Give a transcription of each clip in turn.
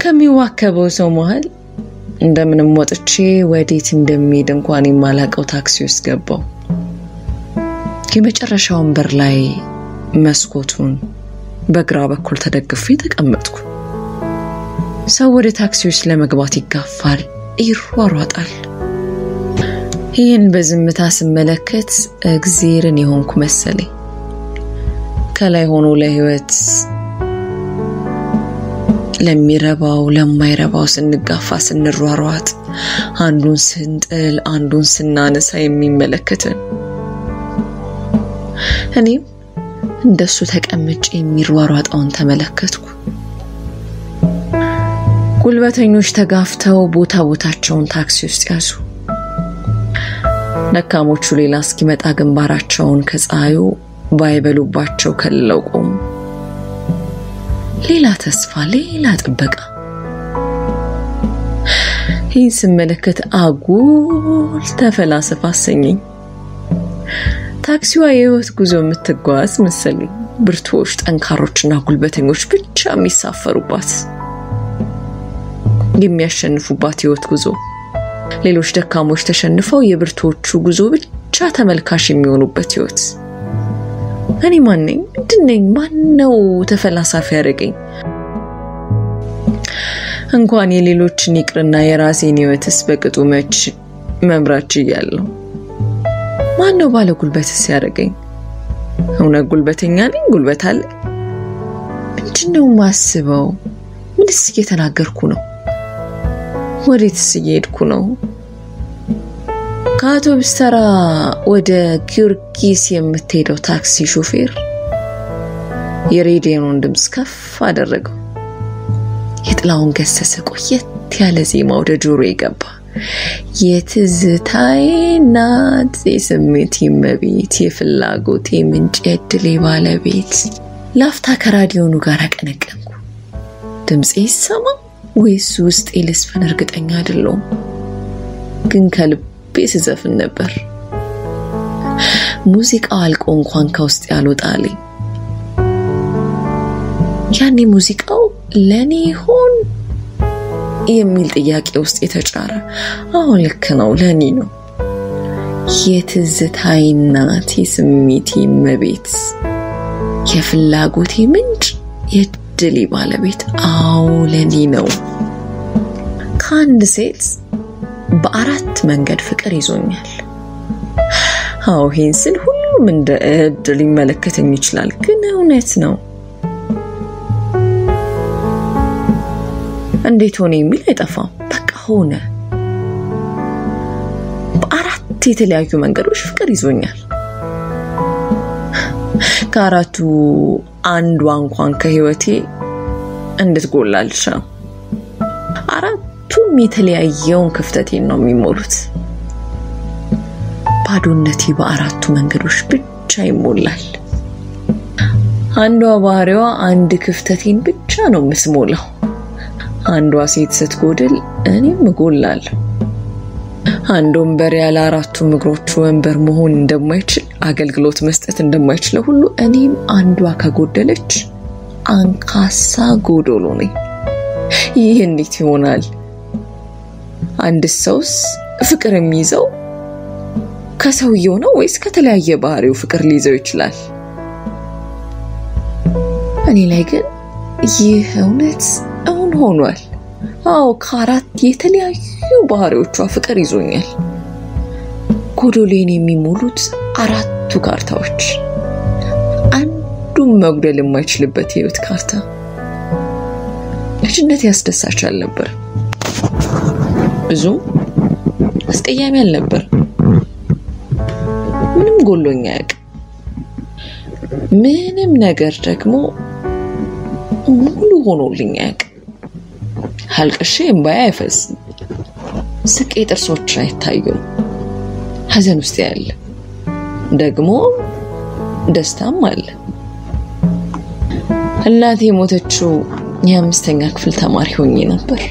ከሚዋከበው ሰው መሃል እንደምንም ወጥቼ ወዴት እንደሚሄድ እንኳን የማላቀው ታክሲ ውስጥ ገባው። የመጨረሻው ወንበር ላይ መስኮቱን በግራ በኩል ተደግፌ ተቀመጥኩ። ሰው ወደ ታክሲ ውስጥ ለመግባት ይጋፋል፣ ይሯሯጣል። ይህን በዝምታ ስመለከት እግዚአብሔርን የሆንኩ መሰለኝ። ከላይ ሆኖ ለህይወት ለሚረባው ለማይረባው ስንጋፋ ስንሯሯጥ አንዱን ስንጥል አንዱን ስናነሳ የሚመለከተን እኔም እንደሱ ተቀምጬ የሚሯሯጣውን ተመለከትኩ። ጉልበተኞች ተጋፍተው ቦታቸውን ታክሲ ውስጥ ያዙ። ነካሞቹ ሌላ እስኪመጣ ግንባራቸውን ከፀሐዩ ባይበሉባቸው ከልለው ቆሙ። ሌላ ተስፋ ሌላ ጥበቃ። ይህን ስመለከት አጉል ተፈላሰፍ አሰኘኝ። ታክሲዋ የህይወት ጉዞ የምትጓዝ መሰለኝ። ብርቱዎች ጠንካሮችና ጉልበተኞች ብቻ የሚሳፈሩባት የሚያሸንፉባት ህይወት ጉዞ። ሌሎች ደካሞች ተሸንፈው የብርቱዎቹ ጉዞ ብቻ ተመልካች የሚሆኑበት ህይወት። እኔ ማን ነኝ? ምንድነኝ? ማነው ተፈላሳፊ ያደረገኝ? እንኳን የሌሎችን ይቅርና የራሴን ህይወትስ በቅጡ መች መምራት ይያለው። ማነው ባለ ጉልበትስ ያደረገኝ? እውነት ጉልበተኛ ነኝ? ጉልበት አለ? ምንድነው ማስበው? ምንስ እየተናገርኩ ነው? ወዴትስ እየሄድኩ ነው? ከአውቶቡስ ተራ ወደ ጊዮርጊስ የምትሄደው ታክሲ ሾፌር የሬዲዮን ድምጽ ከፍ አደረገው። የጥላውን ገሰሰ ቆየት ያለ ዜማ ወደ ጆሮዬ ገባ። የትዝታዬ ናት የስሜቴ መቤት የፍላጎቴ ምንጭ የድሌ ባለቤት። ላፍታ ከራዲዮኑ ጋር አቀነቀንኩ። ድምጼ ይሰማ ወይስ ውስጤ ልስፈን እርግጠኛ አይደለሁም፣ ግን ከልቤ ስዘፍን ነበር። ሙዚቃው አልቆ እንኳን ከውስጥ ያልወጣልኝ። ያኔ ሙዚቃው ለኔ ሆን የሚል ጥያቄ ውስጥ የተጫረ። አሁን ልክ ነው፣ ለኔ ነው። የትዝታዬ ናት የስሜቴ መቤት የፍላጎቴ ምንጭ የድሌ ባለቤት። አዎ ለኔ ነው። ከአንድ ሴት በአራት መንገድ ፍቅር ይዞኛል። አዎ ይሄን ስል ሁሉም እንደ እድል ሊመለከተኝ ይችላል፣ ግን እውነት ነው። እንዴት ሆነ የሚል አይጠፋም። በቃ ሆነ። በአራት የተለያዩ መንገዶች ፍቅር ይዞኛል። ከአራቱ አንዷ እንኳን ከህይወቴ እንድትጎላልሽ ነው። አራቱም የተለያየውን ክፍተቴን ነው የሚሞሉት። ባዶነቴ በአራቱ መንገዶች ብቻ ይሞላል። አንዷ ባህሪዋ አንድ ክፍተቴን ብቻ ነው የምትሞላው። አንዷ ሴት ስትጎድል እኔም እጎላለሁ። አንድ ወንበር ያለ አራቱ እግሮቹ ወንበር መሆን እንደማይችል አገልግሎት መስጠት እንደማይችል ሁሉ እኔም አንዷ ከጎደለች አንካሳ ጎዶሎ ነኝ። ይህ እንዴት ይሆናል? አንድ ሰውስ ፍቅር የሚይዘው ከሰውየው ነው ወይስ ከተለያየ ባህሪው ፍቅር ሊይዘው ይችላል? እኔ ላይ ግን ይህ እውነት አሁን ሆኗል። አዎ ከአራት የተለያዩ ባህሪዎቿ ፍቅር ይዞኛል። ጎዶሌን የሚሞሉት አራቱ ካርታዎች፣ አንዱም መጉደል የማይችልበት ህይወት ካርታ። ልጅነት ያስደሳች አልነበር፣ ብዙ አስቀያሚ አልነበር። ምንም ጎሎኛ ያቅ ምንም ነገር ደግሞ ሙሉ ሆኖልኝ ያቅ አልቅሼ እንባዬ አይፈስም ስቄ ጥርሶች አይታዩም ሐዘን ውስጥ ያለ ደግሞ ደስታም አለ እናቴ ሞተችው የ5ኛ ክፍል ተማሪ ሆኜ ነበር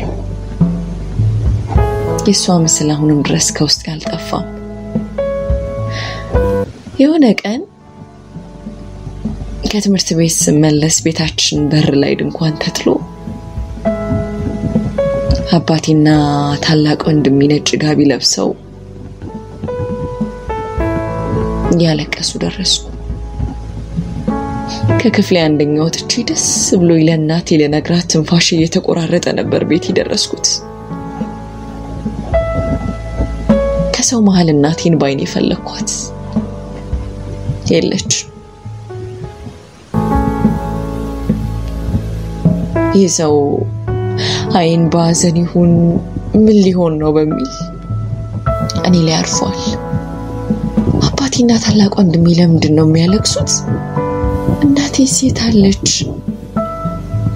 የሷ ምስል አሁንም ድረስ ከውስጥ ያልጠፋም የሆነ ቀን ከትምህርት ቤት ስመለስ ቤታችን በር ላይ ድንኳን ተጥሎ አባቴና ታላቅ ወንድሜ ነጭ ጋቢ ለብሰው ያለቀሱ ደረስኩ ከክፍሌ አንደኛው ወጥቼ ደስ ብሎ ለእናቴ ለነግራት ትንፋሽ እየተቆራረጠ ነበር ቤት ይደረስኩት ከሰው መሃል እናቴን ባይኔ ፈለኳት የለች ይዘው አይን ባዘን ይሁን ምን ሊሆን ነው በሚል እኔ ላይ አርፏል አባቴና ታላቅ ወንድሜ ለምንድን ነው የሚያለቅሱት እናቴ ሴት አለች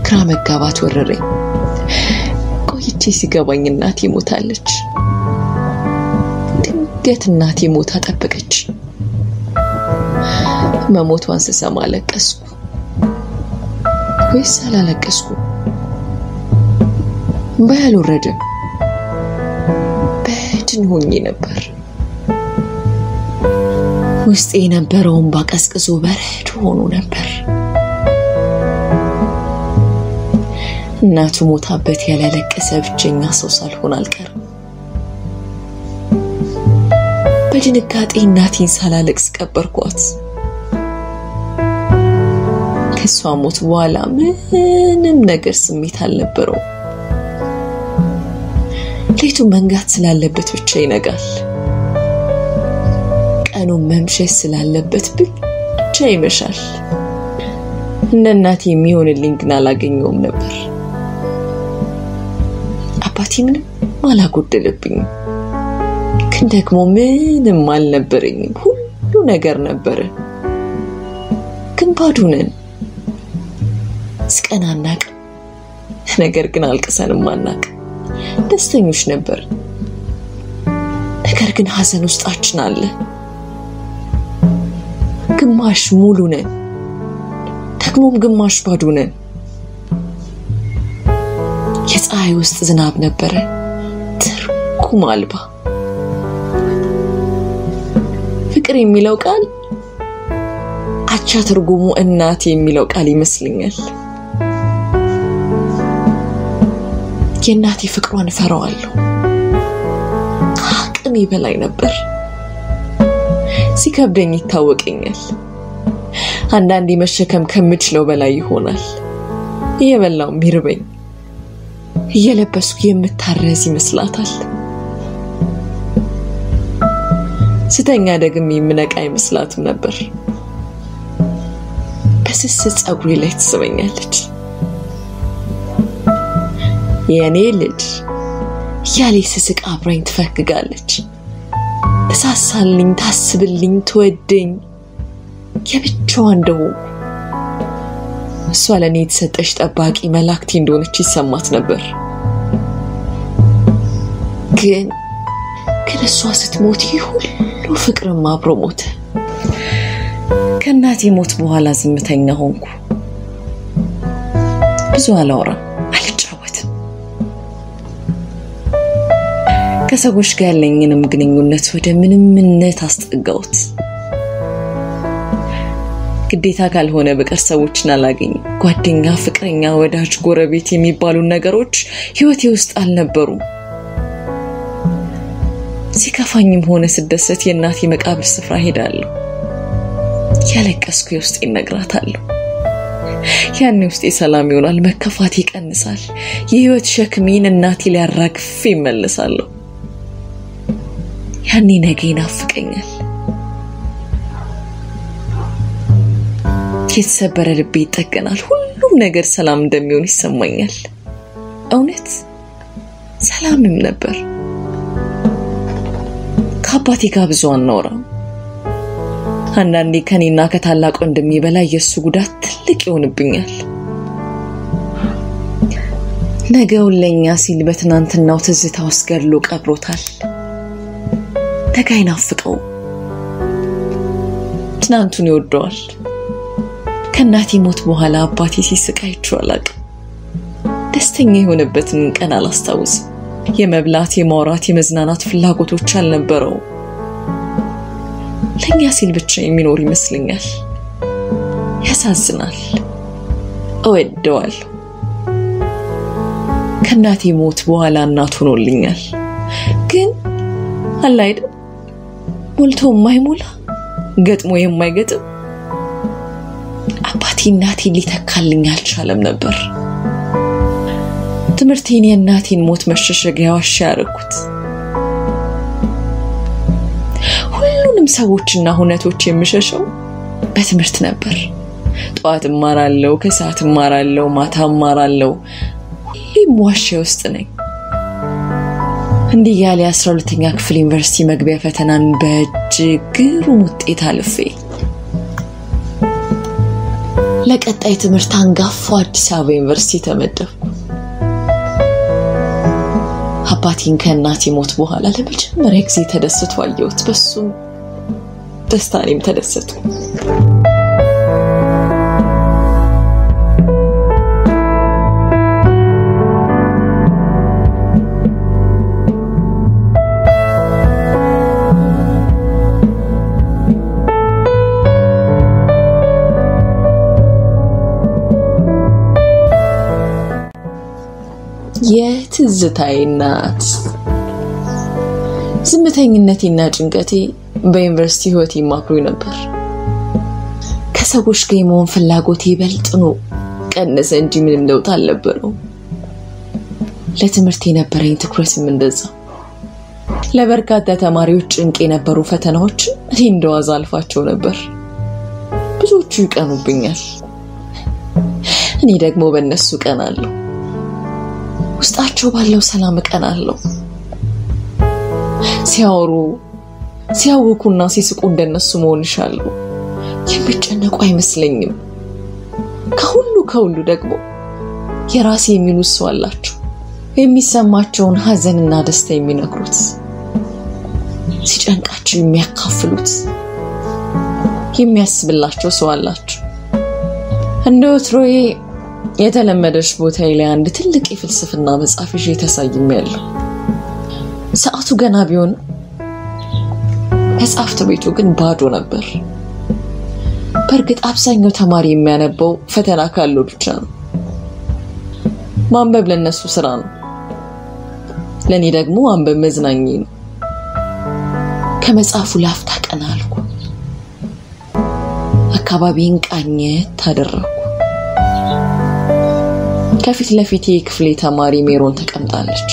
ግራ መጋባት ወረረኝ ቆይቼ ሲገባኝ እናቴ ሞታለች ድንገት እናቴ ሞታ ጠበቀች መሞቷን ስሰማ አለቀስኩ ወይስ አላለቀስኩ ባያልወረደ በድን ሆኜ ነበር ውስጤ የነበረውን ባቀስቅዞ በረድ ሆኖ ነበር እናቱ ሞታበት ያላለቀሰ ብቸኛ ሰው ሳልሆን አልቀርም በድንጋጤ እናቴን ሳላለቅስ ቀበርኳት ከሷ ሞት በኋላ ምንም ነገር ስሜት አልነበረው ሌቱ መንጋት ስላለበት ብቻ ይነጋል ቀኑ መምሸት ስላለበት ብቻ ይመሻል እናቴ የሚሆንልኝ ግን አላገኘውም ነበር አባቴ ምንም አላጎደለብኝ ግን ደግሞ ምንም አልነበረኝም ሁሉ ነገር ነበር ግን ባዶ ነን ስቀናናቅ ነገር ግን አልቀሰንም ማናቅ ደስተኞች ነበር ነገር ግን ሐዘን ውስጣችን አለ ግማሽ ሙሉ ነን ደግሞም ግማሽ ባዶ ነን የፀሐይ ውስጥ ዝናብ ነበር ትርጉም አልባ ፍቅር የሚለው ቃል አቻ ትርጉሙ እናት የሚለው ቃል ይመስልኛል የእናቴ ፍቅሯን ፈራዋለሁ አቅሜ በላይ ነበር ሲከብደኝ ይታወቀኛል አንዳንዴ መሸከም ከምችለው በላይ ይሆናል እየበላው ሚርበኝ እየለበስኩ የምታረዝ ይመስላታል ስተኛ ደግሜ የምነቃ ይመስላትም ነበር በስስት ጸጉሬ ላይ ትስበኛለች የኔ ልጅ ያሌ ስስቅ አብራኝ ትፈክጋለች ተሳሳልኝ ታስብልኝ ትወደኝ የብቻዋ እንደሆንኩ እሷ ለኔ የተሰጠች ጠባቂ መላእክት እንደሆነች ይሰማት ነበር ግን እሷ ስትሞት ሁሉ ፍቅርም አብሮ ሞተ ከእናቴ ሞት በኋላ ዝምተኛ ሆንኩ ብዙ አላወራም አልጫወትም ከሰዎች ጋር ያለኝንም ግንኙነት ወደ ምንምነት አስጠጋውት ግዴታ ካልሆነ በቀር ሰዎችን አላገኝ ጓደኛ ፍቅረኛ ወዳጅ ጎረቤት የሚባሉ ነገሮች ህይወቴ ውስጥ አልነበሩም ሲከፋኝም ሆነ ስደሰት የእናቴ መቃብር ስፍራ ሄዳለሁ ያለቀስኩ ውስጥ ይነግራታለሁ ያኔ ውስጥ ሰላም ይሆናል መከፋት ይቀንሳል የህይወት ሸክሜን እናቴ ሊያራግፍ ይመለሳል ያኔ ነገ ይናፍቀኛል የተሰበረ ልቤ ይጠገናል ሁሉም ነገር ሰላም እንደሚሆን ይሰማኛል እውነት ሰላምም ነበር ከአባቴ ጋር ብዙ አናወራም አንዳንዴ ከኔና ከታላቅ ወንድሜ በላይ የሱ ጉዳት ትልቅ ይሆንብኛል። ነገውን ለኛ ሲል በትናንትናው ትዝታ ውስጥ ገድሎ ቀብሮታል። ተጋይናፍቀው ትናንቱን ይወደዋል። ከናቲ ሞት በኋላ አባቴ ሲስቃይቸው አላውቅም። ደስተኛ የሆነበትን ቀን አላስታውስም። የመብላት የማውራት የመዝናናት ፍላጎቶች አልነበረው። ለኛ ሲል ብቻ የሚኖር ይመስለኛል። ያሳዝናል። እወደዋለሁ። ከናቲ ሞት በኋላ እናት ሆኖልኛል። ግን አላይድ ሞልቶ የማይሞላ ገጥሞ የማይገጥም አባቴ እናቴ ሊተካልኝ አልቻለም ነበር። ትምህርቴን የእናቴን ሞት መሸሸጊያ ዋሻ ያደረኩት። ሁሉንም ሰዎችና ሁነቶች የምሸሸው በትምህርት ነበር። ጠዋት እማራለሁ፣ ከሰዓት እማራለሁ፣ ማታ እማራለሁ። ሁሌም ዋሻ ውስጥ ነኝ። እንዲህ ያለ 12ኛ ክፍል ዩኒቨርሲቲ መግቢያ ፈተናን በእጅግሩም ውጤት አልፌ ለቀጣይ ትምህርት አንጋፋው አዲስ አበባ ዩኒቨርሲቲ ተመደብኩ። አባቴን ከእናቴ ሞት በኋላ ለመጀመሪያ ጊዜ ተደስቶ አየሁት። በሱም ደስታኔም ተደሰትኩ። የትዝታዬ እናት ዝምተኝነቴና ጭንቀቴ በዩኒቨርሲቲ ህይወቴ ማክሮኝ ነበር። ከሰዎች ጋር የመሆን ፍላጎቴ ይበልጥ ነው ቀነሰ እንጂ ምንም ለውጥ አልነበረውም። ለትምህርት የነበረኝ ትኩረትም እንደዛው። ለበርካታ ተማሪዎች ጭንቅ የነበሩ ፈተናዎች እኔ እንደዋዛ አልፋቸው ነበር። ብዙዎቹ ይቀኑብኛል፣ እኔ ደግሞ በእነሱ ቀናለሁ። ውስጣቸው ባለው ሰላም ቀናለሁ። ሲያወኩና ሲስቁ እንደነሱ መሆን ይሻላል። የሚጨነቁ አይመስለኝም። ከሁሉ ደግሞ የራሴ የሚሉት ሰው አላቸው። የሚሰማቸውን ሐዘንና ደስታ የሚነግሩት፣ ሲጨንቃቸው የሚያካፍሉት፣ የሚያስብላቸው ሰው አላቸው። እንደ ወትሮዬ የተለመደሽ ቦታዬ ላይ አንድ ትልቅ የፍልስፍና መጽሐፍ ይዤ ተሳይሜያለሁ። ሰዓቱ ገና ቢሆን መጽሐፍት ቤቱ ግን ባዶ ነበር። በእርግጥ አብዛኛው ተማሪ የሚያነበው ፈተና ካለው ብቻ ነው። ማንበብ ለነሱ ስራ ነው። ለኔ ደግሞ ማንበብ መዝናኛዬ ነው። ከመጽሐፉ ላፍታ ቀና አልኩ። አካባቢን ቃኘት አደረኩ። ከፊት ለፊቴ ክፍሌ ተማሪ ሜሮን ተቀምጣለች።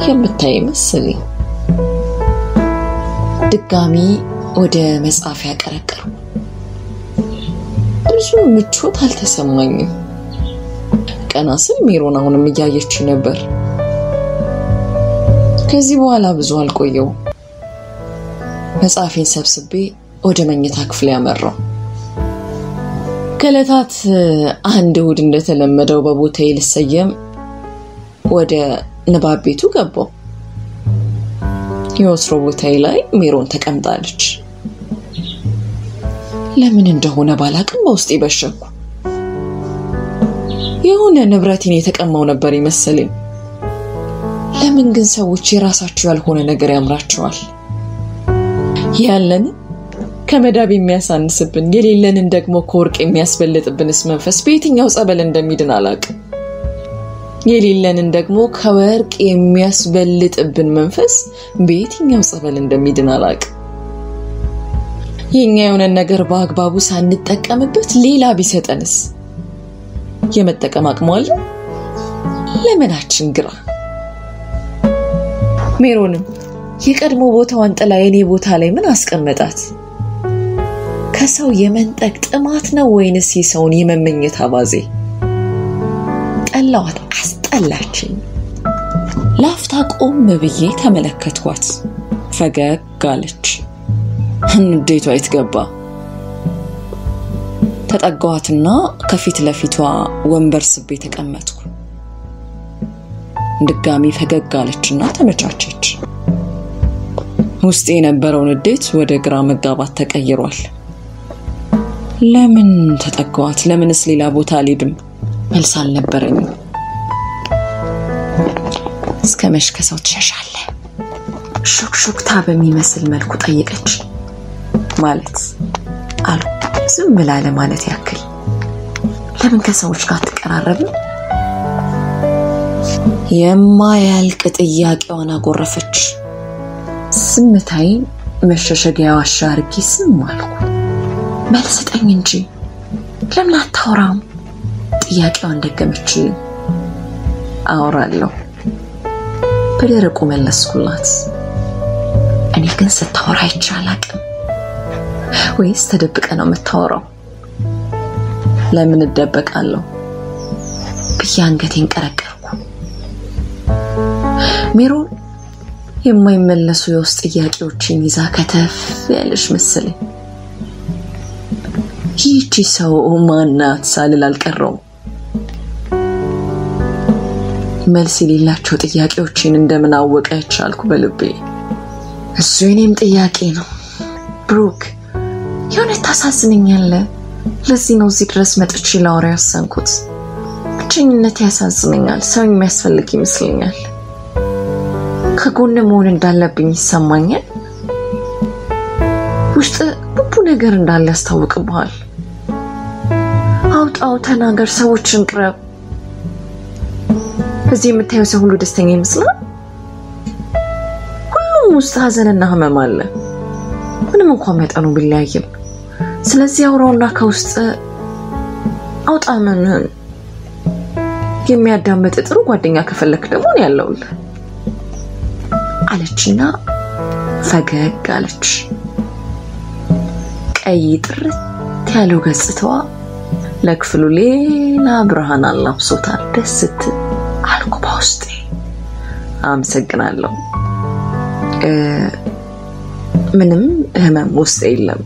የምታይ መስለኝ። ድጋሚ ወደ መጽሐፍ ያቀረቀሩ። ብዙ ምቾት አልተሰማኝም። ቀና ስል ሜሮን አሁንም እያየች ነበር። ከዚህ በኋላ ብዙ አልቆየው። መጽሐፌን ሰብስቤ ወደ መኝታ ክፍሌ ያመራው። ከለታት አንድ እሁድ እንደተለመደው በቦታዬ ልሰየም ወደ ንባብ ቤቱ ገባው። የወትሮ ቦታዬ ላይ ሜሮን ተቀምጣለች። ለምን እንደሆነ ባላቅም በውስጤ በሸኩ። የሆነ ንብረቴን የተቀማው ነበር ይመስለኝ። ለምን ግን ሰዎች የራሳቸው ያልሆነ ነገር ያምራቸዋል? ያለን ከመዳብ የሚያሳንስብን የሌለንን ደግሞ ከወርቅ የሚያስበልጥብንስ መንፈስ በየትኛው ጸበል እንደሚድን አላቅም። የሌለንን ደግሞ ከወርቅ የሚያስበልጥብን መንፈስ በየትኛው ጸበል እንደሚድን አላቅም። የኛ የሆነ ነገር በአግባቡ ሳንጠቀምበት ሌላ ቢሰጠንስ? የመጠቀም አቅሙ አለ? ለምናችን ግራ። ሜሮንም የቀድሞ ቦታዋን ጥላ የኔ ቦታ ላይ ምን አስቀመጣት? ከሰው የመንጠቅ ጥማት ነው ወይንስ የሰውን የመመኘት አባዜ? ጠላዋት፣ አስጠላችኝ። ላፍታ ቆም ብዬ ተመለከትኳት። ፈገግ አለች። እንዴት አይትገባ ተጠጋዋትና ከፊት ለፊቷ ወንበር ስቤ ተቀመጥኩ ድጋሚ ፈገግ አለችና ተመቻቸች ውስጤ የነበረው ንዴት ወደ ግራ መጋባት ተቀይሯል ለምን ተጠጋዋት ለምንስ ሌላ ቦታ አልሄድም መልስ አልነበረኝም እስከ መሽከሰው ተሻሻለ ሹክሹክታ በሚመስል መልኩ ጠየቀች ማለት አሉ ዝም ብላ ለማለት ያክል ለምን ከሰዎች ጋር ተቀራረብን የማያልቅ ጥያቄዋን አጎረፈች ስምታይ መሸሸጊያው አሻርኪ ስም አልኩ መልስ ጠኝ እንጂ ለምን አታወራም ጥያቄዋን ደገመች አወራለሁ በደረቁ መለስኩላት እኔ ግን ስታወራ አይቻላቅም ወይስ ተደብቀ ነው የምታወራው ለምን እደበቃለሁ በያንገቴን ቀረቀርኩ ሜሮን የማይመለሱ የውስጥ ጥያቄዎችን ይዛ ከተፍ ያለሽ መሰለኝ ይህቺ ሰው ማናት ሳልል አልቀረው መልስ የሌላቸው ጥያቄዎችን እንደምን አወቀች አልኩ በልቤ እሱ የኔም ጥያቄ ነው ብሩክ የሆነ ታሳዝነኛለህ ለዚህ ነው እዚህ ድረስ መጥቼ ላወራ ያሰንኩት ብቸኝነት ያሳዝነኛል ሰው የሚያስፈልግ ይመስለኛል ከጎን መሆን እንዳለብኝ ይሰማኛል ውስጥ ብዙ ነገር እንዳለ ያስታውቅብሃል አውጣው ተናገር ሰዎችን ቅረብ እዚህ የምታየው ሰው ሁሉ ደስተኛ ይመስላል ሁሉም ውስጥ ሀዘንና ህመም አለ ምንም እንኳን መጠኑ ቢለያይም ስለዚህ አውራውና ከውስጥ አውጣ ምን የሚያዳምጥ ጥሩ ጓደኛ ከፈለክ ደግሞ ነው ያለውልህ አለችና ፈገግ አለች ቀይ ጥርት ያለው ገጽታዋ ለክፍሉ ሌላ ብርሃን አላብሶታል ደስት አልኩ በውስጤ አመሰግናለሁ ምንም ህመም ውስጥ የለም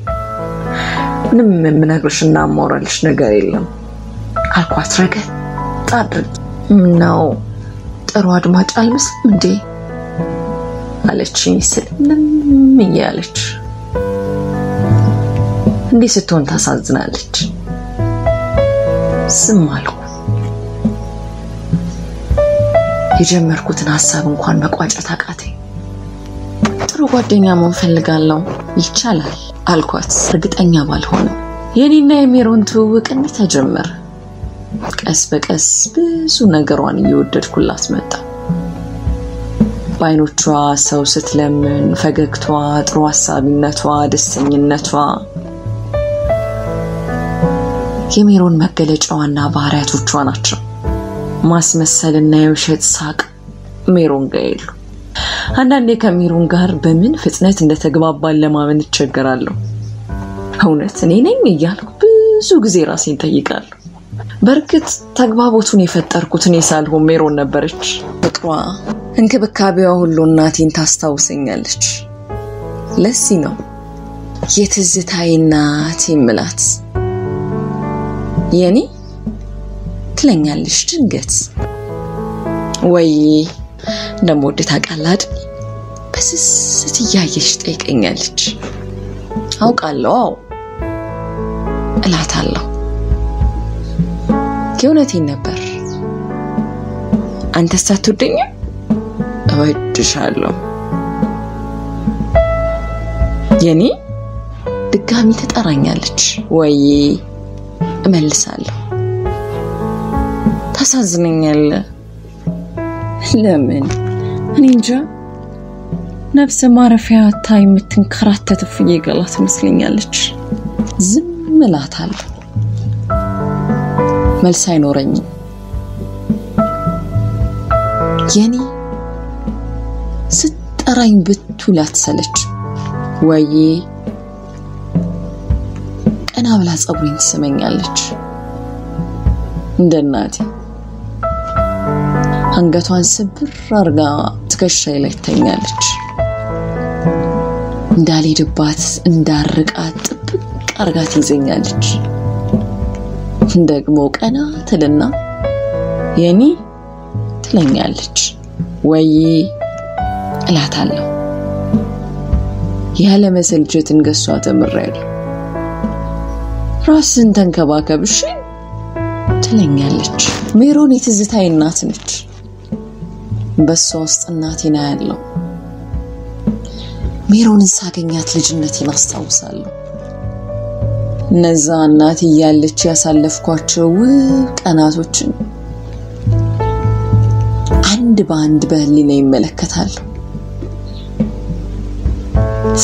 ምንም ምንነግርሽና ማውራልሽ ነገር የለም አልኳት ረገጥ አድርግ ነው ጥሩ አድማጭ አልመስልም እንዴ አለችኝ ስልም እያለች እንዴ ስትሆን ታሳዝናለች ዝም አልኩ የጀመርኩትን ሐሳብ እንኳን መቋጨት አቃተኝ ጥሩ ጓደኛ መሆን ፈልጋለሁ ይቻላል አልኳት እርግጠኛ ባልሆነም የኔና የሜሮን ትውውቅ እንዴት ተጀመረ ቀስ በቀስ ብዙ ነገሯን እየወደድኩላት መጣ ባይኖቿ ሰው ስትለምን ፈገግቷ ጥሩ ሐሳብነቷ ደስተኝነቷ የሜሮን መገለጫዋና ባህሪያቶቿ ናቸው ማስመሰልና የውሸት ሳቅ ሜሮን ጋር የሉ አንዳንዴ ከሜሮን ጋር በምን ፍጥነት እንደተግባባን ለማመን እቸገራለሁ እውነት እኔ ነኝ እያልኩ ብዙ ጊዜ ራሴን ጠይቃለሁ በርግጥ ተግባቦቱን የፈጠርኩት እኔ ሳልሆን ሜሮን ነበረች ፍቅሯ እንክብካቤዋ ሁሉ እናቴን ታስታውሰኛለች ለዚህ ነው የትዝታዬ እናት የምላት የኔ ትለኛለች ድንገት ወይ እንደምወድ ታውቃለህ በስስት እያየሽ ጠይቀኛለች አውቃለሁ እላታለሁ የእውነቴን ነበር አንተ ሳትወደኝ እወድሻለሁ የኔ ድጋሚ ተጠራኛለች ወይ እመልሳለሁ ታሳዝነኛለህ ለምን እኔ እንጃ ነፍስ ማረፊያ ታይ የምትንከራተት ፍዬ ገላት መስለኛለች ዝም እላታለሁ መልስ አይኖረኝም የኔ ስትጠራኝ ብትውላት ሰለች ወይ ቀና ብላ ጸጉሬን ትስመኛለች እንደናቴ አንገቷን ስብር አርጋ ትከሻዬ ላይ ተኛለች እንዳልሄድባት እንዳርቃት ጥብቅ አርጋት ይዘኛለች። ደግሞ ቀና ትልና የኔ ትለኛለች። ወይ እላታለሁ። ያለ መሰልቸት እንገሷ ተምራለሁ። ራስን ተንከባከብሽ ትለኛለች። ሜሮን የትዝታዬ እናት ነች። በሷ ውስጥ እናቴና ያለው ሜሮንን ሳገኛት ልጅነቴን አስታውሳለሁ። እነዛ እናቴ ያለች ያሳለፍኳቸው ቀናቶችን አንድ በአንድ በህሊና ይመለከታል።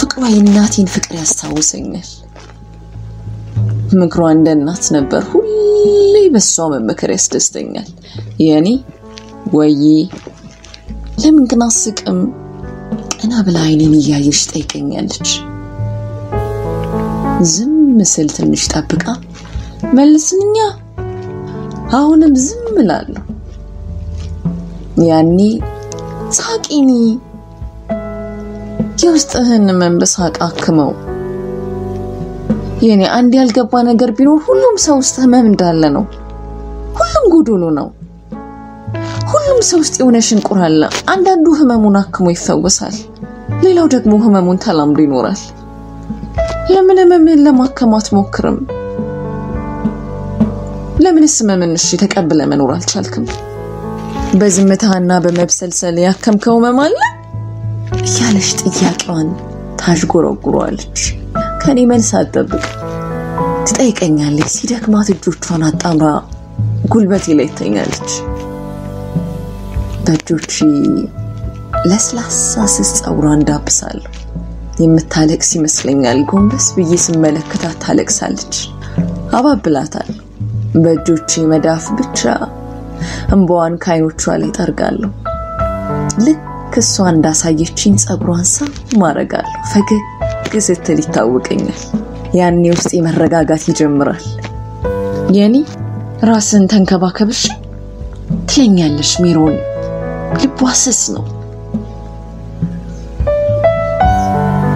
ፍቅሯ የእናቴን ፍቅር ያስታውሰኛል። ምክሯ እንደ እናት ነበር። ሁሌ በሷ መመከር ያስደስተኛል። የኔ ወይ ለምን ግን አስቅም ቀና ብላ አይኔን እያየሽ ጠይቀኛለች። ዝም ስል ትንሽ ጠብቃ መልስንኛ አሁንም ዝም እላለሁ። ያኔ ሳቂኒ የውስጥህን መንበሳቅ አክመው። የኔ አንድ ያልገባ ነገር ቢኖር ሁሉም ሰው ውስጥ ህመም እንዳለ ነው። ሁሉም ጎዶሎ ነው። ሁሉም ሰው ውስጥ የሆነ ሽንቁር አለ። አንዳንዱ ህመሙን አክሞ ይፈወሳል፣ ሌላው ደግሞ ህመሙን ተላምዶ ይኖራል። ለምን ህመምን ለማከማት ሞክርም? ለምንስ ህመምን እሺ ተቀብለ መኖር አልቻልክም? በዝምታና በመብሰልሰል ያከምከው ህመም አለ እያለሽ ጥያቄዋን ታዥጎረጉሯለች። ከኔ መልስ አትጠብቅ። ትጠይቀኛለች። ሲደክማት እጆቿን አጣምራ ጉልበቴ ላይ ተኛለች። በእጆቼ ለስላሳ ስስ ጸጉሯን ዳብሳለሁ። የምታለቅስ ይመስለኛል። ጎንበስ ብዬ ስመለከታት ታለቅሳለች። አባብላታለሁ። በእጆቼ መዳፍ ብቻ እንባዋን ከዓይኖቿ ላይ ጠርጋለሁ። ልክ እሷ እንዳሳየችኝ ጸጉሯን ሳም ማረጋለሁ። ፈገግ ስትል ይታወቀኛል። ያኔ ውስጥ መረጋጋት ይጀምራል። የኔ ራስን ተንከባከብሽ ትለኛለች ሜሮን። ልቧ ስስ ነው።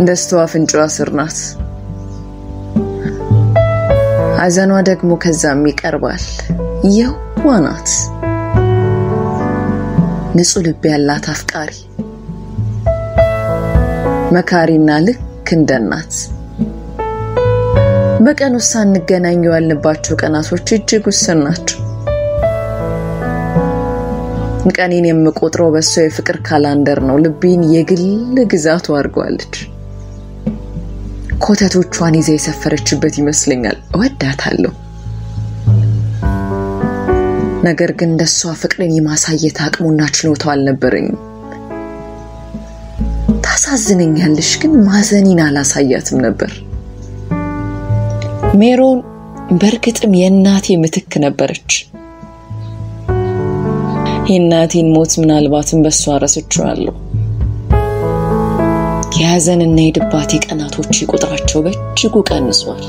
ደስታዋ አፍንጫዋ ስር ናት። ሐዘኗ ደግሞ ከዛም ይቀርባል። የዋህ ናት። ንጹህ ልብ ያላት አፍቃሪ መካሪና ልክ እንደ እናት። በቀን ውስጥ ሳንገናኝ ያልንባቸው ቀናቶች እጅግ ውስን ናቸው። ቀኔን የምቆጥረው በሷ የፍቅር ካላንደር ነው። ልቤን የግል ግዛቱ አድርጓለች። ኮተቶቿን ይዛ የሰፈረችበት ይመስለኛል። እወዳታለሁ። ነገር ግን እንደሷ ፍቅርን የማሳየት አቅሙና ችሎታው አልነበረኝም። ታሳዝነኛለሽ፣ ግን ማዘኔን አላሳያትም ነበር። ሜሮን በርግጥም የእናቴ ምትክ ነበረች። የእናቴን ሞት ምናልባትም በሷ ረስቼዋለሁ። የሐዘንና የድባቴ ቀናቶች ቁጥራቸው በእጅጉ ቀንሷል።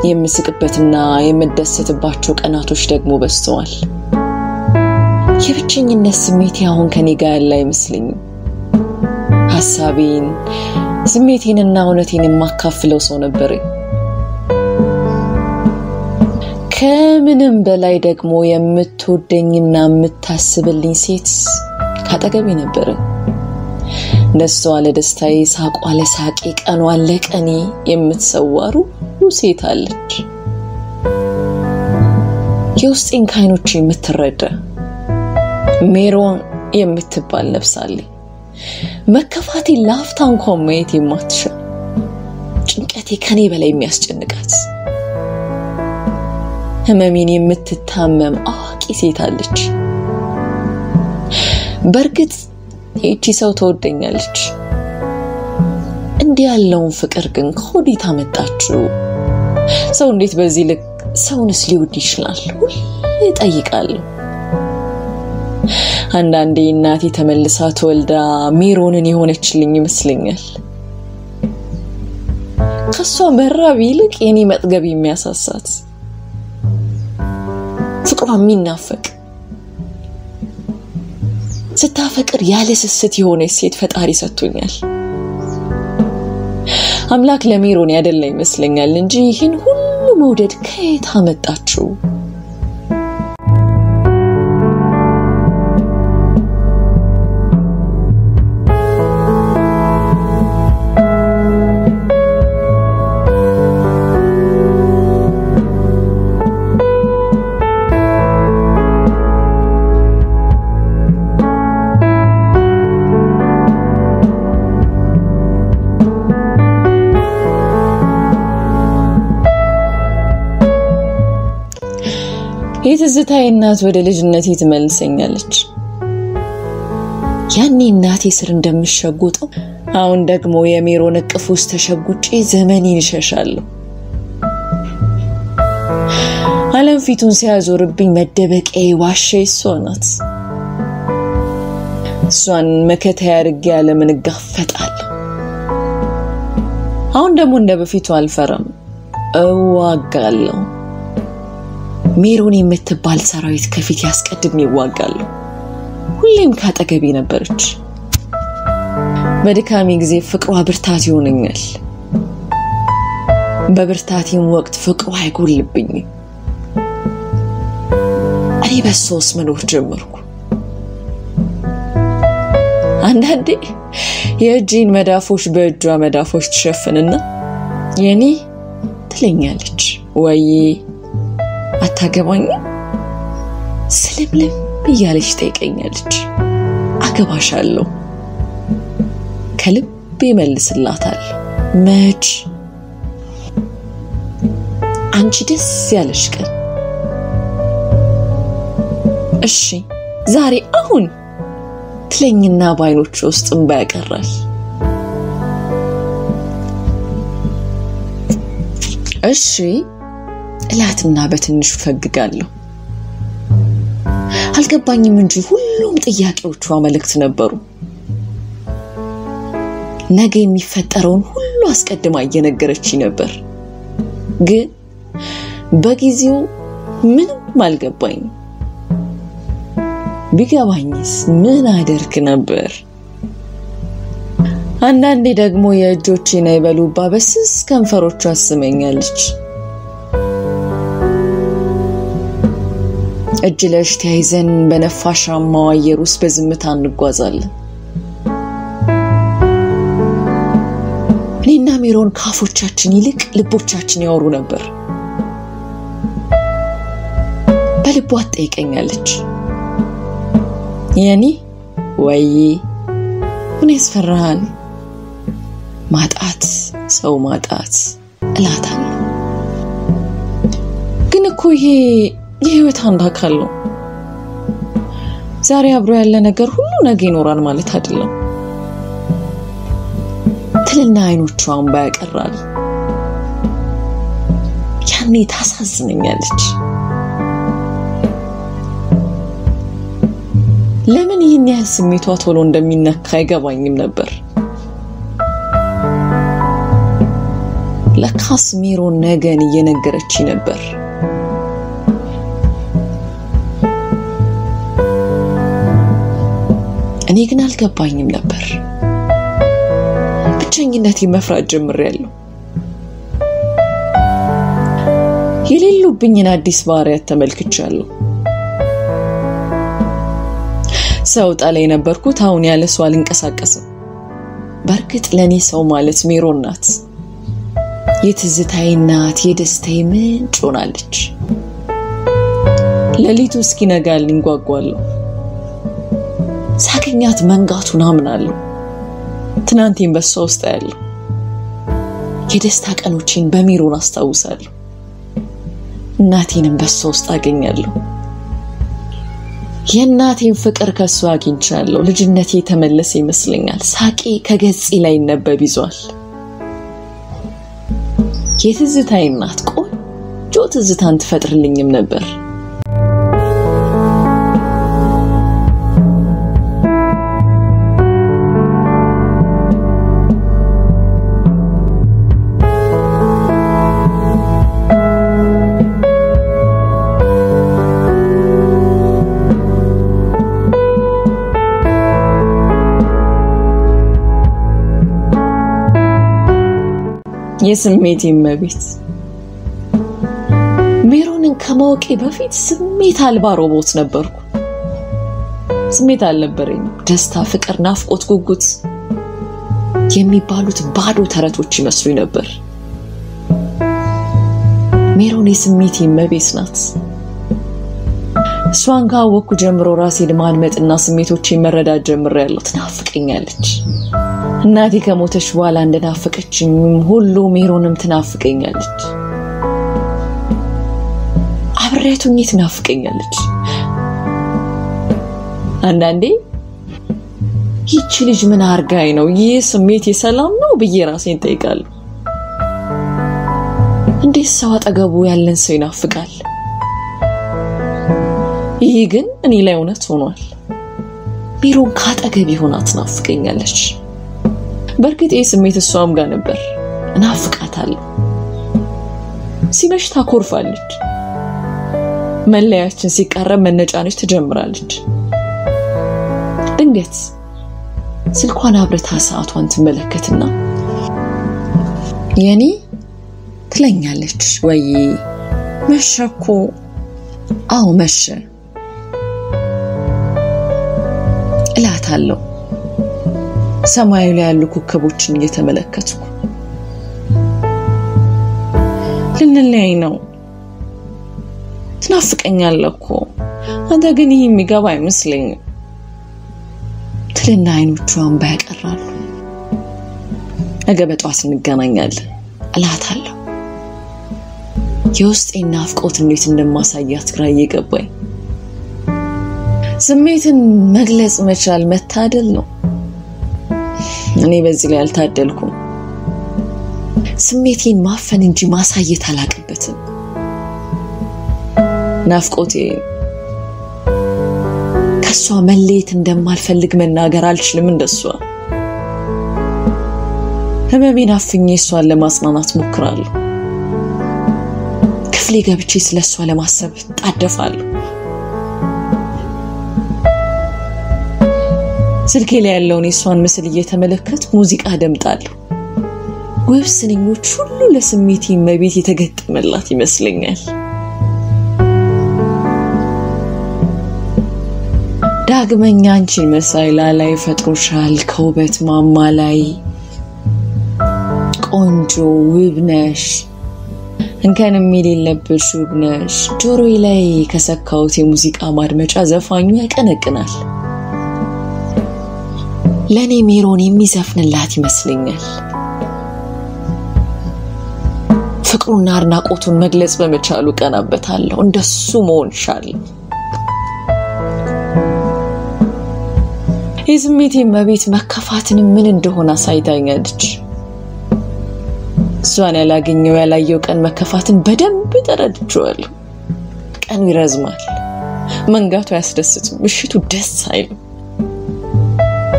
የምስቅበትና የምደሰትባቸው ቀናቶች ደግሞ በዝተዋል። የብቸኝነት ስሜት አሁን ከኔ ጋር ያለ አይመስለኝም። ሐሳቤን ስሜቴንና እውነቴን የማካፍለው ሰው ነበርኝ። ከምንም በላይ ደግሞ የምትወደኝና የምታስብልኝ ሴት ካጠገቤ ነበር። ደስታዋ ለደስታዬ፣ ሳቋ ለሳቄ፣ ቀኗ ለቀኔ የምትሰዋሩ ሴት አለች። የውስጤን ካይኖች የምትረዳ ሜሮን የምትባል ነፍስ አለኝ። መከፋቴ ላፍታ እንኳን ማየት የማትሻ፣ ጭንቀቴ ከኔ በላይ የሚያስጨንቃት፣ ህመሜን የምትታመም አዋቂ ሴት አለች። በርግጥ እቺ ሰው ተወደኛለች። እንዲህ ያለውን ፍቅር ግን ከወዴት አመጣችሁ? ሰው እንዴት በዚህ ልክ ሰውንስ ሊወድ ይችላል? ሁሌ እጠይቃለሁ። አንዳንዴ እናቴ ተመልሳ ተወልዳ ሜሮንን የሆነችልኝ ይመስለኛል። ከሷ መራብ ይልቅ የኔ መጥገብ የሚያሳሳት፣ ፍቅሯ የሚናፈቅ ስታፈቅር ያለ ስስት የሆነ ሴት ፈጣሪ ሰጥቶኛል። አምላክ ለሜሮን ያደላ ይመስለኛል እንጂ ይህን ሁሉ መውደድ ከየት አመጣችሁ? የትዝታዬ እናት ወደ ልጅነቴ ትመልሰኛለች። ያኔ እናቴ ስር እንደምሸጉጠው አሁን ደግሞ የሜሮን እቅፍ ውስጥ ተሸጉጬ ዘመኔን እሸሻለሁ። ዓለም ፊቱን ሲያዞርብኝ መደበቂያዬ ዋሻዬ እሷ ናት። እሷን መከታ ያርጌ ዓለምን እጋፈጣለሁ። አሁን ደግሞ እንደ በፊቱ አልፈራም፣ እዋጋለሁ። ሜሮን የምትባል ሰራዊት ከፊት ያስቀድም ይዋጋሉ። ሁሌም ካጠገቤ ነበረች። በድካሜ ጊዜ ፍቅሯ ብርታት ይሆነኛል። በብርታቴም ወቅት ፍቅሯ አይጎልብኝም። እኔ በሶስ መኖር ጀመርኩ። አንዳንዴ የእጄን መዳፎች በእጇ መዳፎች ትሸፍንና የኔ ትለኛለች። ወይ አታገባኝ ስለምለም እያለች ጠይቀኛለች። አገባሻለሁ ከልቤ መልስላታል። መች አንቺ ደስ ያለሽ ቀን እሺ ዛሬ አሁን ትለኝና ባይኖች ውስጥ እንባ ያቀራል። እሺ እላትና በትንሹ ፈግጋለሁ። አልገባኝም እንጂ ሁሉም ጥያቄዎቿ መልእክት ነበሩ። ነገ የሚፈጠረውን ሁሉ አስቀድማ እየነገረችኝ ነበር። ግን በጊዜው ምንም አልገባኝም። ቢገባኝስ ምን አደርግ ነበር? አንዳንዴ ደግሞ የእጆቼን አይበሉባ በስስ ከንፈሮቿ አስመኛለች። እጅ ለእጅ ተያይዘን በነፋሻማው አየር ውስጥ በዝምታ እንጓዛለን። እኔና ሜሮን ካፎቻችን ይልቅ ልቦቻችን ያወሩ ነበር። በልቧ ትጠይቀኛለች። የኔ ወይ ምን ያስፈራሃል? ማጣት ሰው ማጣት እላታለሁ። ግን እኮ ይሄ የህይወት አንድ አካል ነው። ዛሬ አብሮ ያለ ነገር ሁሉ ነገ ይኖራል ማለት አይደለም። ትልና አይኖቿን ባያቀራል። ያኔ ታሳዝነኛለች። ለምን ይህን ያህል ስሜቷ ቶሎ እንደሚነካ አይገባኝም ነበር። ለካስ ሜሮን ነገን እየነገረችኝ ነበር። እኔ ግን አልገባኝም ነበር። ብቸኝነቴን መፍራት ጀምሬያለሁ። የሌሉብኝን አዲስ ባህሪያት ተመልክቻለሁ። ሰው ጣላይ ነበርኩት፣ አሁን ያለ ሰው አልንቀሳቀስም። በርግጥ ለኔ ሰው ማለት ሜሮን ናት። የትዝታዬ እናት፣ የደስታዬ ምንጭ ሆናለች። ሌሊቱ እስኪነጋልኝ ጓጓለሁ። ሳገኛት መንጋቱን አምናለሁ። ትናንቴን በሷ ውስጥ ያለው የደስታ ቀኖቼን በሜሮን አስታውሳለሁ። እናቴንም በሷ ውስጥ አገኛለሁ። የእናቴን ፍቅር ከሷ አግኝቻለሁ። ልጅነቴ ተመለሰ ይመስለኛል። ሳቄ ከገጽ ላይ ይነበብ ይዟል። የትዝታዬ እናት ቆንጆ ትዝታን ትፈጥርልኝም ነበር። የስሜቴ መቤት ሜሮንን ከማወቄ በፊት ስሜት አልባ ሮቦት ነበርኩ። ስሜት አልነበረኝም። ደስታ፣ ፍቅር፣ ናፍቆት፣ ጉጉት የሚባሉት ባዶ ተረቶች ይመስሉኝ ነበር። ሜሮን የስሜቴ መቤት ናት። እሷን ካወቅኩ ጀምሮ ራሴን ማድመጥና ስሜቶቼን መረዳት ጀምሬያለሁ። ትናፍቀኛለች። እናቴ ከሞተች በኋላ እንደናፈቀችኝ ሁሉ ሜሮንም ትናፍቀኛለች። አብሬያቱኝ ትናፍቀኛለች። አንዳንዴ ይቺ ልጅ ምን አርጋይ ነው ይህ ስሜት የሰላም ነው ብዬ ራሴን ጠይቃለሁ። እንዴት ሰው አጠገቡ ያለን ሰው ይናፍቃል? ይህ ግን እኔ ላይ እውነት ሆኗል። ሜሮን ካጠገብ ሆና ትናፍቀኛለች። በርግጥ ይህ ስሜት እሷም ጋር ነበር። እናፍቃታለሁ። ሲመሽ ታኮርፋለች። መለያችን ሲቀረብ መነጫነች ትጀምራለች። ድንገት ስልኳን አብርታ ሰዓቷን ትመለከትና የኔ ትለኛለች። ወይ መሸኮ? አዎ መሸ እላታለሁ። ሰማዩ ላይ ያሉ ኮከቦችን እየተመለከትኩ ልንለያይ ነው። ትናፍቀኛለህ እኮ አንተ ግን ይሄ የሚገባ አይመስለኝም ትልና አይኖቿን ባያቀራሉ። ነገ በጧት እንገናኛለን እላታለሁ። የውስጤን ናፍቆት እንዴት እንደማሳያት ግራ እየገባኝ። ስሜትን መግለጽ መቻል መታደል ነው። እኔ በዚህ ላይ አልታደልኩም። ስሜቴን ማፈን እንጂ ማሳየት አላቅበትም። ናፍቆቴ ከሷ መለየት እንደማልፈልግ መናገር አልችልም እንደሷ። ህመሜን አፍኜ እሷን ለማጽናናት ሞክራለሁ። ክፍሌ ገብቼ ስለሷ ለማሰብ ጣደፋለሁ። ስልኬ ላይ ያለውን የሷን ምስል እየተመለከትኩ ሙዚቃ ደምጣለሁ። ውብ ስንኞች ሁሉ ለስሜቴ መቤት የተገጠመላት ይመስለኛል። ዳግመኛ አንቺን መሳይ ላይ ፈጥሮሻል ከውበት ማማ ላይ ቆንጆ ውብ ነሽ እንከንም የሌለብሽ ውብ ነሽ። ጆሮዬ ላይ ከሰካሁት የሙዚቃ ማድመጫ ዘፋኙ ያቀነቅናል። ለኔ ሜሮን የሚዘፍንላት ይመስለኛል። ፍቅሩና አድናቆቱን መግለጽ በመቻሉ ቀናበታለሁ። እንደሱ መሆን ሻለሁ። የስሜቴ መቤት መከፋትን ምን እንደሆነ አሳይታኛለች። እሷን ያላየው ቀን መከፋትን በደንብ ተረድቼዋለሁ። ቀኑ ይረዝማል፣ መንጋቱ ያስደስትም፣ ምሽቱ ደስ አይልም።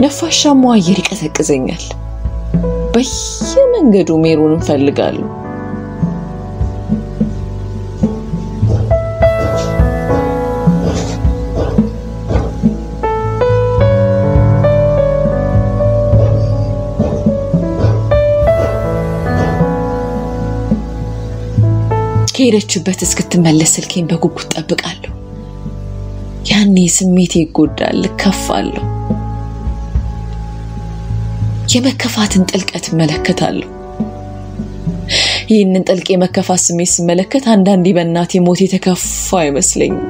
ነፋሻማው አየር ይቀዘቅዘኛል። በየመንገዱ ሜሮንን ፈልጋለሁ። ከሄደችበት እስክትመለስ ስልኬን በጉጉት ጠብቃለሁ። ያኔ ስሜቴ ይጎዳል፣ ልከፋለሁ። የመከፋትን ጥልቀት መለከታለሁ። ይህንን ጥልቅ የመከፋት ስሜት ስመለከት አንዳንዴ በእናቴ ሞት የተከፋ አይመስለኝም።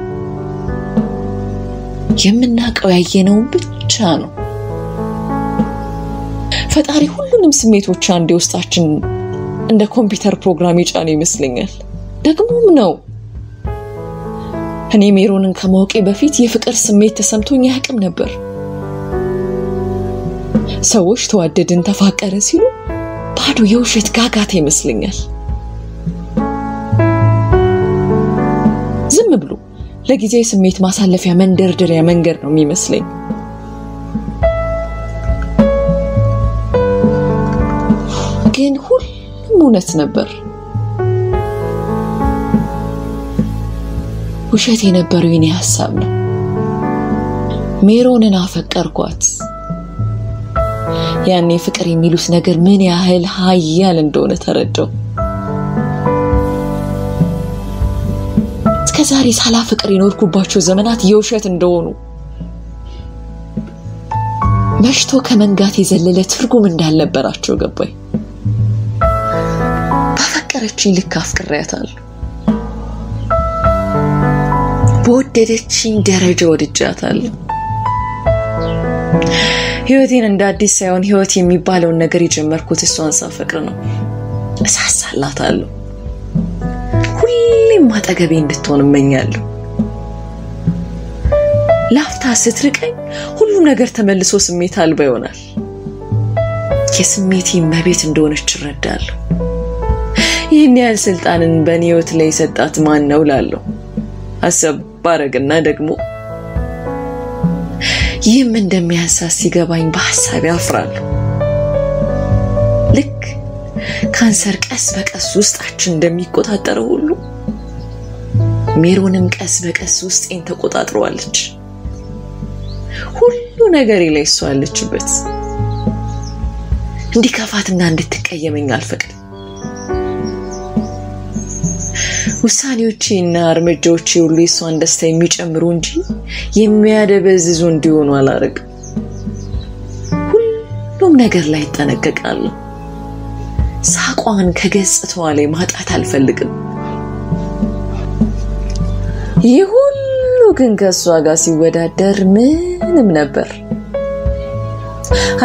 የምናውቀው ያየነውን ብቻ ነው። ፈጣሪ ሁሉንም ስሜቶች አንዴ ውስጣችን እንደ ኮምፒውተር ፕሮግራም ይጫን ይመስለኛል። ደግሞም ነው። እኔ ሜሮንን ከማወቄ በፊት የፍቅር ስሜት ተሰምቶኝ ያቅም ነበር። ሰዎች ተዋደድን ተፋቀረ ሲሉ ባዶ የውሸት ጋጋታ ይመስለኛል። ዝም ብሎ ለጊዜ ስሜት ማሳለፊያ መንደርደሪያ መንገድ ነው የሚመስለኝ። ግን ሁሉም እውነት ነበር። ውሸት የነበረው የኔ ሐሳብ ነው። ሜሮንን አፈቀርኳት። ያኔ ፍቅር የሚሉት ነገር ምን ያህል ኃያል እንደሆነ ተረዳው። እስከዛሬ ሳላ ፍቅር የኖርኩባቸው ዘመናት የውሸት እንደሆኑ መሽቶ ከመንጋት የዘለለ ትርጉም እንዳልነበራቸው ገባኝ። ባፈቀረችኝ ልክ አፍቅሬያታለሁ። በወደደችኝ ደረጃ ወድጃታለሁ። ህይወቴን እንደ አዲስ ሳይሆን ህይወት የሚባለውን ነገር የጀመርኩት እሷን ሳፈቅር ነው። እሳሳላታለሁ። ሁሌም አጠገቤ እንድትሆን እመኛለሁ። ላፍታ ስትርቀኝ ሁሉ ነገር ተመልሶ ስሜት አልባ ይሆናል። የስሜቴ መቤት እንደሆነች እረዳለሁ። ይህን ያህል ስልጣንን በእኔ ህይወት ላይ የሰጣት ማን ነው እላለሁ። አሰብ ባረግና ደግሞ ይህም እንደሚያሳስ ሲገባኝ በሐሳቤ አፍራለሁ። ልክ ካንሰር ቀስ በቀስ ውስጣችን እንደሚቆጣጠረው ሁሉ ሜሮንም ቀስ በቀስ ውስጤን ተቆጣጥሯለች። ሁሉ ነገር ላይ እሷ አለችበት። እንዲከፋትና እንድትቀየመኝ አልፈቅድም። ውሳኔዎቼና እርምጃዎቼ ሁሉ እሷን ደስታ የሚጨምሩ እንጂ የሚያደበዝዙ እንዲሆኑ አላረግም። ሁሉም ነገር ላይ እጠነቀቃለሁ። ሳቋን ከገጽታዋ ላይ ማጣት አልፈልግም። ይህ ሁሉ ግን ከሷ ጋር ሲወዳደር ምንም ነበር።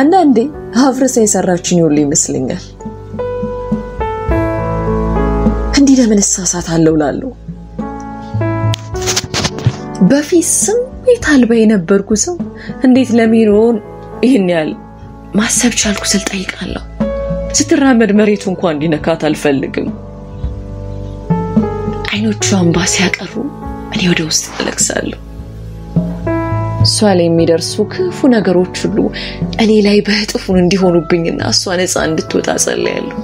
አንዳንዴ አፍርሳ የሰራችኝ ሁሉ ይመስለኛል። እንዲህ ለምን እሳሳታለሁ እላለሁ። በፊት ስሜት አልባ የነበርኩ ሰው እንዴት ለሚሮን ይህን ያህል ማሰብ ቻልኩ ስል ጠይቃለሁ። ስትራመድ መሬቱ እንኳን እንዲነካት አልፈልግም። አይኖቿ እንባ ሲያቀሩ እኔ ወደ ውስጥ እለቅሳለሁ። እሷ ላይ የሚደርሱ ክፉ ነገሮች ሁሉ እኔ ላይ በእጥፉን እንዲሆኑብኝና እሷ ነፃ እንድትወጣ ጸልያለሁ።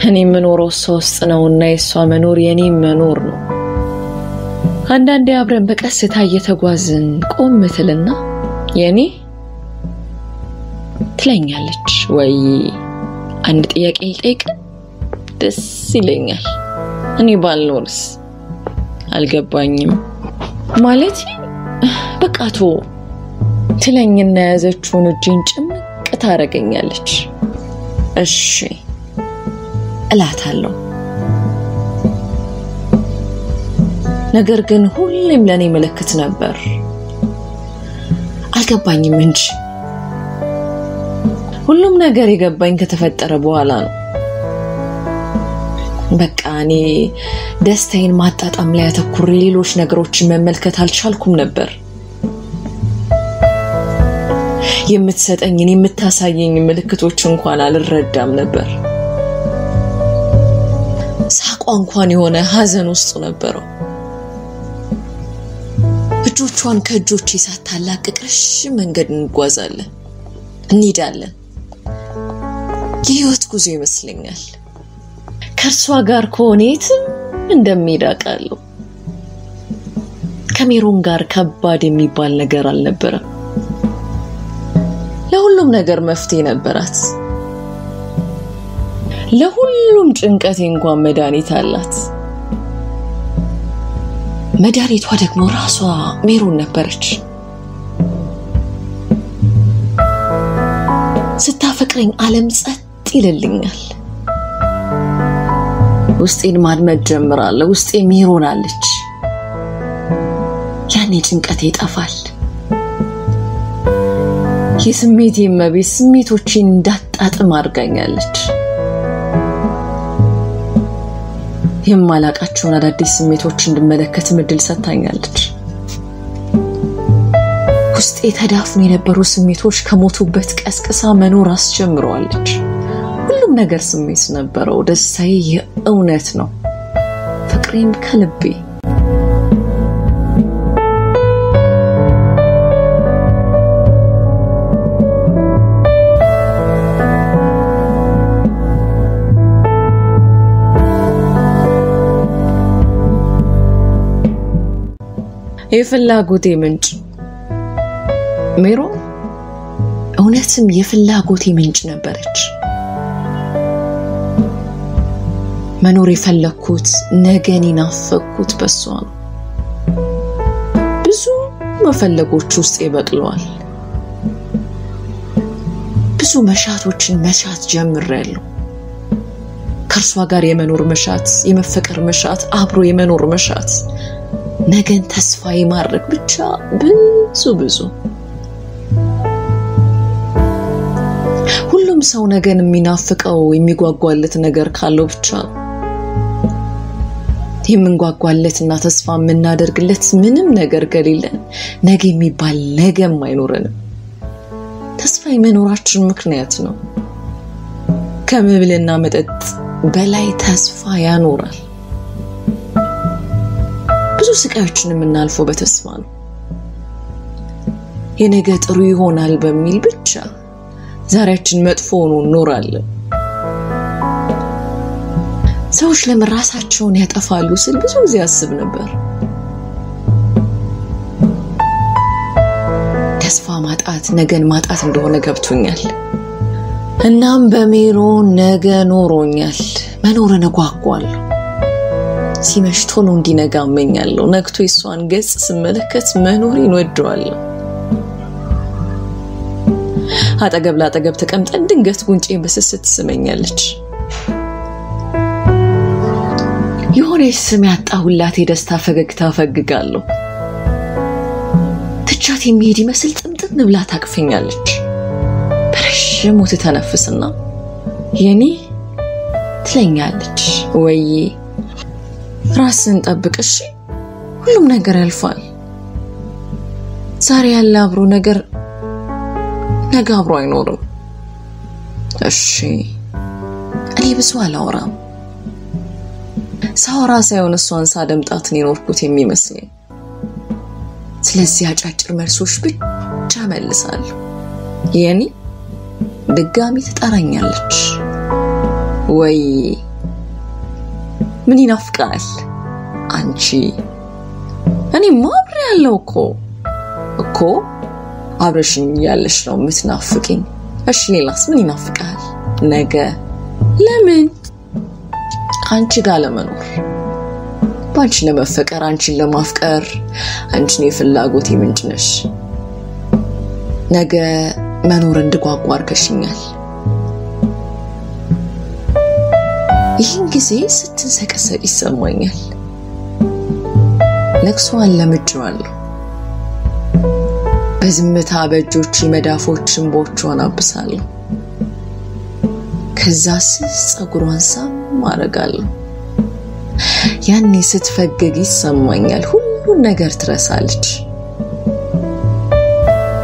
እኔ የምኖረው እሷ ውስጥ ነውና የእሷ መኖር የኔ መኖር ነው። አንዳንዴ አብረን በቀስታ እየተጓዝን ቆም ትልና የኔ ትለኛለች። ወይ አንድ ጥያቄ ልጠይቅ? ደስ ይለኛል። እኔ ባልኖርስ? አልገባኝም ማለት በቃቶ ትለኝና ያዘችውን እጄን ጭምቅ ታረገኛለች። እሺ እላታለሁ። ነገር ግን ሁሌም ለኔ ምልክት ነበር። አልገባኝም እንጂ ሁሉም ነገር የገባኝ ከተፈጠረ በኋላ ነው። በቃ እኔ ደስታዬን ማጣጣም ላይ አተኩሬ ሌሎች ነገሮችን መመልከት አልቻልኩም ነበር። የምትሰጠኝን የምታሳየኝ ምልክቶች እንኳን አልረዳም ነበር። ሳቋ እንኳን የሆነ ሐዘን ውስጥ ነበር። እጆቿን ከእጆቼ ሳታላቅቅ ረጅም መንገድ እንጓዛለን፣ እንሄዳለን። የህይወት ጉዞ ይመስለኛል። ከእርሷ ጋር ከሆነትም እንደምሄድ አውቃለሁ። ከሜሮን ጋር ከባድ የሚባል ነገር አልነበረም። ለሁሉም ነገር መፍትሄ ነበራት። ለሁሉም ጭንቀቴ እንኳን መድኃኒት አላት። መድኃኒቷ ደግሞ ራሷ ሜሮን ነበረች። ስታፈቅረኝ ዓለም ጸጥ ይልልኛል። ውስጤን ማድመጥ ጀምራለሁ። ውስጤ ሜሮን አለች። ያኔ ጭንቀቴ ይጠፋል። የስሜቴ መቤት ስሜቶቼን እንዳጣጥም አድርጋኛለች። የማላቃቸውን አዳዲስ ስሜቶች እንድመለከት እድል ሰጥታኛለች። ውስጤ ተዳፍኖ የነበሩ ስሜቶች ከሞቱበት ቀስቅሳ መኖር አስጀምረዋለች። ሁሉም ነገር ስሜት ነበረው። ደስታዬ የእውነት ነው። ፍቅሬም ከልቤ። የፍላጎቴ ምንጭ ሜሮን እውነትም የፍላጎቴ ምንጭ ነበረች። መኖር የፈለኩት ነገን ናፈኩት በሷ ነው። ብዙ መፈለጎች ውስጥ ይበቅለዋል። ብዙ መሻቶችን መሻት ጀምሬያለሁ። ከርሷ ጋር የመኖር መሻት፣ የመፈቀር መሻት፣ አብሮ የመኖር መሻት፣ ነገን ተስፋ የማድረግ ብቻ ብዙ ሁሉም ሰው ነገን የሚናፍቀው የሚጓጓለት ነገር ካለው ብቻ ነው። የምንጓጓለትና ተስፋ የምናደርግለት ምንም ነገር ከሌለን ነገ የሚባል ነገም አይኖርንም። ተስፋ የመኖራችን ምክንያት ነው። ከመብልና መጠጥ በላይ ተስፋ ያኖራል። ብዙ ስቃዮችን የምናልፈው በተስፋ ነው። የነገ ጥሩ ይሆናል በሚል ብቻ ዛሬያችን መጥፎ ሆኖ እንኖራለን። ሰዎች ለምራሳቸውን ያጠፋሉ ስል ብዙ ጊዜ አስብ ነበር። ተስፋ ማጣት ነገን ማጣት እንደሆነ ገብቶኛል። እናም በሜሮን ነገ ኖሮኛል። መኖርን እጓጓለሁ። ሲመሽ ቶሎ እንዲነጋ እመኛለሁ። ነግቶ የሷን ገጽ ስመለከት መኖሬን ወደዋለሁ። አጠገብ ላጠገብ ተቀምጠን ድንገት ጉንጬን በስስት ትስመኛለች። የሆነ ስም ያጣሁላት የደስታ ፈገግታ ፈግጋለሁ። ትቻት የሚሄድ ይመስል ጥምጥም ብላ ታቅፈኛለች። በረጅሙ ትተነፍስና የኔ ትለኛለች። ወይ ራስን ጠብቅሽ፣ ሁሉም ነገር ያልፋል። ዛሬ ያለ አብሮ ነገር ነገ አብሮ አይኖርም። እሺ እኔ ብዙ አላወራም። ሳወራ ሳይሆን እሷን ሳደምጣትን የኖርኩት የሚመስለኝ። ስለዚህ አጫጭር መልሶች ብቻ መልሳለሁ። የኔ ድጋሚ ትጠራኛለች። ወይ ምን ይናፍቃል አንቺ? እኔ ማብሬ ያለው እኮ አብረሽኝ ያለሽ ነው የምትናፍቂኝ። እሺ ሌላስ ምን ይናፍቃል? ነገ ለምን አንቺ ጋር ለመኖር፣ ባንቺ ለመፈቀር፣ አንቺን ለማፍቀር፣ አንቺን የፍላጎቴ ምንጭ ነሽ። ነገ መኖር እንድጓጓ አድርገሽኛል። ይህን ጊዜ ስትንሰቀሰቅ ይሰማኛል። ለቅሶዋን ለምጄዋለሁ። በዝምታ በእጆቼ መዳፎችን ቦቿን አብሳለሁ። ከዛ ስስ ጸጉሯን ሳም አረጋለሁ። ያኔ ስትፈገግ ይሰማኛል። ሁሉን ነገር ትረሳለች።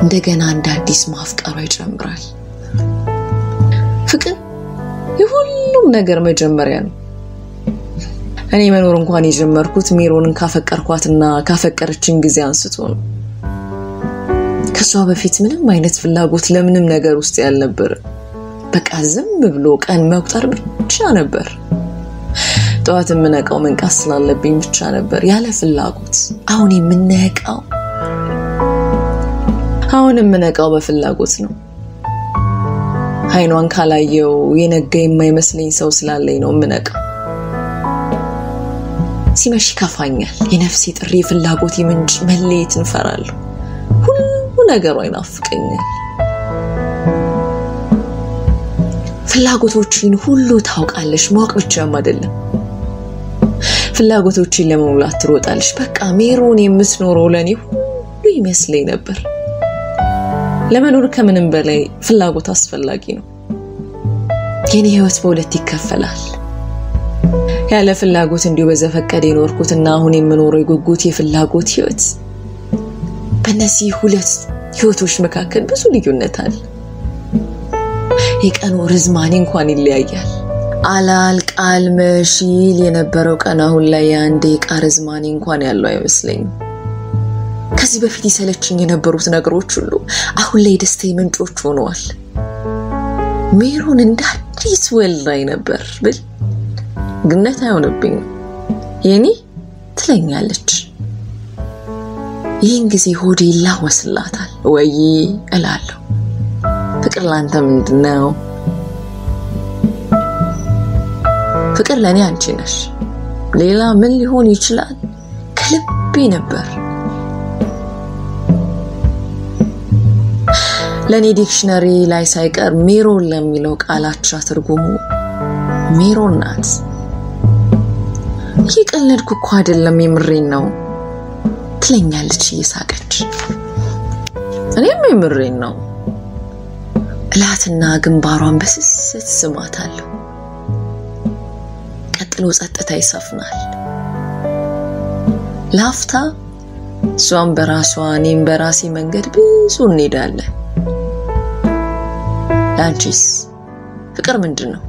እንደገና እንደ አዲስ ማፍቀሯ ይጀምራል። ፍቅር የሁሉም ነገር መጀመሪያ ነው። እኔ መኖር እንኳን የጀመርኩት ሜሮንን ካፈቀርኳትና ካፈቀረችኝ ጊዜ አንስቶ ነው። ከሷ በፊት ምንም አይነት ፍላጎት ለምንም ነገር ውስጥ ያልነበር። በቃ ዝም ብሎ ቀን መቁጠር ብቻ ነበር። ጠዋት የምነቃው መንቃት ስላለብኝ ብቻ ነበር ያለ ፍላጎት። አሁን የምነቃው በፍላጎት ነው። አይኗን ካላየው የነገ የማይመስለኝ ሰው ስላለኝ ነው የምነቃው። ሲመሽ ይከፋኛል። የነፍሴ ጥሪ ፍላጎት ምንጭ መለየትን እፈራለሁ። ሁሉ ነገሩ ይናፍቀኛል። ፍላጎቶችን ሁሉ ታውቃለሽ። ማወቅ ብቻም አይደለም፣ ፍላጎቶችን ለመሙላት ትሮጣለሽ። በቃ ሜሮን የምትኖረው ለኔ ሁሉ ይመስለኝ ነበር። ለመኖር ከምንም በላይ ፍላጎት አስፈላጊ ነው። የኔ ህይወት በሁለት ይከፈላል። ያለ ፍላጎት እንዲሁ በዘፈቀደ የኖርኩትና አሁን የምኖረው የጉጉት የፍላጎት ህይወት። በእነዚህ ሁለት ህይወቶች መካከል ብዙ ልዩነት አለ። የቀኑ ርዝማኔ እንኳን ይለያያል። አላልቃል መሽል የነበረው ቀን አሁን ላይ አንድ የቀን ርዝማኔ እንኳን ያለው አይመስለኝም። ከዚህ በፊት ይሰለችኝ የነበሩት ነገሮች ሁሉ አሁን ላይ ደስታዬ ምንጮች ሆነዋል። ሜሮን እንደ አዲስ ወልዳይ ነበር ብል ግነት አይሆንብኝም። የኔ ትለኛለች። ይህን ጊዜ ሆዴ ይላወስላታል። ወይ እላለሁ። ፍቅር ላንተ ምንድነው? ፍቅር ለኔ አንቺ ነሽ። ሌላ ምን ሊሆን ይችላል? ከልቤ ነበር። ለኔ ዲክሽነሪ ላይ ሳይቀር ሜሮን ለሚለው ቃላቻ ትርጉሙ ሜሮን ናት። ይቀለድኩ እኮ አይደለም የምሬን ነው ትለኛለች እየሳቀች። እኔም የምሬን ነው እላትና ግንባሯን በስስት ስማታለሁ። ቀጥሎ ጸጥታ ይሰፍናል። ላፍታ እሷም በራሷ እኔም በራሴ መንገድ ብዙ እንሄዳለን። ላንቺስ ፍቅር ምንድነው?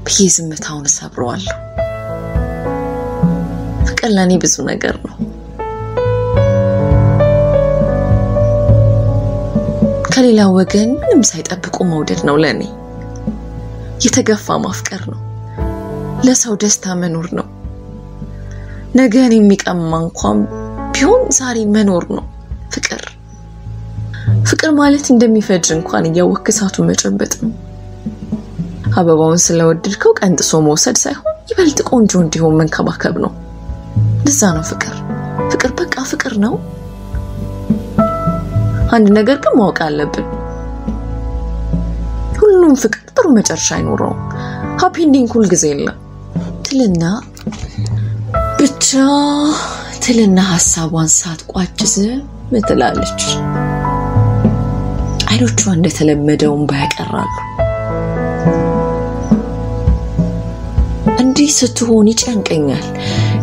ብዬ ዝምታውን ሰብረዋለሁ። ፍቅር ለኔ ብዙ ነገር ነው። ከሌላ ወገን ምንም ሳይጠብቁ መውደድ ነው ለኔ። የተገፋ ማፍቀር ነው። ለሰው ደስታ መኖር ነው። ነገን የሚቀማ እንኳን ቢሆን ዛሬ መኖር ነው ፍቅር። ፍቅር ማለት እንደሚፈጅ እንኳን እያወከሳቱ መጨበጥ ነው። አበባውን ስለወደድከው ቀንጥሶ መውሰድ ሳይሆን ይበልጥ ቆንጆ እንዲሆን መንከባከብ ነው። ለዛ ነው ፍቅር። ፍቅር በቃ ፍቅር ነው። አንድ ነገር ግን ማወቅ አለብን። ሁሉም ፍቅር ጥሩ መጨረሻ አይኖረውም። ሃፒ ኢንዲንግ ሁሉ ጊዜ የለም። ትልና ብቻ ትልና ሐሳቧን ሳትቋጭዝ ምትላለች። አይኖቿ እንደተለመደው ባያቀራሉ። እንዲህ ስትሆን ይጨንቀኛል።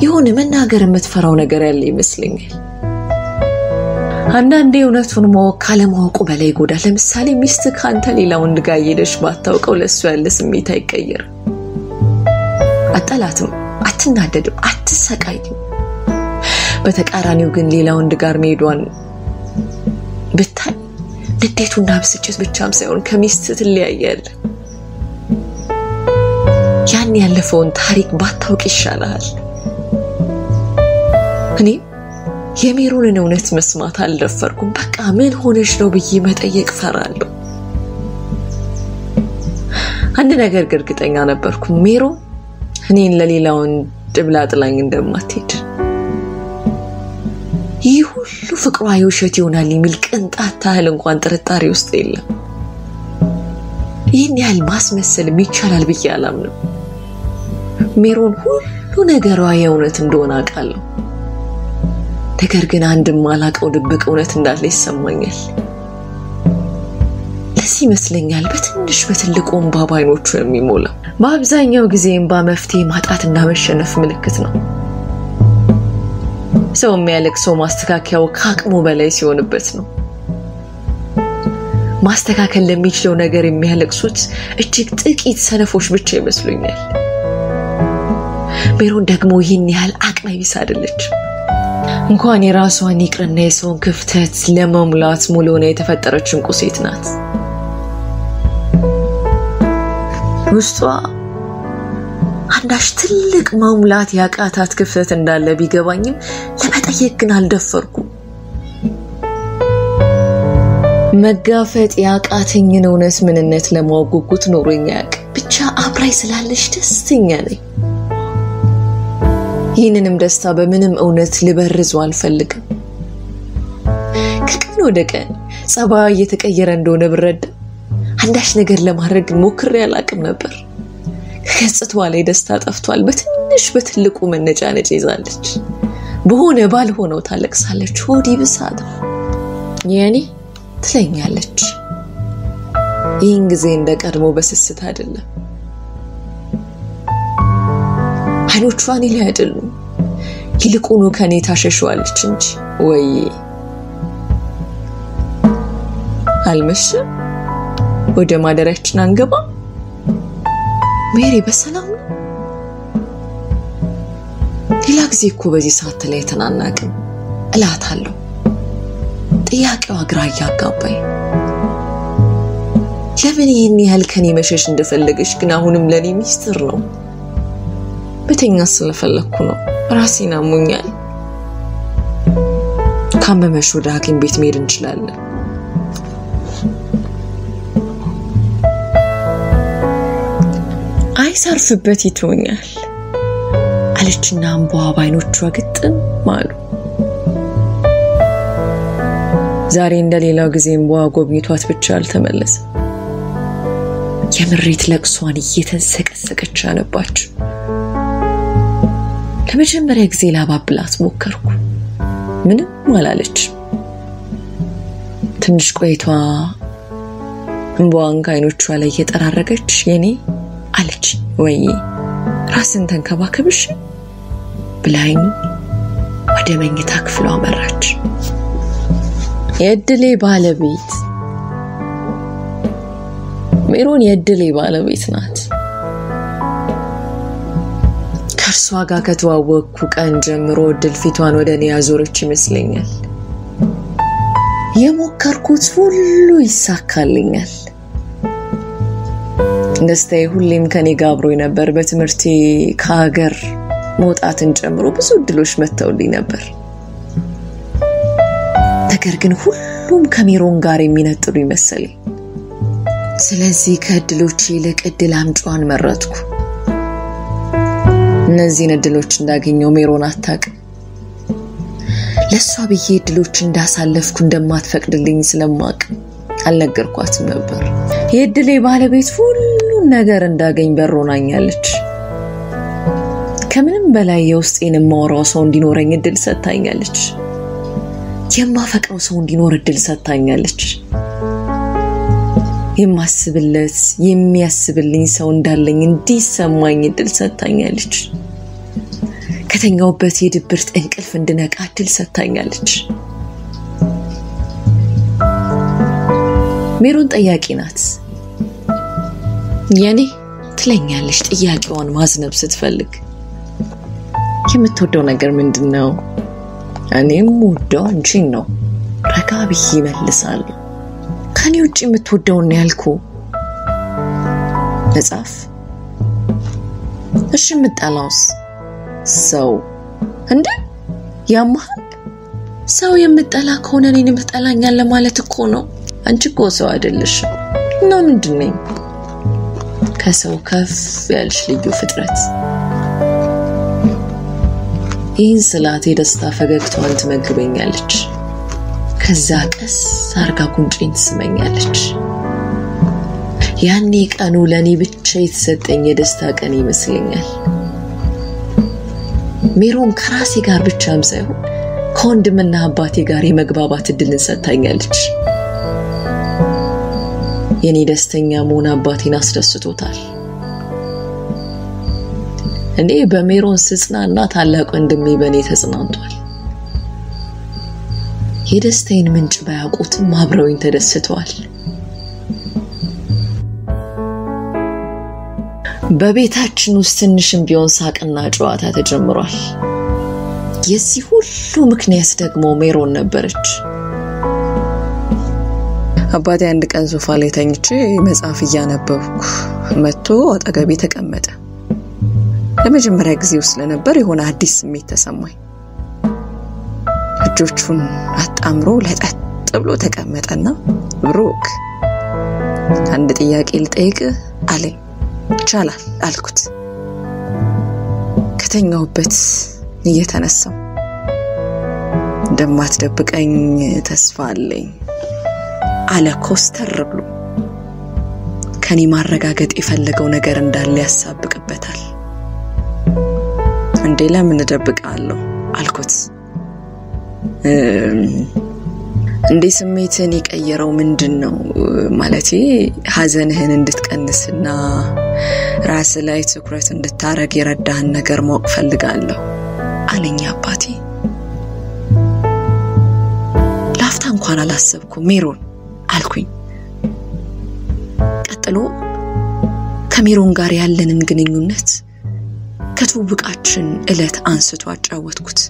የሆነ መናገር የምትፈራው ነገር ያለ ይመስለኛል። አንዳንዴ እውነቱን ማወቅ ካለማወቁ በላይ ይጎዳል። ለምሳሌ ሚስት ካንተ ሌላ ወንድ ጋር ሄደሽ ባታውቀው ለሱ ያለ ስሜት አይቀየርም። አጠላትም፣ አትናደድም፣ አትሰቃይም። በተቃራኒው ግን ሌላ ወንድ ጋር መሄዷን ብታይ ንዴቱና ብስጭት ብቻም ሳይሆን ከሚስት ትለያያለ። ያን ያለፈውን ታሪክ ባታውቅ ይሻላል። እኔ የሜሮንን እውነት መስማት አልደፈርኩም። በቃ ምን ሆነሽ ነው ብዬ መጠየቅ ፈራለሁ። አንድ ነገር እርግጠኛ ነበርኩ፣ ሜሮን እኔን ለሌላውን ድብላ ጥላኝ እንደማትሄድ። ይህ ሁሉ ፍቅሯ የውሸት ይሆናል የሚል ቅንጣት ታህል እንኳን ጥርጣሬ ውስጥ የለም። ይህን ያህል ማስመሰል ይቻላል ብዬ አላምንም። ሜሮን ሁሉ ነገሯ የእውነት እንደሆነ አውቃለሁ። ነገር ግን አንድም ማላቀው ድብቅ እውነት እንዳለ ይሰማኛል። ለዚህ ይመስለኛል በትንሽ በትልቁ እንባ ባይኖቹ የሚሞላው። በአብዛኛው ጊዜ እንባ መፍትሄ ማጣትና መሸነፍ ምልክት ነው። ሰው የሚያለቅሰው ማስተካከያው ከአቅሙ በላይ ሲሆንበት ነው። ማስተካከል ለሚችለው ነገር የሚያለቅሱት እጅግ ጥቂት ሰነፎች ብቻ ይመስሉኛል። ሜሮን ደግሞ ይህን ያህል አቅመ ቢስ አይደለች። እንኳን የራሷን ይቅርና የሰውን ክፍተት ለመሙላት ሙሉ ሆና የተፈጠረች እንቁ ሴት ናት። ውስጧ አንዳች ትልቅ መሙላት ያቃታት ክፍተት እንዳለ ቢገባኝም ለመጠየቅ ግን አልደፈርኩም። መጋፈጥ ያቃተኝን እውነት ምንነት ለማወቅ ጉጉት ኖሮኝ አያውቅም። ብቻ አብራይ ስላለች ደስተኛ ነኝ። ይህንንም ደስታ በምንም እውነት ልበርዘው አልፈልግም። ከቀን ወደ ቀን ጸባይ እየተቀየረ እንደሆነ ብረዳ አንዳች ነገር ለማድረግ ሞክሬ አላቅም ነበር። ከገጽታዋ ላይ ደስታ ጠፍቷል። በትንሽ በትልቁ መነጫነጭ ይዛለች። በሆነ ባልሆነው ታለቅሳለች። ሆዲ ብሳት የኔ ትለኛለች። ይህን ጊዜ እንደቀድሞ በስስት አይደለም። አይኖቿ እኔ ላይ አይደሉም፣ ይልቁኑ ከኔ ታሸሸዋለች እንጂ። ወይ አልመሸም? ወደ ማደሪያችን አንገባ? ሜሪ በሰላም ነው? ሌላ ጊዜ እኮ በዚህ ሰዓት ላይ ተናናቅም እላታለሁ። ጥያቄዋ ግራ ያጋባኝ። ለምን ይህን ያህል ከኔ መሸሽ እንደፈለገች ግን አሁንም ለኔ ሚስጥር ነው። በተኛ ስለፈለኩ ነው። ራሴን አሞኛል። ካመመሽ ወደ ሐኪም ቤት መሄድ እንችላለን። ሳይሰርፍበት ይተወኛል አለችና እንባዋ ባይኖቿ ግጥም አሉ። ዛሬ እንደሌላው ጊዜ እንባዋ ጎብኝቷት ብቻ አልተመለሰም። የምሬት ለቅሷን እየተንሰቀሰቀች አነባች። ለመጀመሪያ ጊዜ ላባብላት ሞከርኩ። ምንም አላለች። ትንሽ ቆይቷ እንባዋን ከዓይኖቿ ላይ እየጠራረገች የኔ አለች ወይ ራስን ተንከባከብሽ ብላኝ ወደ መኝታ ክፍሏ አመራች። የእድሌ ባለቤት ሜሮን የእድሌ ባለቤት ናት። ከእርሷ ጋር ከተዋወቅኩ ቀን ጀምሮ እድል ፊቷን ወደ እኔ ያዞረች ይመስለኛል። የሞከርኩት ሁሉ ይሳካልኛል። ደስታዬ ሁሌም ከኔ ጋር አብሮኝ ነበር። በትምህርቴ ከሀገር መውጣትን ጨምሮ ብዙ እድሎች መተውልኝ ነበር። ነገር ግን ሁሉም ከሜሮን ጋር የሚነጥሉ ይመስለኝ። ስለዚህ ከእድሎች ይልቅ እድል አምጪዋን መረጥኩ። እነዚህን እድሎች እንዳገኘው ሜሮን አታውቅም። ለሷ ብዬ እድሎች እንዳሳለፍኩ እንደማትፈቅድልኝ ስለማውቅ አልነገርኳትም ነበር። የእድሌ ባለቤት ሁሉን ነገር እንዳገኝ በሮናኛለች። ከምንም በላይ የውስጤን ማወራው ሰው እንዲኖረኝ እድል ሰጣኛለች። የማፈቅረው ሰው እንዲኖር እድል ሰጣኛለች። የማስብለት የሚያስብልኝ ሰው እንዳለኝ እንዲሰማኝ እድል ሰጣኛለች። ከተኛውበት የድብርት እንቅልፍ እንድነቃ እድል ሰጣኛለች። ሜሮን ጠያቂ ናት። የኔ ትለኛለች ጥያቄዋን ማዝነብ ስትፈልግ። የምትወደው ነገር ምንድነው? እኔም ወደው አንቺን ነው ረጋ ብዬ መልሳለሁ። ከኔ ውጪ የምትወደው ነው ያልኩ። መጽሐፍ? እሺ የምትጠላውስ? ሰው? እንዴ ያማል? ሰው የምትጠላ ከሆነ እኔን የምትጠላኛል ማለት እኮ ነው። አንቺ እኮ ሰው አይደለሽም። እና ምንድነኝ? ከሰው ከፍ ያልሽ ልዩ ፍጥረት። ይህን ስላት የደስታ ፈገግታዋን ትመግበኛለች። ከዛ ቀስ አርጋ ጉንጬን ትስመኛለች። ያኔ ቀኑ ለኔ ብቻ የተሰጠኝ የደስታ ቀን ይመስለኛል። ሜሮን ከራሴ ጋር ብቻም ሳይሆን ከወንድምና አባቴ ጋር የመግባባት እድልን ሰጣኛለች። የኔ ደስተኛ መሆን አባቴን አስደስቶታል። እኔ በሜሮን ስጽናና ታላቅ ወንድሜ በኔ ተጽናንቷል። የደስታዬን ምንጭ ባያውቁትም አብረውኝ ተደስተዋል። በቤታችን ውስጥ ትንሽም ቢሆን ሳቅና ጨዋታ ተጀምሯል። የዚህ ሁሉ ምክንያት ደግሞ ሜሮን ነበረች። አባቴ አንድ ቀን ሶፋ ላይ ተኝቼ መጽሐፍ እያነበብኩ መጥቶ አጠገቤ ተቀመጠ። ለመጀመሪያ ጊዜው ስለነበር የሆነ አዲስ ስሜት ተሰማኝ። እጆቹን አጣምሮ ለጠጥ ብሎ ተቀመጠና ብሩክ አንድ ጥያቄ ልጠይቅ አለኝ። ይቻላል አልኩት። ከተኛውበት እየተነሳው እንደማትደብቀኝ ተስፋ አለኝ አለ ኮስተር ብሎ። ከኔ ማረጋገጥ የፈለገው ነገር እንዳለ ያሳብቅበታል። እንዴ ለምን እደብቃለሁ አልኩት። እንዴ ስሜትን ይቀየረው ምንድነው? ማለቴ ሐዘንህን እንድትቀንስና ራስ ላይ ትኩረት እንድታረግ የረዳህን ነገር ማወቅ ፈልጋለሁ አለኝ አባቴ። ላፍታ እንኳን አላሰብኩም ሜሮን አልኩኝ። ቀጥሎ ከሜሮን ጋር ያለንን ግንኙነት ከትውውቃችን እለት አንስቶ አጫወትኩት።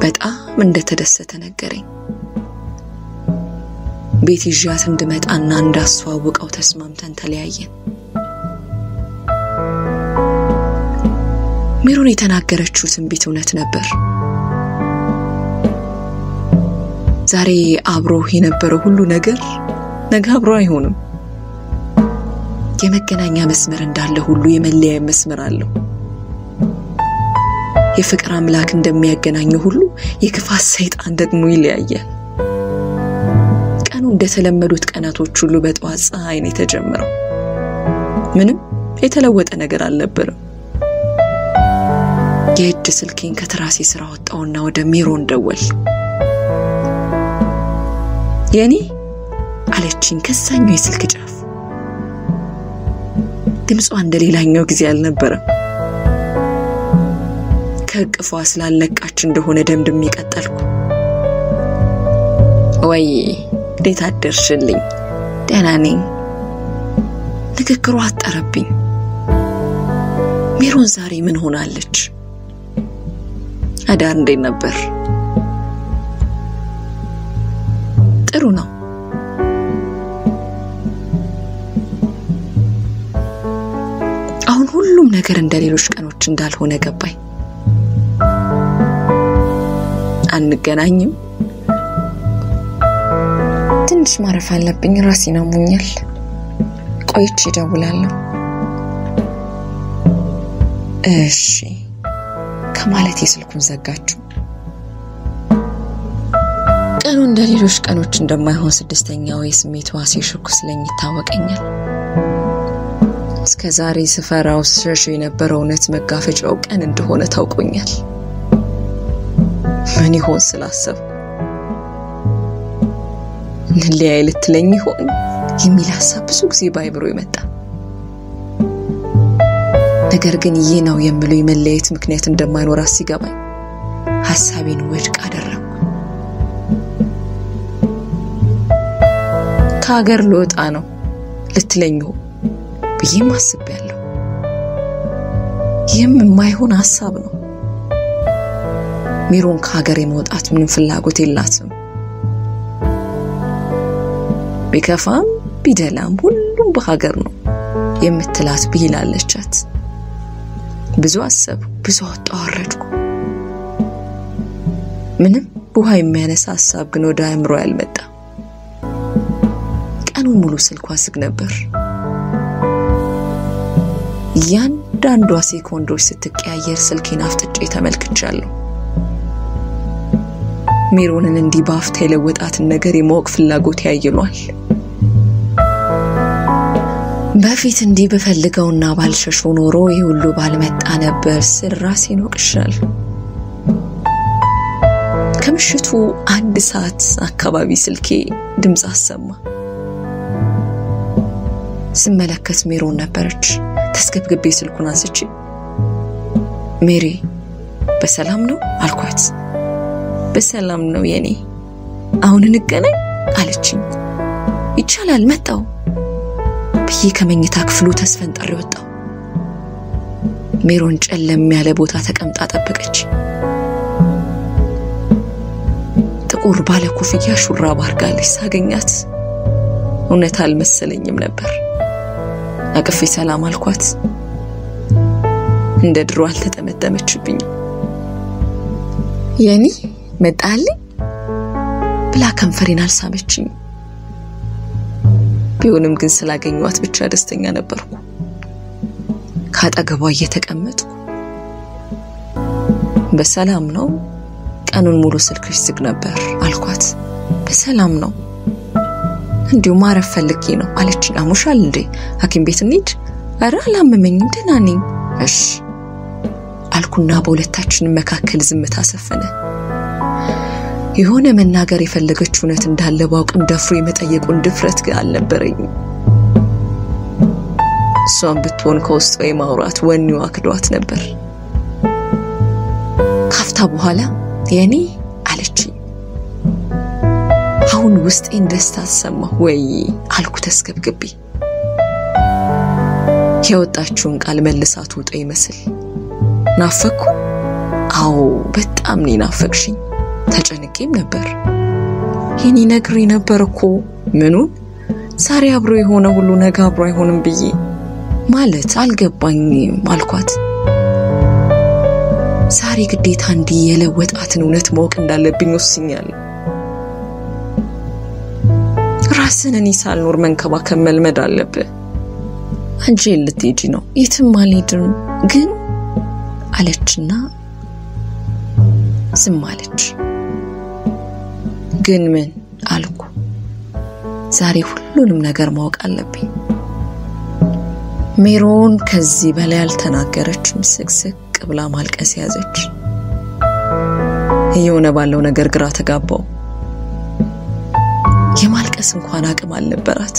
በጣም እንደተደሰተ ነገረኝ። ቤት ይዣት እንድመጣና እንዳስተዋውቀው ተስማምተን ተለያየን። ሜሮን የተናገረችው ትንቢት እውነት ነበር። ዛሬ አብሮ የነበረው ሁሉ ነገር ነገ አብሮ አይሆንም። የመገናኛ መስመር እንዳለ ሁሉ የመለያ መስመር አለው። የፍቅር አምላክ እንደሚያገናኘው ሁሉ የክፋት ሰይጣን ደግሞ ይለያያል። ቀኑ እንደተለመዱት ቀናቶች ሁሉ በጠዋት ፀሐይ ነው የተጀመረው። ምንም የተለወጠ ነገር አልነበረም። የእጅ ስልኬን ከትራሴ ስራ ወጣውና ወደ ሜሮን ደወል። የኔ አለችኝ ከሳኛው የስልክ ጫፍ። ድምጿ እንደሌላኛው ጊዜ አልነበረም። ከቅፏ ስላልነቃች እንደሆነ ደምድም ይቀጠልኩ። ወይ እንዴት አደርሽልኝ? ደህና ነኝ። ንግግሯ አጠረብኝ። ሜሮን ዛሬ ምን ሆናለች? አዳር እንዴት ነበር? ጥሩ ነው። አሁን ሁሉም ነገር እንደሌሎች ቀኖች እንዳልሆነ ገባኝ። አንገናኝም። ትንሽ ማረፍ አለብኝ። ራሴን አሞኛል። ቆይቼ እደውላለሁ። እሺ ከማለት የስልኩን ዘጋችሁ። ቀኑ እንደሌሎች ቀኖች እንደማይሆን ስድስተኛው የስሜት ዋሴ ሽኩስለኝ ይታወቀኛል። እስከዛሬ ስፈራው ሸሽ የነበረው እውነት መጋፈጫው ቀን እንደሆነ ታውቆኛል። ምን ይሆን ስላሰብ ለሊያይ ልትለኝ ይሆን የሚል ሐሳብ ብዙ ጊዜ ባይብሮ ይመጣ። ነገር ግን ይሄ ነው የምለው የመለየት ምክንያት እንደማይኖር ሲገባኝ ሐሳቤን ውድቅ አደረኩ። ከሀገር ልወጣ ነው ልትለኝ ብዬም አስቤያለሁ። ይህም የማይሆን ሐሳብ ነው። ሜሮን ከሀገር የመውጣት ምንም ፍላጎት የላትም። ቢከፋም ቢደላም ሁሉም በሀገር ነው የምትላት ብይላለቻት። ብዙ አሰብ ብዙ አጣወረድኩ። ምንም ውሃ የሚያነሳ ሐሳብ ግን ወደ አእምሮ ያልመጣ። ቀኑን ሙሉ ስልኳ ዝግ ነበር። ያንዳንዷ ሴኮንዶች ስትቀያየር ስልኬን አፍጥጬ ተመልክቻለሁ። ሜሮንን እንዲህ ባፍታ የለወጣትን ነገር የማወቅ ፍላጎት ያይሏል። በፊት እንዲህ በፈልገውና ባልሸሾ ኖሮ ይሁሉ ባልመጣ ነበር ስራሴን ወቅሻለሁ። ከምሽቱ 1 ሰዓት አካባቢ ስልኬ ድምጽ አሰማ። ስመለከት ሜሮን ነበረች። ተስገብግቤ ስልኩን አንስቼ ሜሪ በሰላም ነው አልኳት። በሰላም ነው የኔ፣ አሁን እንገናኝ አለችኝ። ይቻላል መጣው ብዬ ከመኝታ ክፍሉ ተስፈንጥሬ ወጣው። ሜሮን ጨለም ያለ ቦታ ተቀምጣ ጠበቀች። ጥቁር ባለ ኮፍያ ሹራብ አርጋለች። ሳገኛት እውነት አልመሰለኝም ነበር። አቅፌ ሰላም አልኳት። እንደ ድሮ አልተጠመጠመችብኝ። የኔ መጣልኝ ብላ ከንፈሬን አልሳመችኝ። ቢሆንም ግን ስላገኘኋት ብቻ ደስተኛ ነበርኩ። ካጠገቧ እየተቀመጥኩ በሰላም ነው? ቀኑን ሙሉ ስልክሽ ዝግ ነበር አልኳት። በሰላም ነው፣ እንዲሁ ማረፍ ፈልጌ ነው አለችኝ። አሞሻል እንዴ? ሐኪም ቤት እንሂድ? ኧረ አላመመኝም ደህና ነኝ። እሺ አልኩና በሁለታችን መካከል ዝምታ ሰፈነ። የሆነ መናገር የፈለገችው እውነት እንዳለ ባውቅም ደፍሮ የመጠየቁን ድፍረት ግን አልነበረኝም። እሷን ብትሆን ከውስጥ የማውራት ወኔዋ አክዷት ነበር። ካፍታ በኋላ የኔ አለችኝ። አሁን ውስጤን ደስታ ተሰማሁ። ወይ አልኩ ተስገብግቤ። የወጣችውን ቃል መልሳት ውጣ ይመስል ናፈኩ። አዎ በጣም ነው ናፈቅሽኝ። ተጨንቄም ነበር። የኔ ነግሬ ነበር እኮ ምኑን ዛሬ አብሮ የሆነ ሁሉ ነገ አብሮ አይሆንም ብዬ ማለት አልገባኝም አልኳት። ዛሬ ግዴታ እንዲህ የለወጣትን እውነት ማወቅ እንዳለብኝ ወስኛለሁ። ራስን እኔ ሳልኖር መንከባከብ መልመድ አለብህ። አንቺ ልትሄጂ ነው? የትም አልሄድም ግን አለችና ዝም አለች። ግን ምን አልኩ? ዛሬ ሁሉንም ነገር ማወቅ አለብኝ። ሜሮን ከዚህ በላይ አልተናገረችም። ስቅስቅ ብላ ማልቀስ ያዘች። የሆነ ባለው ነገር ግራ ተጋባው። የማልቀስ እንኳን አቅም አልነበራት።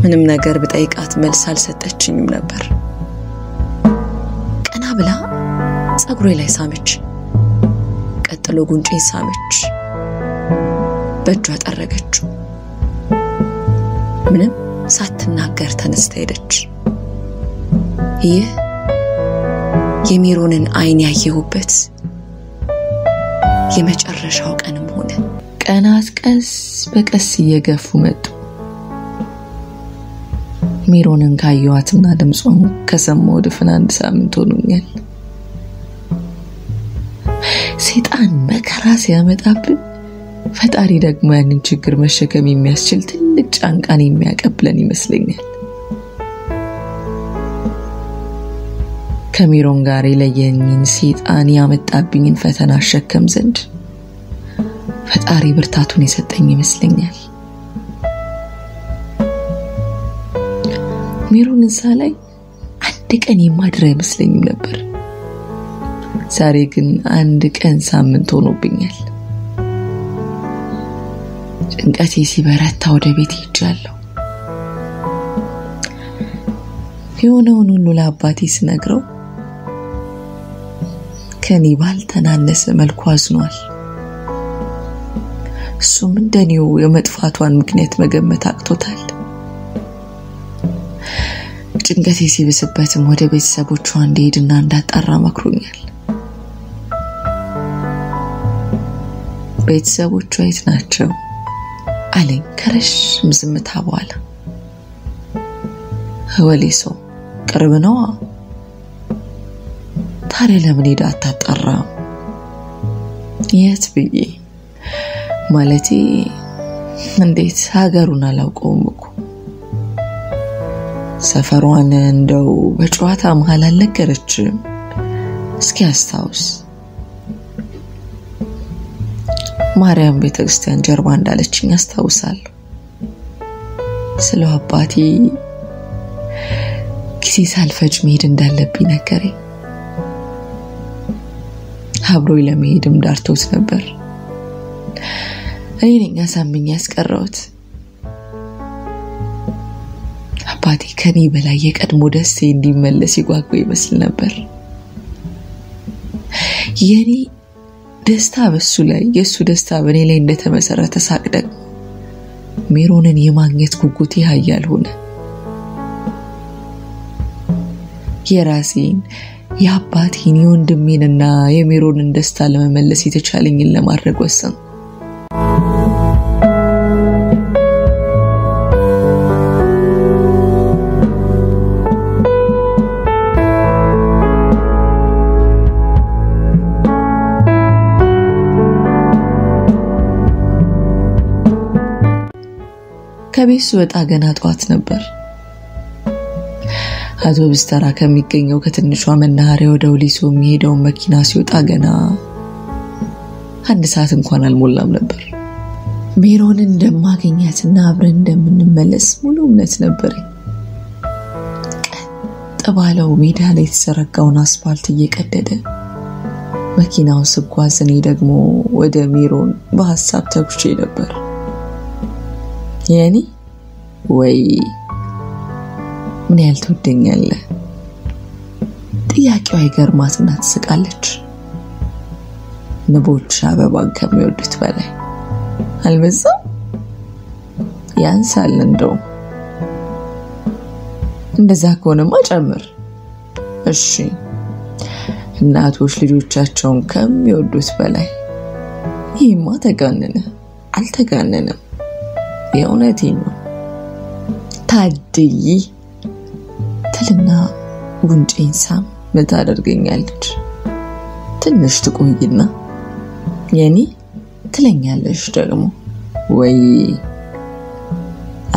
ምንም ነገር ብጠይቃት መልስ አልሰጠችኝም ነበር። ቀና ብላ ጸጉሬ ላይ ሳመች። ቀጥሎ ጉንጬን ሳመች። በእጇ ጠረገችው። ምንም ሳትናገር ተነስታ ሄደች። ይህ የሜሮንን አይን ያየሁበት የመጨረሻው ቀንም ሆነ። ቀናት ቀስ በቀስ እየገፉ መጡ። ሜሮንን ካየኋትና ድምጿን ከሰማሁ ድፍን 1 ሳምንት ሆኖኛል። ሰይጣን መከራ ሲያመጣብን ፈጣሪ ደግሞ ያንን ችግር መሸከም የሚያስችል ትልቅ ጫንቃን የሚያቀብለን ይመስለኛል። ከሜሮን ጋር የለየኝን ሰይጣን ያመጣብኝን ፈተና አሸከም ዘንድ ፈጣሪ ብርታቱን የሰጠኝ ይመስለኛል። ሜሮንን ሳላይ አንድ ቀን የማድር አይመስለኝም ነበር። ዛሬ ግን 1 ቀን ሳምንት ሆኖብኛል። ጭንቀቴ ሲበረታ ወደ ቤት ሄጃለሁ። የሆነውን ሁሉ ለአባቴ ስነግረው ከኔ ባልተናነሰ መልኩ አዝኗል። እሱም እንደኔው የመጥፋቷን ምክንያት መገመት አቅቶታል። ጭንቀቴ ሲብስበትም ወደ ቤተሰቦቿ እንድሄድና እንዳጣራ መክሮኛል። ቤተሰቦቿ የት ናቸው አለኝ ከረጅም ዝምታ በኋላ። ወሊሶ ቅርብ ነው። ታዲያ ለምን ሄዳ አታጣራ? የት ብዬ ማለቴ እንዴት ሀገሩን አላውቀውም እኮ። ሰፈሯን እንደው በጨዋታ መሃል አልነገረችም። እስኪ አስታውስ። ማርያም ቤተክርስቲያን ጀርባ እንዳለችኝ አስታውሳለሁ። ስለ አባቴ ጊዜ ሳልፈጅ መሄድ እንዳለብኝ ነገረኝ። አብሮኝ ለመሄድም ዳርቶት ነበር። እኔ ነኝ አሳምኜ ያስቀረሁት። አባቴ ከኔ በላይ የቀድሞ ደስታ እንዲመለስ ይጓጓ ይመስል ነበር። የኔ ደስታ በሱ ላይ የሱ ደስታ በኔ ላይ እንደተመሰረተ ሳቅ ደግሞ ሜሮንን የማግኘት ጉጉቴ ኃያል ሆነ። የራሴን የአባቴን የወንድሜንና የሜሮንን ደስታ ለመመለስ የተቻለኝን ለማድረግ ወሰንኩ። ከቤት ስወጣ ገና ጧት ነበር። አውቶቡስ ተራ ከሚገኘው ከትንሿ መናኸሪያ ወደ ወሊሶ የሚሄደው መኪና ሲወጣ ገና 1 ሰዓት እንኳን አልሞላም ነበር። ሜሮንን እንደማገኛትና አብረን እንደምንመለስ ሙሉ እምነት ነበረኝ። ቀጥ ባለው ሜዳ ላይ የተዘረጋውን አስፋልት እየቀደደ መኪናው ሲጓዝ እኔ ደግሞ ወደ ሜሮን በሐሳብ ተጉዤ ነበር። የኔ ወይ ምን ያህል ትወደኛለህ? ጥያቄዋ ይገርማትና ትስቃለች። ንቦች አበባን ከሚወዱት በላይ አልበዛም? ያንሳል እንደው። እንደዛ ከሆነማ ጨምር። እሺ እናቶች ልጆቻቸውን ከሚወዱት በላይ። ይሄማ ተጋነነ። አልተጋነነም። የእውነቴን ነው። ታድይ ትልና ጉንጬን ሳም ምታደርገኛለች። ትንሽ ትቆይና የኔ ትለኛለች ደግሞ። ወይ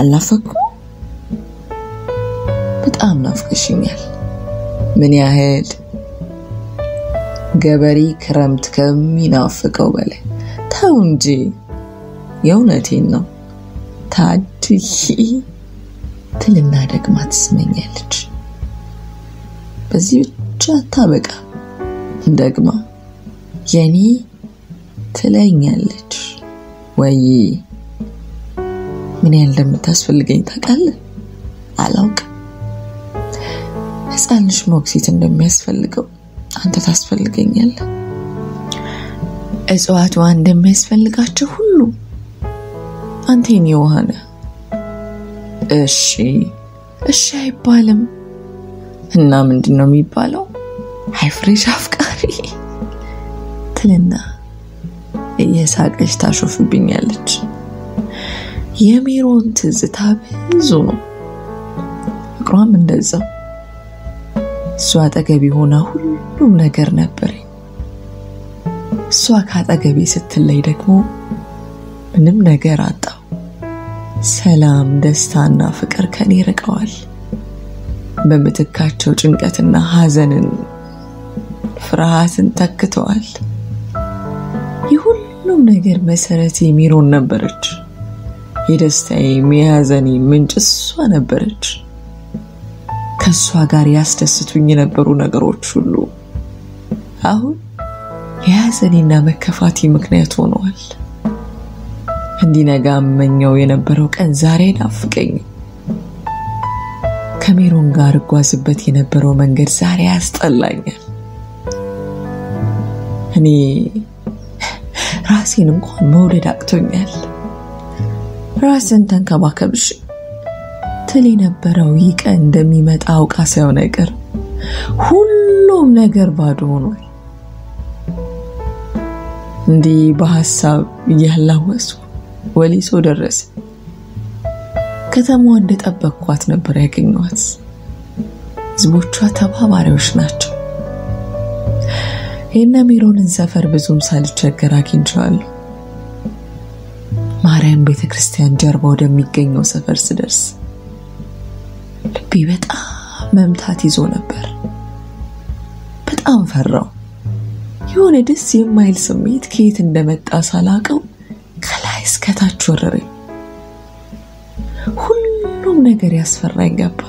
አላፈኩ በጣም ናፍቀሽኛል። ምን ያህል ገበሬ ክረምት ከሚናፍቀው በላይ። ተው እንጂ የእውነቴን ነው። ታድይ ትልና ደግማ ትስመኛለች። በዚህ ብቻ ታበቃ ደግማ የኔ ትለኛለች። ወይ ምን ያህል እንደምታስፈልገኝ ታውቃለህ? አላውቅም። ህፃንሽ ሞግዚት እንደሚያስፈልገው አንተ ታስፈልገኛለህ። እጽዋቷ እንደሚያስፈልጋቸው ሁሉ አንተ የኔ ውሃ ነህ። እሺ አይባልም እና ምንድነው የሚባለው? ፍሬሽ አፍቃሪ ትልና እየሳቀች ታሾፍብኛለች። የሜሮን ትዝታ ብዙ ነው፣ ፍቅሯም እንደዛው። እሷ አጠገቤ ሆና ሁሉም ነገር ነበር። እሷ ካጠገቤ ስትለይ ደግሞ ምንም ነገር አጣው። ሰላም፣ ደስታና ፍቅር ከኔ ርቀዋል። በምትካቸው ጭንቀትና ሐዘንን ፍርሃትን ተክተዋል። የሁሉም ነገር መሰረቴ ሜሮን ነበረች። የደስታዬ የሐዘኔ ምንጭ እሷ ነበረች። ከሷ ጋር ያስደስቱኝ የነበሩ ነገሮች ሁሉ አሁን የሐዘኔና መከፋቴ ምክንያት ሆነዋል። እንዲነጋ መኘው የነበረው ቀን ዛሬ ናፍቀኝ። ከሜሮን ጋር ጓዝበት የነበረው መንገድ ዛሬ ያስጠላኛል። እኔ ራሴን እንኳን መውደድ አቅቶኛል። ራስን ተንከባከብሽ ትል የነበረው ይህ ቀን እንደሚመጣ አውቃ ሳይሆን አይቀር ሁሉም ነገር ባዶ ሆኗል። እንዲህ በሐሳብ እያላወሱ ወሊሶ ደረሰ። ከተማዋ እንደጠበቅኳት ነበር ያገኘኋት። ህዝቦቿ ተባባሪዎች ናቸው። የእነ ሜሮንን ሰፈር ብዙም ሳልቸገር አግኝቼዋለሁ። ማርያም ቤተክርስቲያን ጀርባ ወደሚገኘው ሰፈር ስደርስ ልቤ በጣም መምታት ይዞ ነበር። በጣም ፈራው። የሆነ ደስ የማይል ስሜት ከየት እንደመጣ ሳላውቀው ከላይ እስከ ታች ወረረኝ። ሁሉም ነገር ያስፈራኝ ገባ።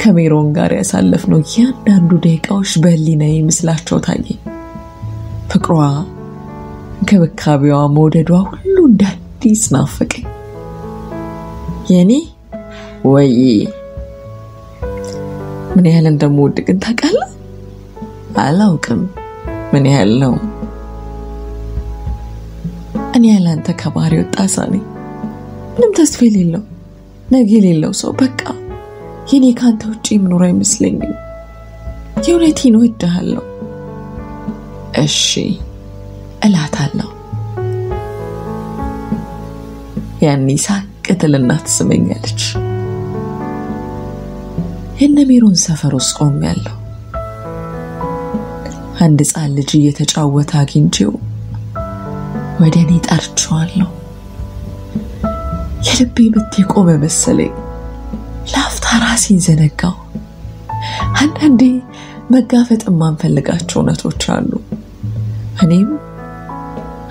ከሜሮን ጋር ያሳለፍነው እያንዳንዱ ደቂቃዎች በህሊናዬ ምስላቸው ታየኝ። ፍቅሯ፣ እንክብካቤዋ፣ መውደዷ ሁሉ እንደ አዲስ ናፈቀኝ። የኔ ወይ ምን ያህል እንደምወድ ግን ታውቃለህ? አላውቅም ምን ያህል ነው። እኔ ያላንተ ከባህሪ ወጣ ሳኔ ምንም ተስፋ የሌለው ነገ የሌለው ሰው በቃ የኔ ካንተ ውጪ ምኖር አይመስለኝም። የእውነቴን እወድሃለሁ። እሺ እላታለሁ። ያኔ ሳቅትልና ትስመኛለች። የእነ ሜሮን ሰፈር ውስጥ ቆሜያለሁ። አንድ ሕፃን ልጅ እየተጫወተ አግኝቼው ወደ እኔ ጠርቼዋለሁ። የልቤ ምት የቆመ መሰለኝ። ላፍታ ራሴን ዘነጋው። አንዳንዴ መጋፈጥ የማንፈልጋቸው እውነቶች አሉ። እኔም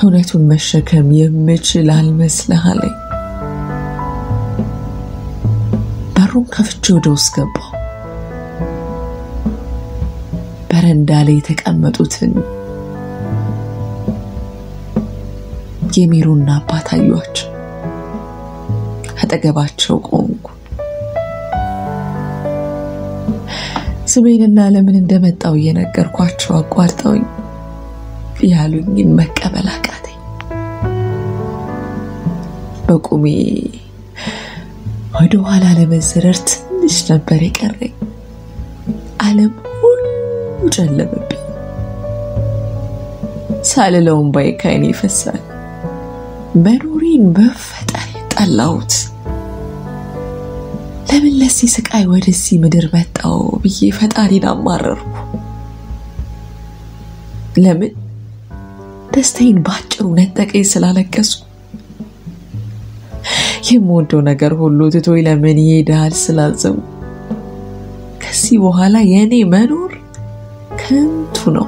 እውነቱን መሸከም የምችል አልመስልህ አለኝ። በሩን ከፍቼ ወደ ውስጥ ገባሁ። በረንዳ ላይ የተቀመጡትን የሜሮን አባት አየኋቸው። አጠገባቸው ቆምኩ። ስሜንና ለምን እንደመጣው እየነገርኳቸው አቋርጠውኝ ያሉኝን መቀበል አቃተኝ። በቁሜ ወደ ኋላ ለመዘረር ትንሽ ነበር የቀረኝ። ዓለም ሁሉ ጨለመብኝ። ሳልለውም ባይካይኔ ይፈሳል። መኖሬን በፈጣሪ ጠላሁት። ለምን ለዚህ ስቃይ ወደዚህ ምድር መጣው ብዬ ፈጣሪን አማረርኩ። ለምን ደስታዬን ባጭሩ ነጠቀኝ ስላለቀስኩ። የምወደው ነገር ሁሉ ትቶኝ ለምን ይሄዳል ስላዘሙ ከዚህ በኋላ የኔ መኖር ከንቱ ነው።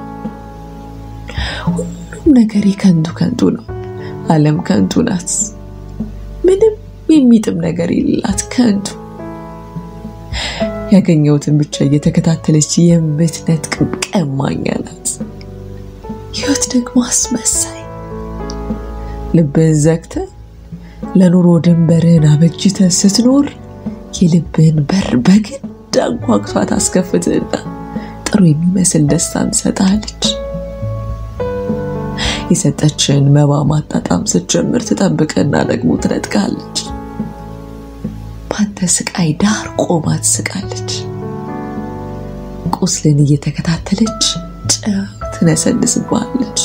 ሁሉም ነገር ከንቱ ነው። ዓለም ከንቱ ናት። ምንም የሚጥም ነገር የላት ከንቱ። ያገኘሁትን ብቻ እየተከታተለች የምትነጥቅ ቀማኛ ናት። ሕይወት ደግሞ አስመሳይ። ልብህን ዘግተህ ለኑሮ ድንበርህን አበጅተህ ስትኖር የልብህን በር በግድ አንኳኩታ ታስከፍትህና ጥሩ የሚመስል ደስታን ትሰጥሃለች። የሰጠችን መባ ማጣጣም ስትጀምር ትጠብቅና ደግሞ ትነጥቃለች። ባንተ ስቃይ ዳር ቆማ ትስቃለች። ቁስልን እየተከታተለች ጨው ትነሰንስብሃለች።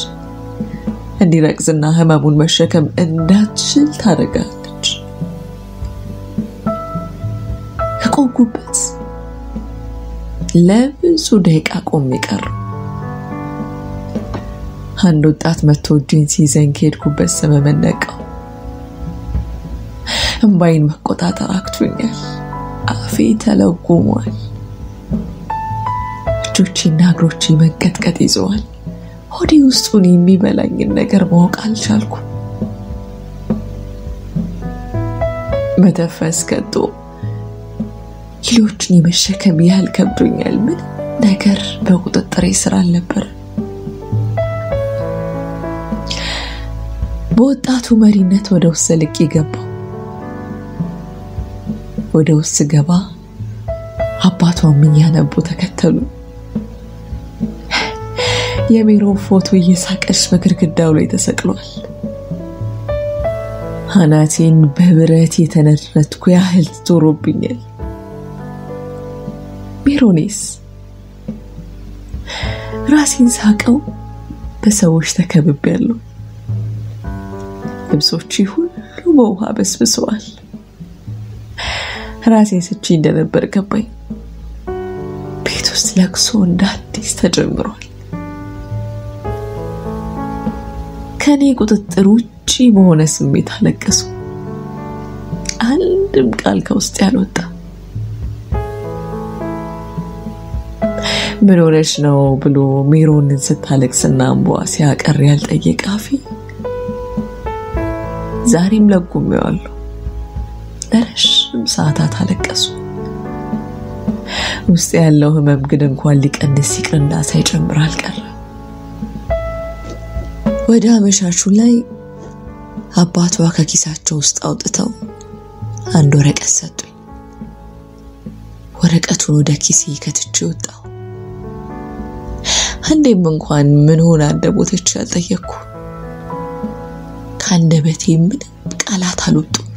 እንዲረቅዝና ህመሙን መሸከም እንዳትችል ታደርጋለች። ከቆምኩበት ለብዙ ደቂቃ ቆሜ ቀረሁ። አንድ ወጣት መጥቶ እጄን ሲይዘኝ ከሄድኩበት ሰመመን ነቃሁ። እንባዬን መቆጣጠር አቅቶኛል። አፌ ተለጉሟል። እጆቼና እግሮቼ መንቀጥቀጥ ይዘዋል። ሆዴ ውስጡን የሚበላኝን ነገር ማወቅ አልቻልኩም። መተንፈስ ከቶ ኪሎችን የመሸከም ያህል ከብዶኛል። ምን ነገር በቁጥጥሬ ስር አልነበረ። በወጣቱ መሪነት ወደ ውስጥ ልቅ ገባሁ። ወደ ውስጥ ገባ አባቷም እያነቡ ተከተሉ። የሜሮን ፎቶ እየሳቀች በግድግዳው ላይ ተሰቅሏል። አናቴን በብረት የተነረትኩ ያህል ዞሮብኛል። ሜሮኔስ ራሴን ሳቀው በሰዎች ተከብቤያለሁ። ልብሶቼ ሁሉ በውሃ በስብሰዋል። ራሴን ስቼ እንደነበር ገባኝ። ቤት ውስጥ ለቅሶ እንዳዲስ ተጀምሯል። ከኔ ቁጥጥር ውጪ በሆነ ስሜት አለቀሱ። አንድም ቃል ከውስጥ ያልወጣ። ምን ሆነሽ ነው ብሎ ሜሮንን ስታለቅስና እንባዋ ሲያቀር ያልጠየቀ አፌ ዛሬም ለጉሜዋለሁ። ለረጅም ሰዓታት አለቀሱ። ውስጥ ያለው ህመም ግን እንኳን ሊቀንስ ይቅርና ሳይጨምር አልቀረም። ወደ አመሻሹ ላይ አባቷ ከኪሳቸው ውስጥ አውጥተው አንድ ወረቀት ሰጡኝ። ወረቀቱን ወደ ኪሴ ከትቼ ወጣሁ። አንዴም እንኳን ምን ሆነ እንደሞተች ያልጠየቅኩ። ካንደበቴ ምንም ቃላት አልወጡም።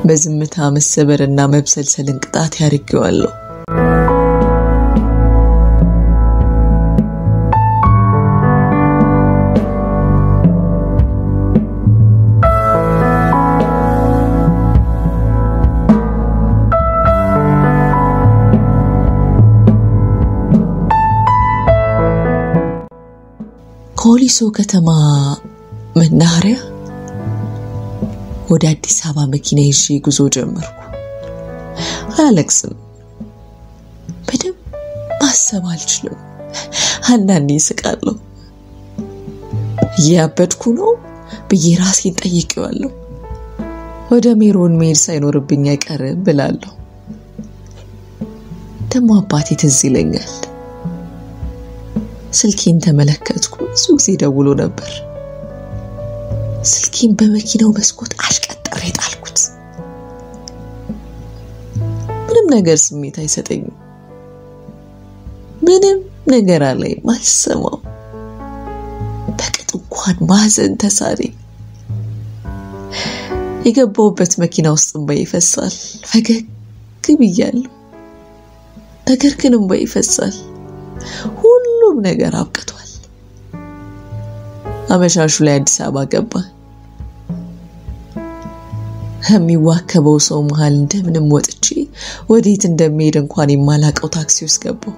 በዝምታ መሰበርና መብሰልሰልን ቅጣት ያርገዋለሁ። ኮሊሶ ከተማ መናኸሪያ ወደ አዲስ አበባ መኪና ይዤ ጉዞ ጀመርኩ። አለቅስም። በደንብ ማሰብ አልችልም። አንዳንዴ ስቃለሁ። ያበድኩ ነው ብዬ ራሴን ጠይቄዋለሁ። ወደ ሜሮን መሄድ ሳይኖርብኝ አይቀርም ብላለሁ። ደሞ አባቴ ትዝ ይለኛል። ስልኬን ተመለከትኩ። ብዙ ጊዜ ደውሎ ነበር። ስልኬን በመኪናው መስኮት አሽቀጥሬ ጣልኩት። ምንም ነገር ስሜት አይሰጠኝም። ምንም ነገር አለኝ ማልሰማው። በቅጥ እንኳን ማዘን ተሳሪ። የገባሁበት መኪና ውስጥ እንባ ይፈሳል። ፈገግ ብያለሁ። ነገር ግን እንባ ይፈሳል። ሁሉም ነገር አብቅቷል። አመሻሹ ላይ አዲስ አበባ ገባ። የሚዋከበው ሰው መሃል እንደምንም ወጥቼ ወዴት እንደሚሄድ እንኳን የማላቀው ታክሲ ውስጥ ገባሁ።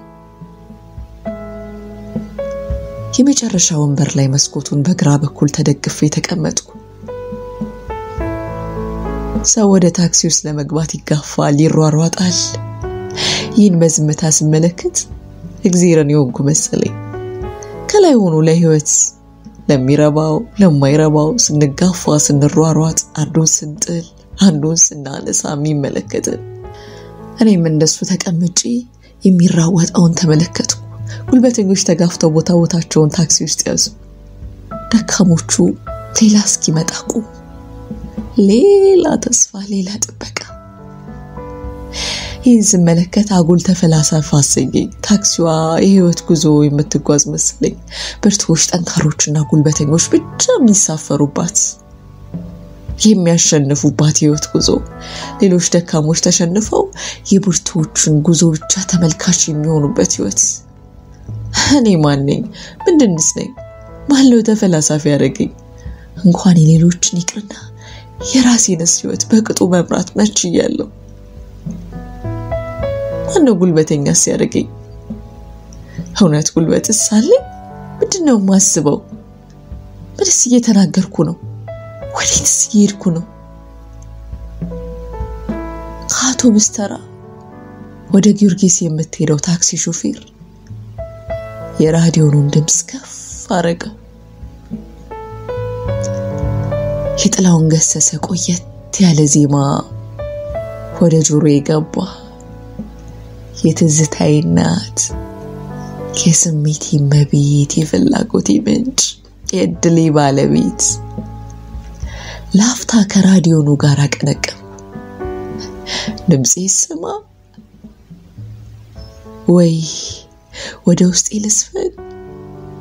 የመጨረሻ ወንበር ላይ መስኮቱን በግራ በኩል ተደግፌ ተቀመጥኩ። ሰው ወደ ታክሲ ውስጥ ለመግባት ይጋፋል፣ ይሯሯጣል። ይህን በዝምታ ስመለከት እግዚአብሔርን ይወንኩ መሰለኝ። ከላይ ሆኖ ለህይወት ለሚረባው ለማይረባው ስንጋፋ ስንሯሯጥ አንዱን ስንጥል አንዱን ስናነሳ የሚመለከትን እኔም እንደሱ ተቀምጬ የሚራወጣውን ተመለከትኩ። ጉልበተኞች ተጋፍተው ቦታቸውን ታክሲ ውስጥ ያዙ። ደካሞቹ ሌላ እስኪመጣ ቆሙ። ሌላ ተስፋ፣ ሌላ ጥበቃ። ይህን ስመለከት አጉል ተፈላሳፋ አሰኘኝ። ታክሲዋ የህይወት ጉዞ የምትጓዝ መሰለኝ። ብርቱዎች፣ ጠንካሮችና ጉልበተኞች ብቻ የሚሳፈሩባት የሚያሸንፉባት ህይወት ጉዞ። ሌሎች ደካሞች ተሸንፈው የብርቱዎችን ጉዞ ብቻ ተመልካች የሚሆኑበት ህይወት። እኔ ማን ነኝ? ምንድንስ ነኝ? ማለው ተፈላሳፊ ያደረገኝ? እንኳን የሌሎችን ይቅርና የራሴንስ ህይወት በቅጡ መምራት መችያለሁ። ማነው ጉልበተኛስ ያደረገኝ? እውነት ጉልበትስ አለኝ? ምንድነው የማስበው? ምንስ እየተናገርኩ ነው? ወዴትስ እየሄድኩ ነው? ከአውቶቡስ ተራ ወደ ጊዮርጊስ የምትሄደው ታክሲ ሾፌር የራዲዮውን ድምጽ ከፍ አረገው። የጥላውን ገሰሰ ቆየት ያለ ዜማ ወደ ጆሮዬ ገባ። የትዝታዬ እናት፣ የስሜቴ እመቤት፣ የፍላጎቴ ምንጭ፣ የእድሌ ባለቤት። ላፍታ ከራዲዮኑ ጋር አቀነቀም። ድምጼ ይሰማ ወይ ወደ ውስጤ ልስፈን?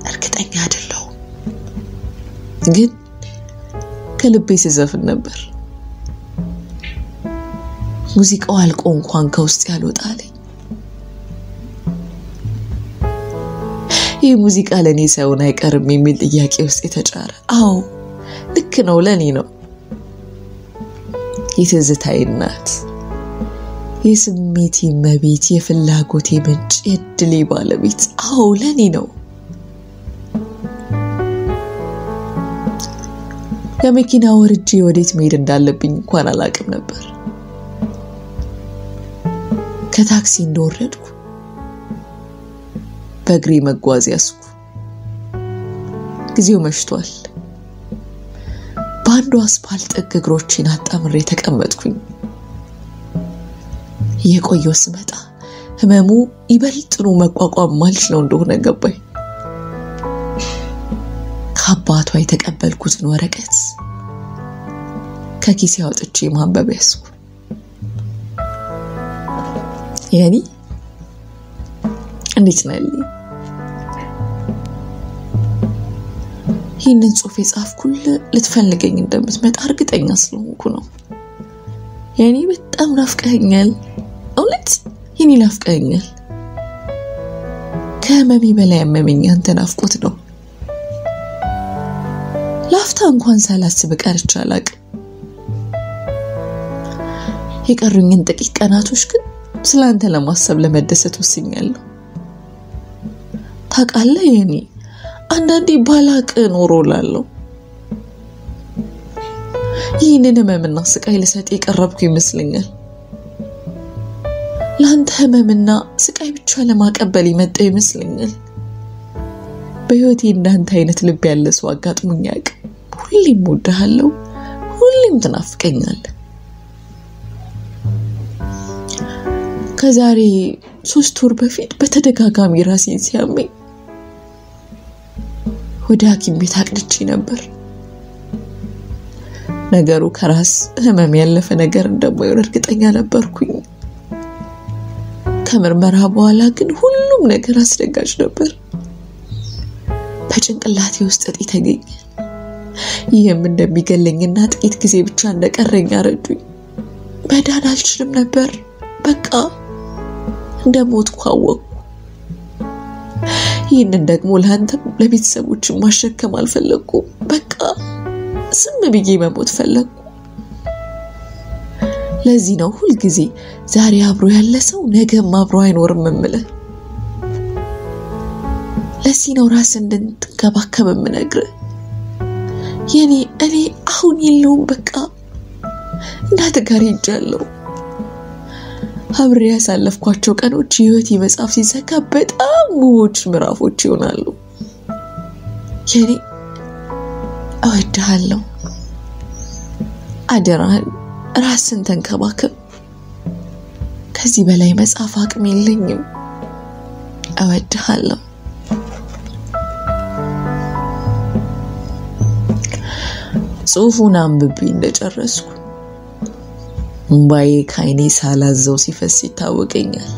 እርግጠኛ አይደለሁም፣ ግን ከልቤ ስዘፍን ነበር። ሙዚቃው አልቆ እንኳን ከውስጥ ያልወጣለኝ። ይህ ሙዚቃ ለኔ ሳይሆን አይቀርም የሚል ጥያቄ ውስጥ የተጫረ። አዎ ልክ ነው፣ ለኔ ነው። የትዝታዬ እናት፣ የስሜቴ እመቤት፣ የፍላጎቴ ምንጭ፣ የእድሌ ባለቤት። አዎ ለኔ ነው። ከመኪና ወርጄ ወዴት መሄድ እንዳለብኝ እንኳን አላውቅም ነበር። ከታክሲ እንደወረድኩ በእግሬ መጓዝ ያስኩ። ጊዜው መሽቷል። በአንዱ አስፋልት ጥግ እግሮቼን አጣምሬ ተቀመጥኩኝ። የቆየው ስመጣ ህመሙ ይበልጥኑ መቋቋም ማልችለው እንደሆነ ገባኝ። ከአባቷ የተቀበልኩትን ወረቀት ከኪሴ አውጥቼ ማንበብ ያስኩ። ያኒ እንዴት ነህ? ይህንን ጽሑፍ የጻፍኩልህ ልትፈልገኝ እንደምትመጣ እርግጠኛ ስለሆንኩ ነው። ያኒ በጣም ናፍቀኸኛል። እውነት የኔ ናፍቀኸኛል። ከህመሜ በላይ ያመመኝ አንተ ናፍቆት ነው። ላፍታ እንኳን ሳላስብ ቀርቼ አላውቅም። የቀሩኝን ጥቂት ቀናቶች ግን ስላንተ ለማሰብ ለመደሰት ወስኛለሁ። ታውቃለህ የኔ አንዳንዴ ባላቅ ኖሮ ላለው ይህንን ህመምና ስቃይ ልሰጥ የቀረብኩ ይመስለኛል። ላንተ ህመምና ስቃይ ብቻ ለማቀበል የመጣው ይመስለኛል። በህይወቴ እንዳንተ አይነት ልብ ያለ ሰው አጋጥሞኝ አያውቅም። ሁሌም እወድሃለሁ፣ ሁሌም ትናፍቀኛለህ። ከዛሬ 3 ወር በፊት በተደጋጋሚ ራሴን ሲያመኝ ወደ ሐኪም ቤት አቅድቼ ነበር። ነገሩ ከራስ ህመም ያለፈ ነገር እንደማይሆን እርግጠኛ ነበርኩኝ። ከምርመራ በኋላ ግን ሁሉም ነገር አስደንጋጭ ነበር። በጭንቅላቴ ውስጥ እጢ ተገኘ። ይህም እንደሚገለኝና ጥቂት ጊዜ ብቻ እንደቀረኝ አረዱኝ። መዳን አልችልም ነበር። በቃ እንደሞትኩ አወቅኩ። ይህንን ደግሞ ለአንተም ለቤተሰቦችም ማሸከም አልፈለኩም። በቃ ዝም ብዬ መሞት ፈለኩ። ለዚህ ነው ሁል ጊዜ ዛሬ አብሮ ያለ ሰው ነገም አብሮ አይኖርም የምልህ። ለዚህ ነው ራስን እንድትንከባከብ የምነግርህ። እኔ አሁን የለውም። በቃ እናት ጋር ሄጃለሁ። አብሬ ያሳለፍኳቸው ቀኖች ህይወቴ መጽሐፍ ሲዘጋ በጣም ውቦች ምዕራፎች ይሆናሉ። የኔ እወድሃለሁ። አደራህን ራስን ተንከባከብ። ከዚህ በላይ መጽሐፍ አቅም የለኝም። እወድሃለሁ። ጽሑፉን አንብቤ እንደጨረስኩ እንባዬ ከዓይኔ ሳላዘው ሲፈስ ይታወቀኛል።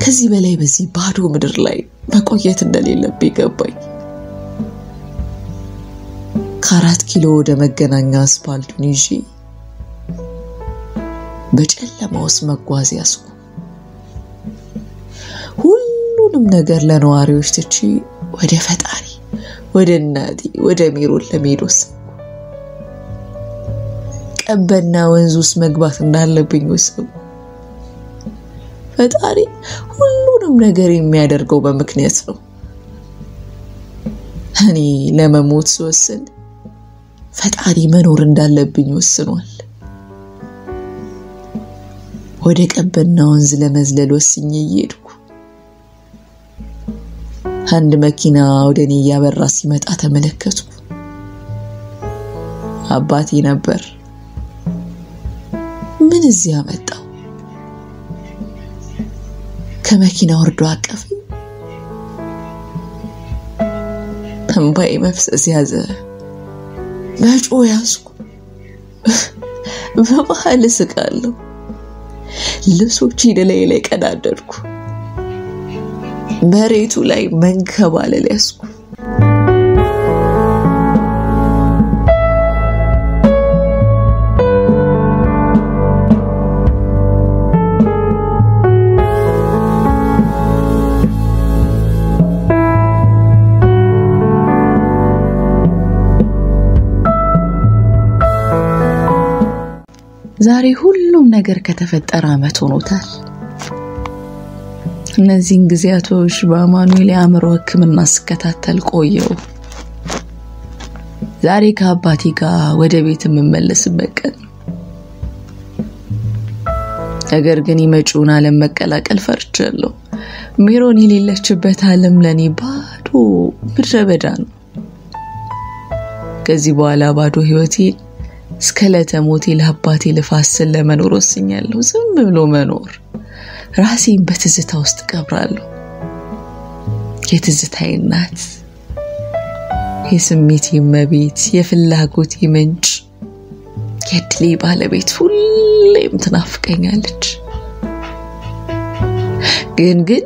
ከዚህ በላይ በዚህ ባዶ ምድር ላይ መቆየት እንደሌለብኝ ገባኝ። ከ4 ኪሎ ወደ መገናኛ አስፋልቱን ይዤ በጨለማ ውስጥ መጓዝ ያስኩ። ሁሉንም ነገር ለነዋሪዎች ትቼ ወደ ፈጣሪ፣ ወደ እናቴ፣ ወደ ሜሮን ለመሄድ ወሰንኩ። ቀበና ወንዝ ውስጥ መግባት እንዳለብኝ ወሰንኩ። ፈጣሪ ሁሉንም ነገር የሚያደርገው በምክንያት ነው። እኔ ለመሞት ስወስን ፈጣሪ መኖር እንዳለብኝ ወስኗል። ወደ ቀበና ወንዝ ለመዝለል ወስኜ እየሄድኩ አንድ መኪና ወደኔ ያበራ ሲመጣ ተመለከትኩ። አባቴ ነበር። ምን እዚህ አመጣው? ከመኪና ወርዶ አቀፈኝ። እንባዬ መፍሰስ ያዘ። መጮህ ያዝኩ። በመሃል ስቃለሁ። ልብሶቼን ላይ ቀዳደድኩ። መሬቱ ላይ መንከባለል ያዝኩ። ዛሬ ሁሉም ነገር ከተፈጠረ አመት ሆኖታል። እነዚህን ጊዜያቶች በአማኑኤል የአእምሮ ሕክምና ስከታተል ቆየው። ዛሬ ከአባቴ ጋር ወደ ቤት የምመለስበት ቀን። ነገር ግን የመጪውን ዓለም መቀላቀል ፈርቻለሁ። ሜሮን የሌለችበት ዓለም ለኔ ባዶ ምድረ በዳ ነው። ከዚህ በኋላ ባዶ ህይወቴን እስከ ለተሞቴ ለአባቴ ልፋስል ለመኖር ወስኛለሁ። ዝም ብሎ መኖር ራሴን በትዝታ ውስጥ ቀብራለሁ። የትዝታዬ እናት፣ የስሜቴ መቤት፣ የፍላጎቴ ምንጭ፣ የድሌ ባለቤት ሁሌም ትናፍቀኛለች። ግን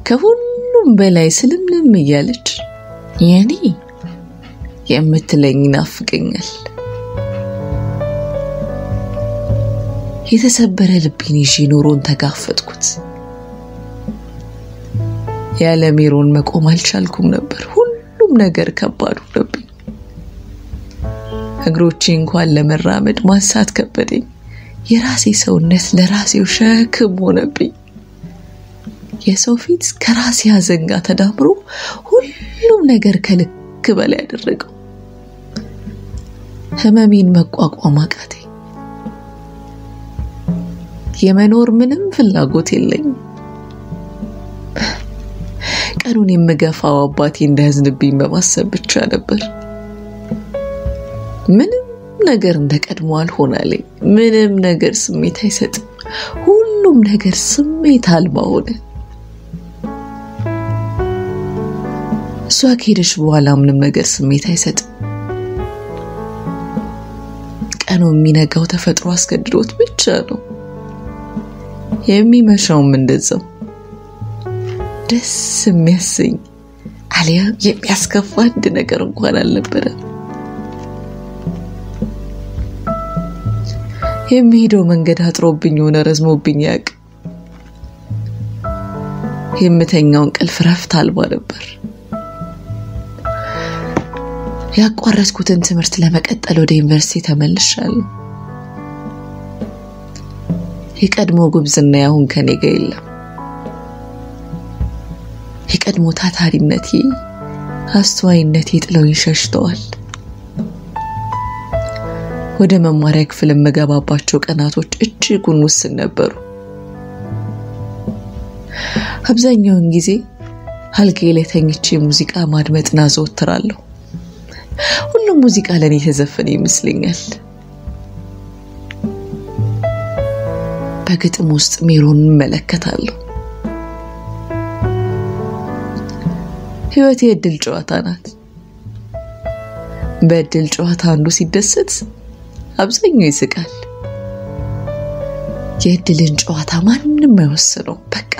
ከሁሉም በላይ ስልምልም እያለች የኔ የምትለኝ ናፍቀኛል። የተሰበረ ልቤን ይዤ ኑሮን ተጋፈጥኩት። ያለ ሜሮን መቆም አልቻልኩም ነበር። ሁሉም ነገር ከባድ ሆነብኝ። እግሮቼ እንኳን ለመራመድ ማንሳት ከበደኝ። የራሴ ሰውነት ለራሴው ሸክም ሆነብኝ። የሰው ፊት ከራሴ ሐዘን ጋር ተዳምሮ ሁሉም ነገር ከልክ በላይ ያደረገው። ህመሜን መቋቋም አቃተኝ። የመኖር ምንም ፍላጎት የለኝም። ቀኑን የምገፋው አባቴ እንዳያዝንብኝ በማሰብ ብቻ ነበር። ምንም ነገር እንደቀድሞ አልሆነልኝ። ምንም ነገር ስሜት አይሰጥም። ሁሉም ነገር ስሜት አልባ ሆነ። እሷ ከሄደች በኋላ ምንም ነገር ስሜት አይሰጥም። ቀኑ የሚነጋው ተፈጥሮ አስገድዶት ብቻ ነው። የሚመሻውም እንደዛው። ደስ የሚያሰኝ አሊያም የሚያስከፋ አንድ ነገር እንኳን አልነበረም። የሚሄደው መንገድ አጥሮብኝ ሆነ ረዝሞብኝ ያቅ። የምተኛው እንቅልፍ ረፍት አልባ ነበር። ያቋረጥኩትን ትምህርት ለመቀጠል ወደ ዩኒቨርሲቲ ተመልሻለሁ። የቀድሞ ጉብዝና ያሁን ከኔ ጋር የለም። የቀድሞ ታታሪነቴ አስተዋይነቴ ጥለውኝ ሸሽተዋል። ወደ መማሪያ ክፍል መገባባቸው ቀናቶች እጅጉን ውስን ነበሩ። አብዛኛውን ጊዜ አልጋዬ ላይ ተኝቼ ሙዚቃ ማድመጥና አዘወትራለሁ። ሁሉም ሙዚቃ ለኔ የተዘፈነ ይመስለኛል። በግጥም ውስጥ ሜሮን እመለከታለሁ። ህይወት የእድል ጨዋታ ናት። በእድል ጨዋታ አንዱ ሲደሰት አብዛኛው ይስቃል። የእድልን ጨዋታ ማንንም አይወስነው። በቃ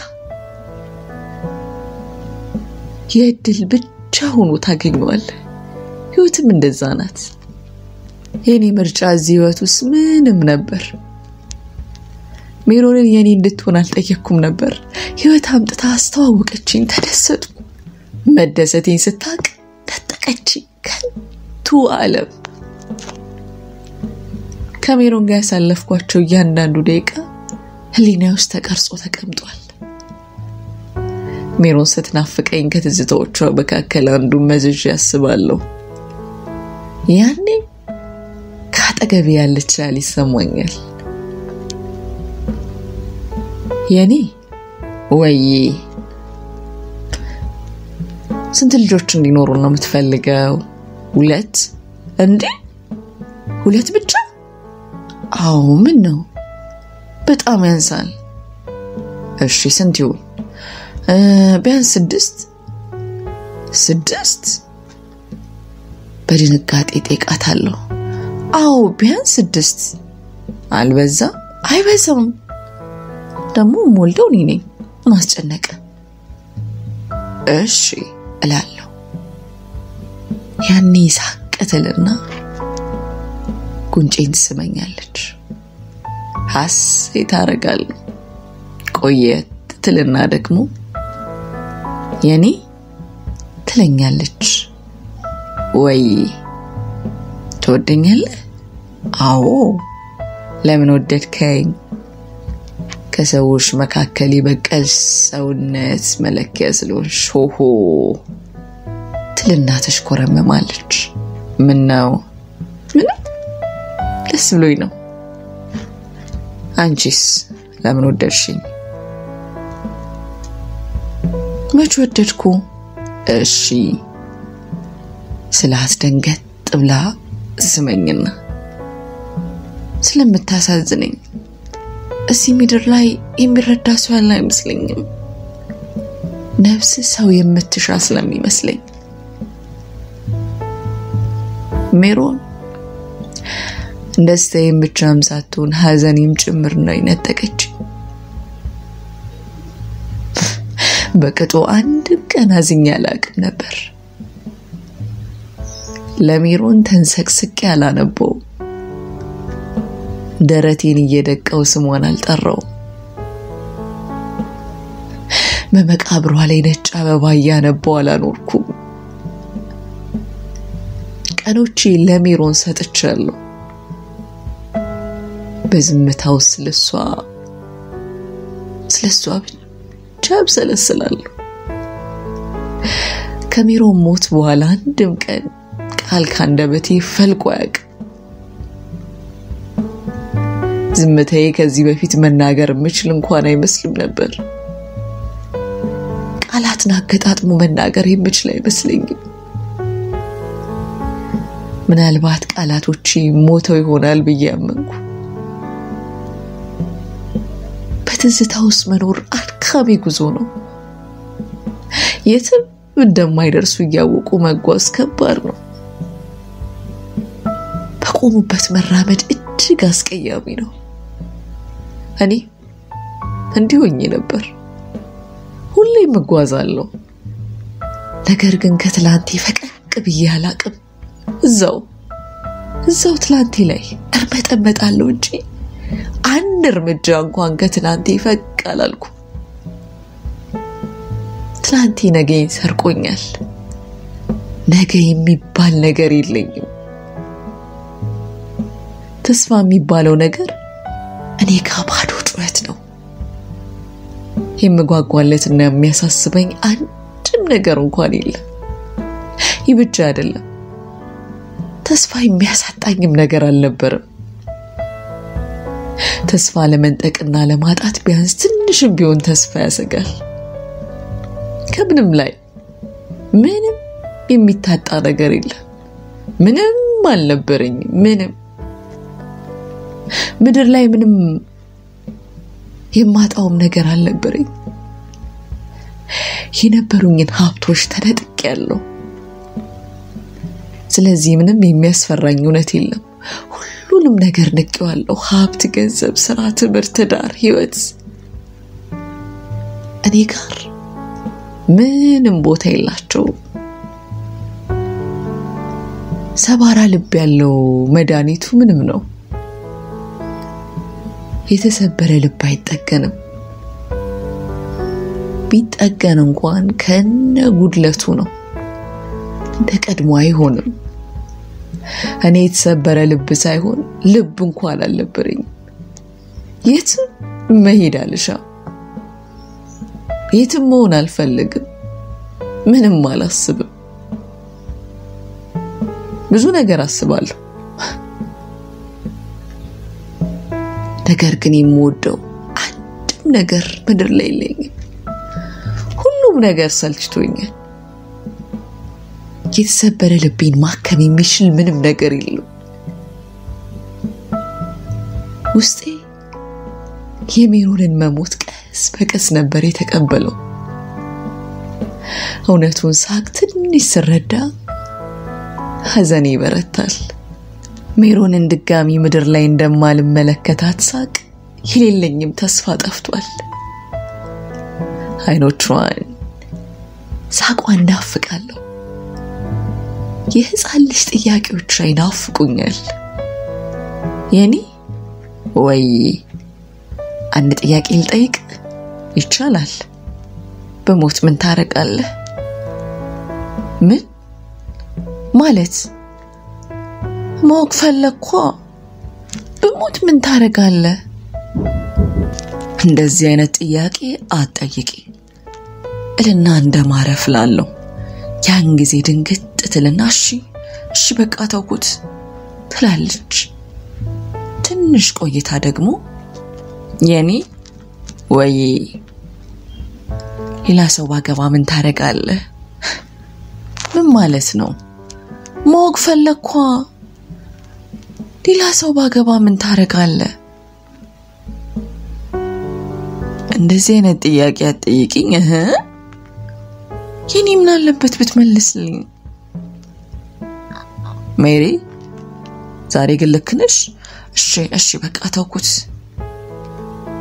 የእድል ብቻ ሆኖ ታገኘዋለህ። ህይወትም እንደዛ ናት። የኔ ምርጫ እዚህ ህይወት ውስጥ ምንም ነበር። ሜሮንን የኔ እንድትሆን አልጠየቅኩም ነበር። ህይወት አምጥታ አስተዋወቀችኝ። ተደሰትኩ። መደሰቴን ስታቅ ተጠቀችኝ። ከንቱ ዓለም። ከሜሮን ጋር ያሳለፍኳቸው እያንዳንዱ ደቂቃ ህሊናዬ ውስጥ ተቀርጾ ተቀምጧል። ሜሮን ስትናፍቀኝ ከትዝታዎቿ መካከል አንዱ መዝዤ ያስባለሁ። ያኔ ካጠገቤ ያለች ያህል ይሰማኛል። የኔ ወይ ስንት ልጆች እንዲኖሩ ነው የምትፈልገው? 2 እንዴ? 2 ብቻ? አዎ ምን ነው? በጣም ያንሳል። እሺ ስንት ይሁን? ቢያንስ 6 በድንጋጤ ጠይቃታለሁ። አዎ ቢያንስ 6 አልበዛ? አይበዛም። ደግሞ ሞልደው እኔ ነኝ። ማስጨነቀ። እሺ እላለሁ። ያኔ ሳቀተልና ጉንጬን ትስመኛለች። ሐሴት አደርጋለሁ። ቆየት ትልና ደግሞ የኔ ትለኛለች። ወይ ትወደኛለህ? አዎ። ለምን ወደድከኝ? ከሰዎች መካከል የበቀል ሰውነት መለኪያ ስለሆንሽ ሆሆ ትልና ተሽኮረመማለች። ምን ነው? ምንም ደስ ብሎኝ ነው። አንቺስ ለምን ወደድሽኝ? መች ወደድኩ? እሺ ስላት ደንገጥ ብላ ስመኝና ስለምታሳዝነኝ እዚህ ምድር ላይ የሚረዳ ሰው ያለ አይመስለኝም። ነፍስ ሰው የምትሻ ስለሚመስለኝ። ሜሮን ደስታዬን ብቻም ሳትሆን ሐዘኔም ጭምር ነው የነጠቀች። በቅጡ አንድም ቀን አዝኜ አላውቅም ነበር። ለሜሮን ተንሰቅስቄ አላነበው። ደረቴን እየደቀው ስሟን አልጠራው። በመቃብሯ ላይ ነጭ አበባ እያነባው አላኖርኩም። ቀኖቼ ለሜሮን ሰጥቻለሁ። በዝምታው ስለሷ ብቻ ብሰለስላለሁ። ከሜሮን ሞት በኋላ አንድም ቀን ቃል ካንደበቴ ፈልቆ አያውቅም። ዝምታዬ ከዚህ በፊት መናገር የምችል እንኳን አይመስልም ነበር። ቃላትን አገጣጥሞ መናገር የምችል አይመስለኝም። ምናልባት ቃላቶቼ ሞተው ይሆናል ብዬ አመንኩ። በትዝታ ውስጥ መኖር አድካሚ ጉዞ ነው። የትም እንደማይደርሱ እያወቁ መጓዝ ከባድ ነው። በቆሙበት መራመድ እጅግ አስቀያሚ ነው። እኔ እንዲሆኝ ነበር። ሁሌም እጓዛለሁ። ነገር ግን ከትላንቴ ፈቀቅ ብዬ አላቅም። እዛው ትላንቴ ላይ እርመጠመጣለሁ እንጂ አንድ እርምጃ እንኳን ከትላንቴ ፈቅ አላልኩ። ትላንቴ ነገን ሰርቆኛል። ነገ የሚባል ነገር የለኝም። ተስፋ የሚባለው ነገር እኔ ጋር ባዶ ጩኸት ነው። የምጓጓለትና የሚያሳስበኝ አንድም ነገር እንኳን የለም። ይብቻ አይደለም ተስፋ የሚያሳጣኝም ነገር አልነበረም። ተስፋ ለመንጠቅና ለማጣት ቢያንስ ትንሽም ቢሆን ተስፋ ያሰጋል። ከምንም ላይ ምንም የሚታጣ ነገር የለም። ምንም አልነበረኝ። ምድር ላይ ምንም የማጣውም ነገር አልነበረኝ። የነበሩኝን ሀብቶች ተነጥቄያለሁ። ስለዚህ ምንም የሚያስፈራኝ እውነት የለም። ሁሉንም ነገር ንቄዋለሁ። ሀብት፣ ገንዘብ፣ ስራ፣ ትምህርት፣ ትዳር፣ ህይወት እኔ ጋር ምንም ቦታ የላቸውም። ሰባራ ልብ ያለው መድኃኒቱ ምንም ነው። የተሰበረ ልብ አይጠገንም። ቢጠገን እንኳን ከነ ጉድለቱ ነው። እንደቀድሞ አይሆንም። እኔ የተሰበረ ልብ ሳይሆን ልብ እንኳን አልነበረኝም። የትም መሄድ አልሻም። የትም መሆን አልፈልግም። ምንም አላስብም። ብዙ ነገር አስባለሁ። ነገር ግን የምወደው አንድም ነገር ምድር ላይ የለኝም። ሁሉም ነገር ሰልችቶኛል። የተሰበረ ልቤን ማከም የሚችል ምንም ነገር የለም። ውስጤ የሜሮንን መሞት ቀስ በቀስ ነበር የተቀበለው። እውነቱን ሳቅ ትንሽ ስረዳ ሐዘኔ ይበረታል። ሜሮንን ድጋሚ ምድር ላይ እንደማልመለከታት ሳቅ የሌለኝም ተስፋ ጠፍቷል። አይኖቿን ሳቋን ናፍቃለሁ። የህፃን ልጅ ጥያቄዎች ይናፍቁኛል። የኔ ወይ አንድ ጥያቄ ልጠይቅ ይቻላል? በሞት ምን ታረቃለህ? ምን ማለት? ማወቅ ፈለኩ። በሞት ምን ታረጋለህ? እንደዚህ አይነት ጥያቄ አትጠይቂ እልና እንደማረፍላለሁ። ያን ጊዜ ድንገት ትልና እሺ በቃ ተውኩት ትላለች። ትንሽ ቆይታ ደግሞ የኔ ወይ ሌላ ሰው ባገባ ምን ታረጋለህ? ምን ማለት ነው? ማወቅ ፈለኩ። ሌላ ሰው ባገባ ምን ታረጋለህ? እንደዚህ አይነት ጥያቄ አትጠይቂኝ። የኔ ምን አለበት ብትመልስልኝ? ሜሪ ዛሬ ግን ልክ ነሽ። እሺ በቃ ተውኩት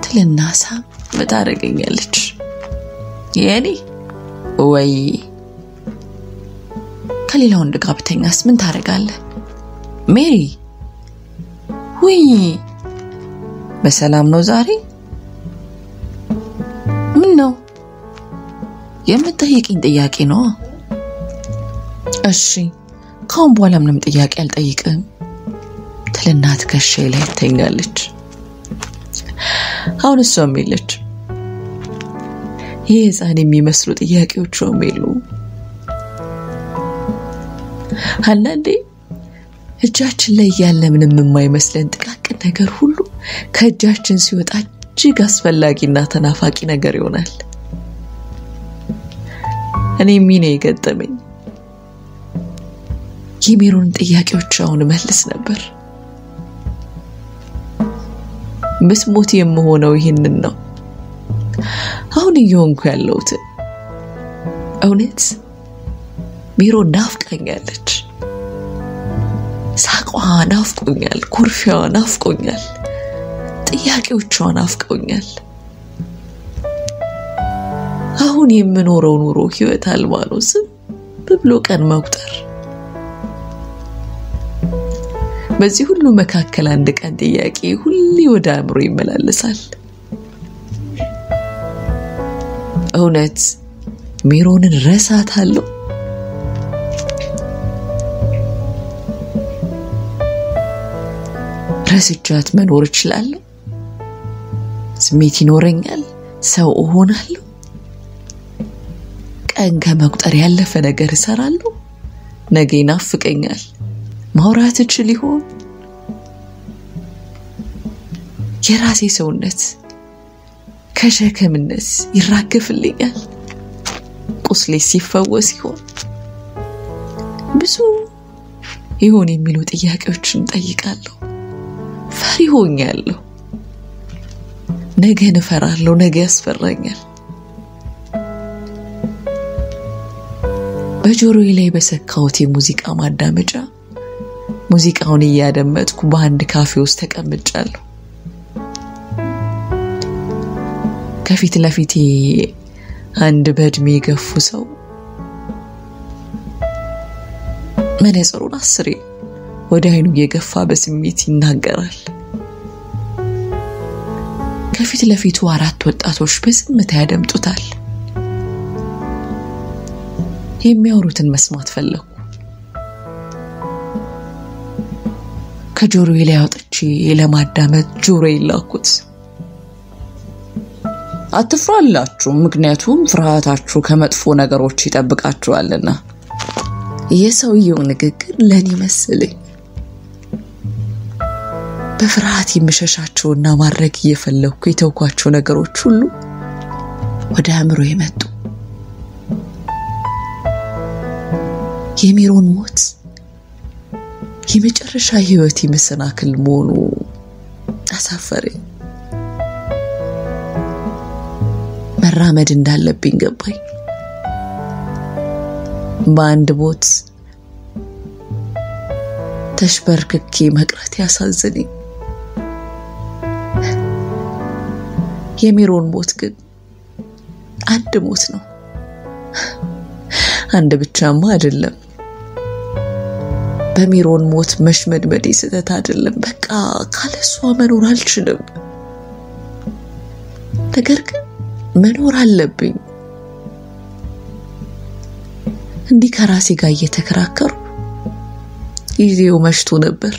ትልና ሳም ታረገኛለች። የኔ ወይ ከሌላ ወንድ ጋር ብተኛስ ምን ታረጋለህ? ሜሪ ወይ በሰላም ነው ዛሬ? ምን ነው የምትጠይቂኝ ጥያቄ ነው? እሺ ካሁን በኋላ ምንም ጥያቄ አልጠይቅም ትልና ትከሻዬ ላይ ተኛለች። አሁን እሷም የለች። የህፃን የሚመስሉ ጥያቄዎቿም የሉ። አንዳንዴ እጃችን ላይ ያለ ምንም የማይመስለን ጥቃቅን ነገር ሁሉ ከእጃችን ሲወጣ እጅግ አስፈላጊና ተናፋቂ ነገር ይሆናል። እኔ ምን የገጠመኝ የሜሮን ጥያቄዎች አሁን መልስ ነበር። ብትሞት የምሆነው ይሄንን ነው። አሁን እየሆንኩ ያለሁት እውነት ሜሮን ናፍቃኛለች። ሳቋ ናፍቆኛል። ኩርፊያዋ ናፍቆኛል። ጥያቄዎቿ ናፍቆኛል። አሁን የምኖረው ኑሮ ህይወት አልባ ነው። ዝም ብሎ ቀን መቁጠር። በዚህ ሁሉ መካከል አንድ ቀን ጥያቄ ሁሌ ወደ አእምሮ ይመላለሳል። እውነት ሜሮንን ረሳታለሁ? ረስቻት መኖር እችላለሁ? ስሜት ይኖረኛል? ሰው እሆናለሁ? ቀን ከመቁጠር ያለፈ ነገር እሰራለሁ? ነገ ይናፍቀኛል። ማውራት እችል ይሆን? የራሴ ሰውነት ከሸከምነት ይራገፍልኛል። ቁስሌ ሲፈወስ ይሆን? ብዙ ይሆን የሚሉ ጥያቄዎችን ጠይቃለሁ። ፈሪ ሆኛለሁ። ነገ እፈራለሁ። ነገ ያስፈራኛል። በጆሮዬ ላይ በሰካሁት የሙዚቃ ማዳመጫ ሙዚቃውን እያደመጥኩ በአንድ ካፌ ውስጥ ተቀምጫለሁ። ከፊት ለፊቴ አንድ በእድሜ የገፉ ሰው መነጽሩን አስሬ ወደ አይኑ የገፋ በስሜት ይናገራል። ከፊት ለፊቱ 4 ወጣቶች በዝምታ ያደምጡታል። የሚያወሩትን መስማት ፈለኩ። ከጆሮዬ ላይ አውጥቼ ለማዳመጥ ጆሮዬን ላኩት። አትፍራላችሁ፣ ምክንያቱም ፍርሃታችሁ ከመጥፎ ነገሮች ይጠብቃችኋልና። የሰውየው ንግግር ለኔ መሰለኝ። በፍርሃት የምሸሻቸውና ማድረግ እየፈለኩ የተውኳቸው ነገሮች ሁሉ ወደ አእምሮዬ መጡ። የሜሮን ሞት የመጨረሻ ህይወት መሰናክል መሆኑ አሳፈረኝ። መራመድ እንዳለብኝ ገባኝ። በአንድ ቦት ተሽበርክኬ መቅረት ያሳዘነኝ። የሜሮን ሞት ግን አንድ ሞት ነው። አንድ ብቻማ አይደለም። በሜሮን ሞት መሽመድመዴ ስህተት አይደለም። በቃ ካለሷ መኖር አልችልም። ነገር ግን መኖር አለብኝ። እንዲህ ከራሴ ጋር እየተከራከሩ ጊዜው መሽቶ ነበር።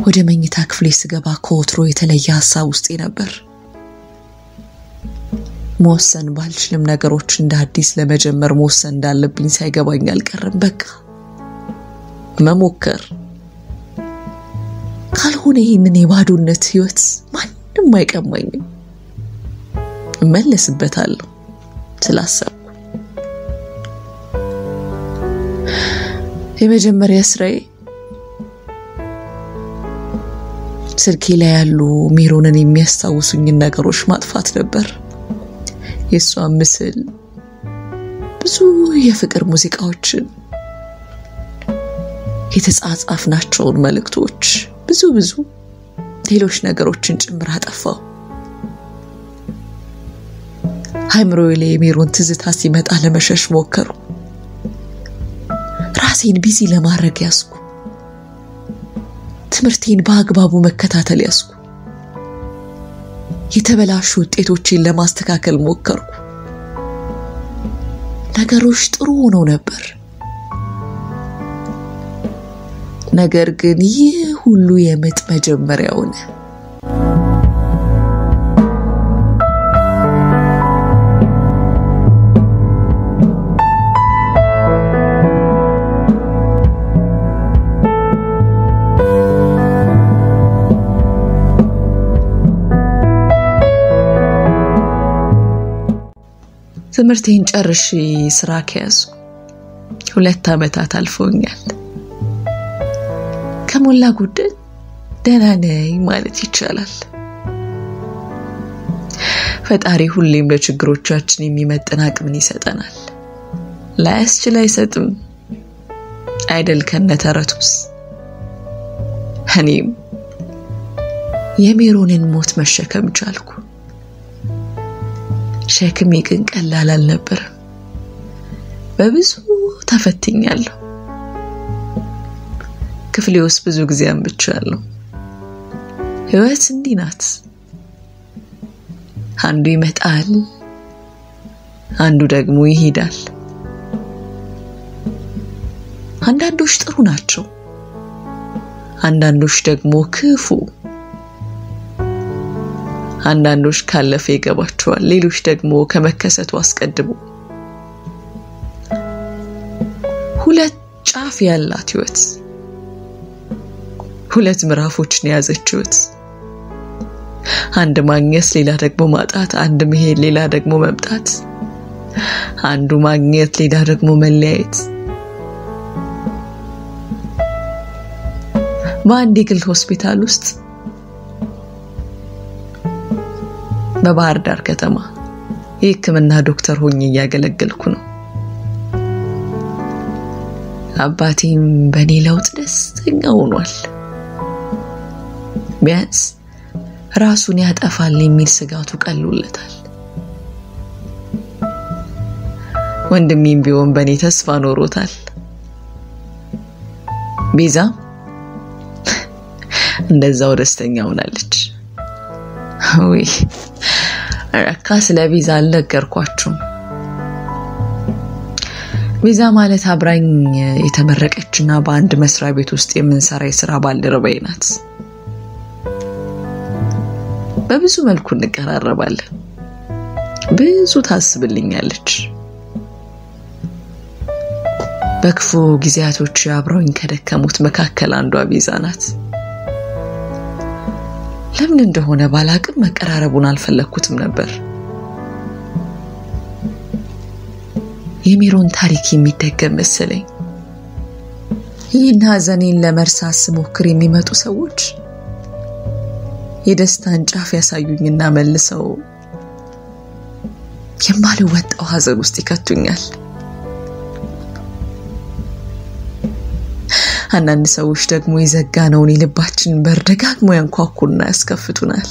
ወደ መኝታ ክፍሌ ስገባ ከወትሮ የተለየ ሐሳብ ውስጤ ነበር። መወሰን ባልችልም ነገሮች እንደ አዲስ ለመጀመር መወሰን እንዳለብኝ ሳይገባኝ አልቀረም። በቃ መሞከር ካልሆነ ይህንን የባዶነት ህይወት ማንም አይቀማኝም። እመለስበታለሁ ስላሰብኩ የመጀመሪያ ስራዬ ስልኬ ላይ ያሉ ሜሮንን የሚያስታውሱኝ ነገሮች ማጥፋት ነበር። የሷን ምስል፣ ብዙ የፍቅር ሙዚቃዎችን፣ የተጻጻፍናቸውን መልእክቶች፣ ብዙ ሌሎች ነገሮችን ጭምር አጠፋው። አይምሮዬ ላይ ሜሮን ትዝታ ሲመጣ ለመሸሽ ሞከሩ። ራሴን ቢዚ ለማድረግ ያስኩ። ትምህርቴን በአግባቡ መከታተል ያስኩ። የተበላሹ ውጤቶችን ለማስተካከል ሞከርኩ። ነገሮች ጥሩ ሆነው ነበር። ነገር ግን ይህ ሁሉ የምጥ መጀመሪያው ነው። ትምህርቴን ጨርሼ ስራ ከያዝኩ 2 ዓመታት አልፎኛል። ከሞላ ጎደል ደህና ነኝ ማለት ይቻላል። ፈጣሪ ሁሌም ለችግሮቻችን የሚመጥን አቅምን ይሰጠናል። ላያስችል አይሰጥም አይደል ከነተረቱስ። እኔም የሜሮንን ሞት መሸከም ቻልኩ። ሸክሜ ግን ቀላል አልነበረም። በብዙ ተፈትኛለሁ። ክፍሌ ውስጥ ብዙ ጊዜ አንብቻለሁ። ህይወት እንዲህ ናት። አንዱ ይመጣል፣ አንዱ ደግሞ ይሄዳል። አንዳንዶች ጥሩ ናቸው፣ አንዳንዶች ደግሞ ክፉ። አንዳንዶች ካለፈ ይገባቸዋል፣ ሌሎች ደግሞ ከመከሰቱ አስቀድሞ። ሁለት ጫፍ ያላት ህይወት፣ ሁለት ምዕራፎችን ያዘችውት። አንድ ማግኘት ሌላ ደግሞ ማጣት፣ አንድ መሄድ ሌላ ደግሞ መምጣት፣ አንዱ ማግኘት ሌላ ደግሞ መለያየት። በአንድ የግል ሆስፒታል ውስጥ በባህር ዳር ከተማ የሕክምና ዶክተር ሆኜ እያገለገልኩ ነው። አባቴም በኔ ለውጥ ደስተኛ ሆኗል። ቢያንስ ራሱን ያጠፋል የሚል ስጋቱ ቀሎለታል። ወንድሜም ቢሆን በኔ ተስፋ ኖሮታል። ቤዛ እንደዛው ደስተኛ ሆናለች። ወይ አራካ ስለ ቤዛ አልነገርኳችሁም። ቤዛ ማለት አብራኝ የተመረቀችና በአንድ መስሪያ ቤት ውስጥ የምንሰራ የሥራ ባልደረባዬ ናት። በብዙ መልኩ እንቀራረባለን። ብዙ ታስብልኛለች። በክፉ ጊዜያቶች አብረውኝ ከደከሙት መካከል አንዷ ቤዛ ናት። ለምን እንደሆነ ባላቅም መቀራረቡን አልፈለኩትም ነበር። የሜሮን ታሪክ የሚደገም መሰለኝ። ይህን ሐዘኔን ለመርሳት ስሞክር የሚመጡ ሰዎች የደስታን ጫፍ ያሳዩኝና መልሰው የማልወጣው ሐዘን ውስጥ ይከቱኛል። አንዳንድ ሰዎች ደግሞ የዘጋነውን የልባችንን በር ደጋግሞ ያንኳኩና ያስከፍቱናል።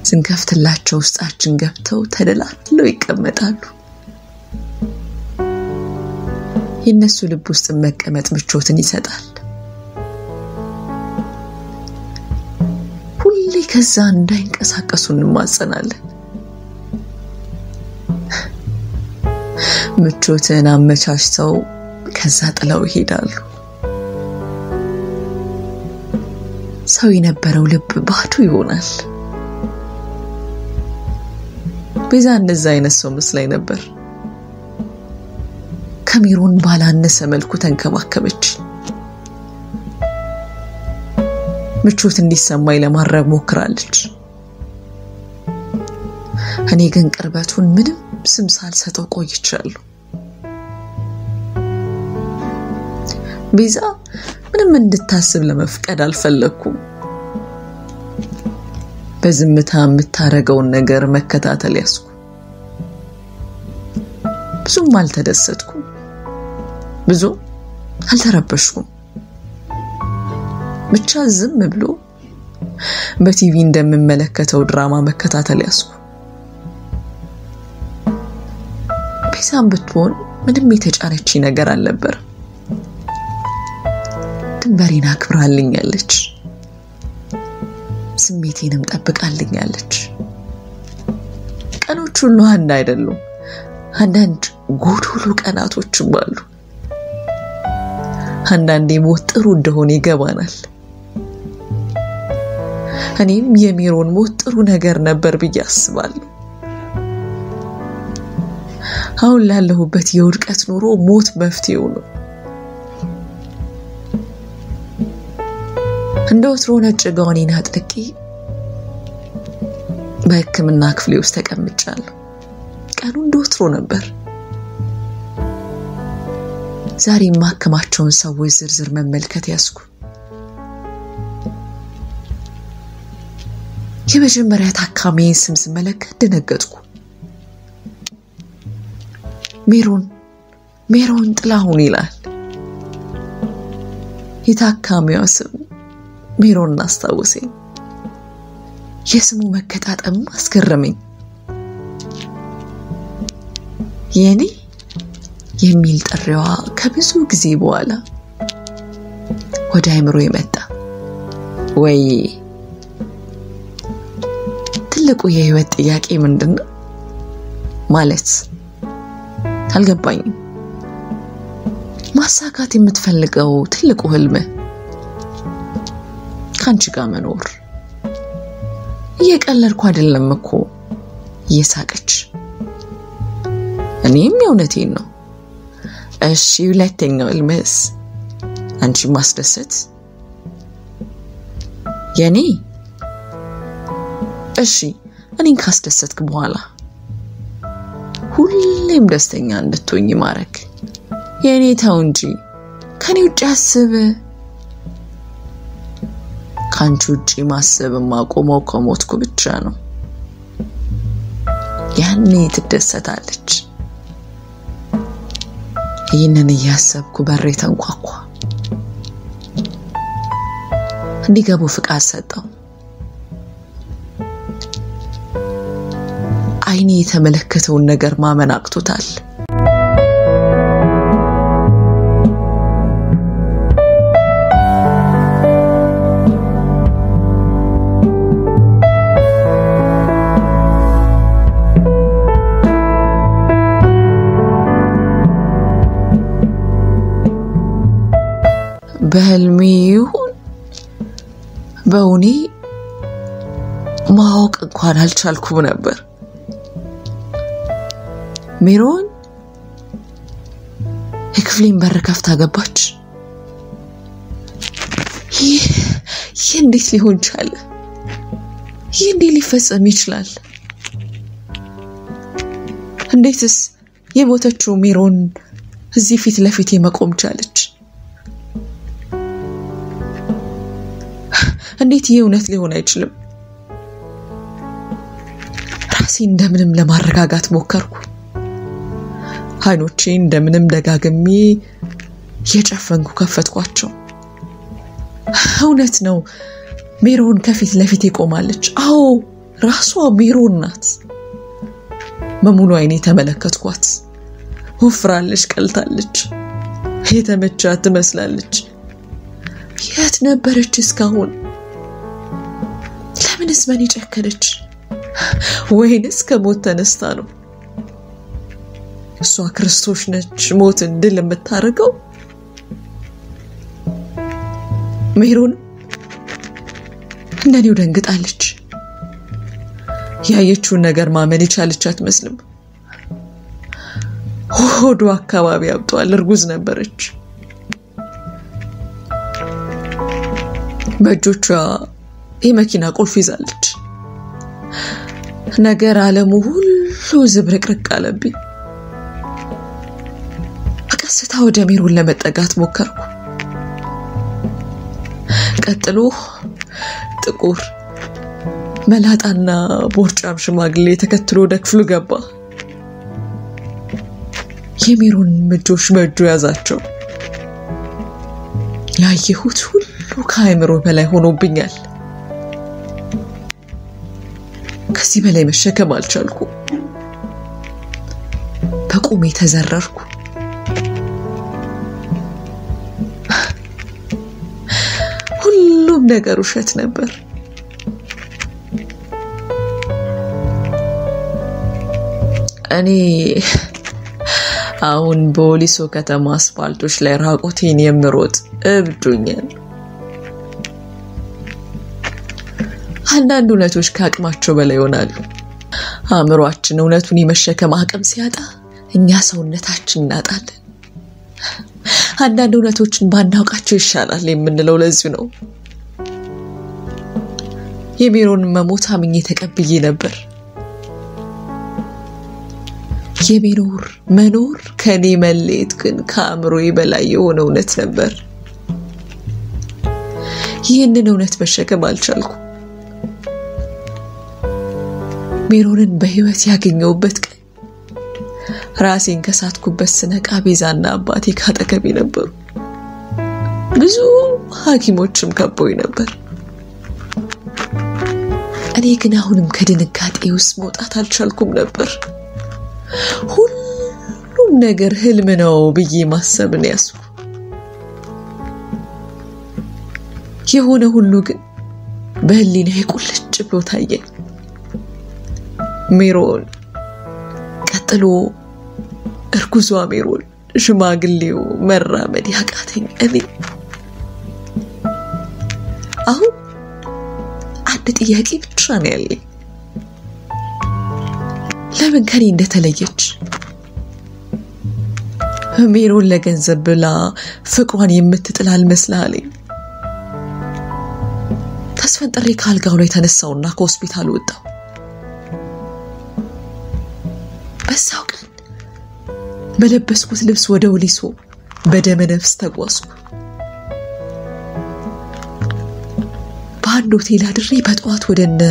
ስንከፍትላቸው ውስጣችን ገብተው ተደላድለው ይቀመጣሉ። የነሱ ልብ ውስጥ መቀመጥ ምቾትን ይሰጣል። ሁሌ ከዛ እንዳይንቀሳቀሱ እንማጸናለን። ምቾትን አመቻችተው ከዛ ጥለው ይሄዳሉ። ሰው የነበረው ልብ ባዶ ይሆናል። ቤዛ እንደዛ አይነት ሰው መስላኝ ነበር። ከሜሮን ባላነሰ መልኩ ተንከባከበች። ምቾት እንዲሰማኝ ለማድረግ ሞክራለች። እኔ ግን ቅርበቱን ምንም ስም ሳልሰጠው ቆይቻለሁ። ቤዛ ምንም እንድታስብ ለመፍቀድ አልፈለኩም። በዝምታ የምታረገውን ነገር መከታተል ያስኩ። ብዙም አልተደሰትኩም፣ ብዙ አልተረበሽኩም። ብቻ ዝም ብሎ በቲቪ እንደምመለከተው ድራማ መከታተል ያስኩ። ቤዛም ብትሆን ምንም የተጫነች ነገር አልነበረም። ድንበሬን አክብራልኛለች፣ ስሜቴንም ጠብቃልኛለች። ቀኖች ሁሉ አንድ አይደሉም። አንዳንድ ጎዶሎ ቀናቶችም አሉ። አንዳንዴ ሞት ጥሩ እንደሆነ ይገባናል። እኔም የሜሮን ሞት ጥሩ ነገር ነበር ብዬ አስባለሁ። አሁን ላለሁበት የውድቀት ኑሮ ሞት መፍትሄው ነው። እንደወትሮ ነጭ ጋውኔን አጥልቄ በሕክምና ክፍሌ ውስጥ ተቀምጫለሁ። ቀኑ እንደወትሮ ነበር። ዛሬ ማከማቸውን ሰዎች ዝርዝር መመልከት ያስኩ። የመጀመሪያ ታካሚዬን ስም ስመለከት ደነገጥኩ። ሜሮን ጥላሁን ይላል። የታካሚዋ ስም ሜሮን አስታወሰኝ። የስሙ መከታተም አስገረመኝ። የኔ የሚል ጥሪዋ ከብዙ ጊዜ በኋላ ወደ አይምሮዬ መጣ። ወይ ትልቁ የህይወት ጥያቄ ምንድነው? ማለት አልገባኝም። ማሳካት የምትፈልገው ትልቁ ህልም ካንቺ ጋር መኖር። እየቀለድኩ አይደለም እኮ፣ እየሳቀች። እኔም የእውነቴን ነው። እሺ ሁለተኛው ህልምስ አንቺ ማስደሰት የኔ እሺ እኔን ካስደሰትክ በኋላ ሁሌም ደስተኛ እንድትሆኝ ማረክ የኔ ተው እንጂ ከኔ ውጭ አስብ ካንቺ ውጭ ማሰብ ማቆመው ከሞትኩ ብቻ ነው ያኔ ትደሰታለች ይህንን እያሰብኩ በሬ ተንኳኳ እንዲገቡ ፍቃድ ሰጠው አይኔ የተመለከተውን ነገር ማመን አቅቶታል በህልሜ ይሁን በእውኔ ማወቅ እንኳን አልቻልኩም ነበር ሜሮን የክፍሌን በር ከፍታ ገባች ይህ እንዴት ሊሆን ቻለ ይህ እንዴት ሊፈጸም ይችላል እንዴትስ የሞተችው ሜሮን እዚህ ፊት ለፊት መቆም ቻለች እንዴት የእውነት ሊሆን አይችልም ራሴን እንደምንም ለማረጋጋት ሞከርኩ አይኖቼን እንደምንም ደጋግሜ የጨፈንኩ ከፈትኳቸው እውነት ነው ሜሮን ከፊት ለፊት ቆማለች አዎ ራሷ ሜሮን ናት በሙሉ አይኔ ተመለከትኳት ወፍራለች ቀልታለች የተመቻት ትመስላለች የት ነበረች እስካሁን ለምንስ በኔ ጨከነች ወይንስ ከሞት ተነስታ ነው እሷ ክርስቶስ ነች ሞትን ድል የምታረገው ሜሮን እንደኔው ደንግጣለች ያየችውን ነገር ማመን የቻለች አትመስልም ሆዷ አካባቢ አብጧል እርጉዝ ነበረች በእጆቿ የመኪና ቁልፍ ይዛለች ነገር ዓለሙ ሁሉ ዝብርቅርቅ አለብኝ በቀስታ ወደ ሜሮን ለመጠጋት ሞከርኩ ቀጥሎ ጥቁር መላጣና ቦርጫም ሽማግሌ ተከትሎ ወደ ክፍሉ ገባ የሜሮን እጆች በእጁ ያዛቸው ያየሁት ሁሉ ከአይምሮ በላይ ሆኖብኛል ከዚህ በላይ መሸከም አልቻልኩ በቁሜ ተዘረርኩ ሁሉም ነገር ውሸት ነበር እኔ አሁን በወሊሶ ከተማ አስፋልቶች ላይ ራቆቴን የምሮጥ እብዱኛል አንዳንድ እውነቶች ከአቅማቸው በላይ ይሆናሉ አእምሮአችን እውነቱን የመሸከም አቅም ሲያጣ እኛ ሰውነታችን እናጣለን አንዳንድ እውነቶችን ባናውቃቸው ይሻላል የምንለው ለዚህ ነው የሜሮን መሞት አምኜ ተቀብዬ ነበር የሜሮን መኖር ከኔ መለየት ግን ከአእምሮዬ በላይ የሆነ እውነት ነበር ይህንን እውነት መሸከም አልቻልኩም ሜሮንን በህይወት ያገኘውበት ቀን ራሴን ከሳትኩበት ስነቃ ቤዛና አባቴ ካጠገቤ ነበሩ ብዙ ሐኪሞችም ከበውኝ ነበር እኔ ግን አሁንም ከድንጋጤ ውስጥ መውጣት አልቻልኩም ነበር ሁሉም ነገር ህልም ነው ብዬ ማሰብን ያስኩ የሆነ ሁሉ ግን በህሊናዬ ቁልጭ ብሎ ታየኝ ሜሮን ቀጥሎ እርጉዟ ሜሮን ሽማግሌው መራመድ ያቃተኝ እኔ አሁን አንድ ጥያቄ ብቻ ነው ያለኝ ለምን ከኔ እንደተለየች ሜሮን ለገንዘብ ብላ ፍቅሯን የምትጥል አልመስልሃለኝ። ተስፈንጥሬ ካልጋው ላይ ተነሳውና ከሆስፒታል ወጣው። በዛው ቀን በለበስኩት ልብስ ወደ ወሊሶ በደመ ነፍስ ተጓዝኩ። በአንድ ሆቴል አድሬ በጠዋት ወደነ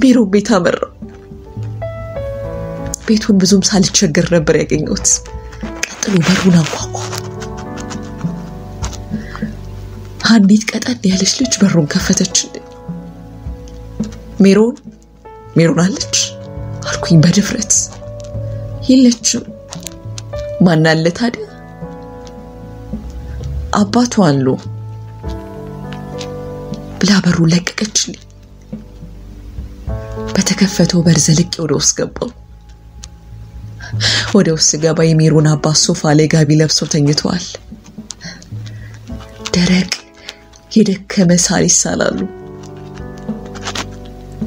ሜሮን ቤት አመራው። ቤቱን ብዙም ሳልቸገር ነበር ያገኘሁት። ቀጥሎ በሩን አንኳኳ። አንዲት ቀጠን ያለች ልጅ በሩን ከፈተችልኝ። ሜሮን አለች አልኩኝ በድፍረት። የለችም። ማን አለ ታዲያ? አባቷ አሉ ብላ በሩን ለቀቀችልኝ። በተከፈተው በር ዘልቄ ወደ ውስጥ ገባሁ። ወደ ውስጥ ገባ የሜሮን አባት ሶፋ ላይ ጋቢ ለብሶ ተኝቷል። ደረቅ የደከመ ሳር ይሳላሉ።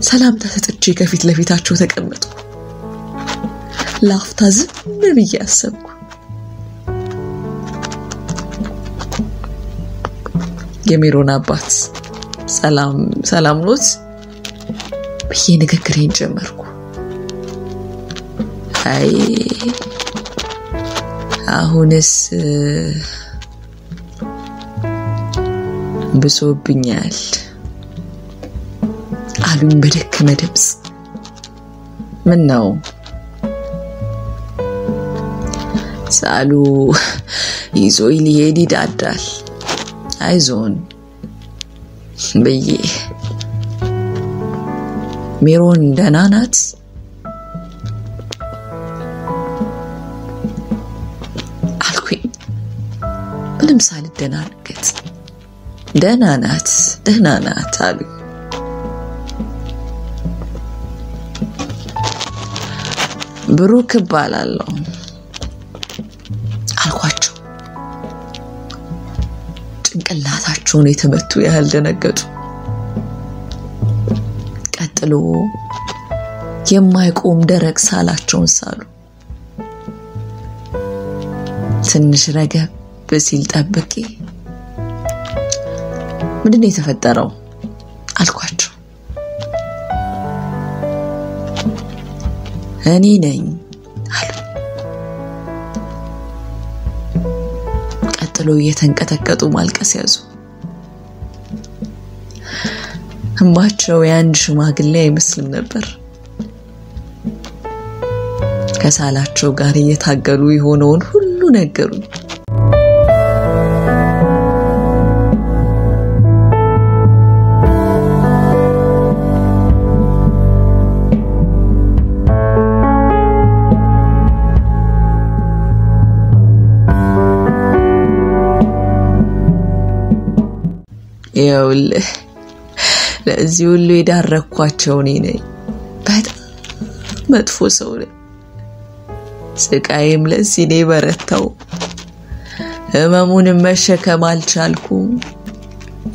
ሰላምታ ሰጥቼ ከፊት ለፊታቸው ተቀመጥኩ። ላፍታ ዝም ብዬ አሰብኩ። የሜሮን አባት ሰላም ኖት ብዬ ንግግሬን ጀመርኩ። አይ አሁንስ ብሶብኛል አሉኝ በደከመ ድምፅ። ምን ነው? ሳሉ ይዞይ ሊሄድ ይዳዳል አይዞን ብዬ። ሜሮን ደህና ናት? አልኩኝ ምንም ሳልደናገጥ። ደህና ናት አሉኝ። ብሩክ እባላለሁ አልኳቸው። ጭንቅላታቸውን የተመቱ ያህል ደነገጡ። ቀጥሎ የማይቆም ደረቅ ሳላቸውን ሳሉ። ትንሽ ረገብ ሲል ጠብቄ ምንድነው የተፈጠረው አልኳቸው። እኔ ነኝ አሉ። ቀጥሎ እየተንቀጠቀጡ ማልቀስ ያዙ። እንባቸው የአንድ ሽማግሌ አይመስልም ነበር። ከሳላቸው ጋር እየታገሉ የሆነውን ሁሉ ነገሩኝ። ለዚህ ሁሉ የዳረኳቸው እኔ ነኝ። በጣም መጥፎ ሰው ነኝ። ስቃይም ለዚህ ነው በረታው። ህመሙን መሸከም አልቻልኩም።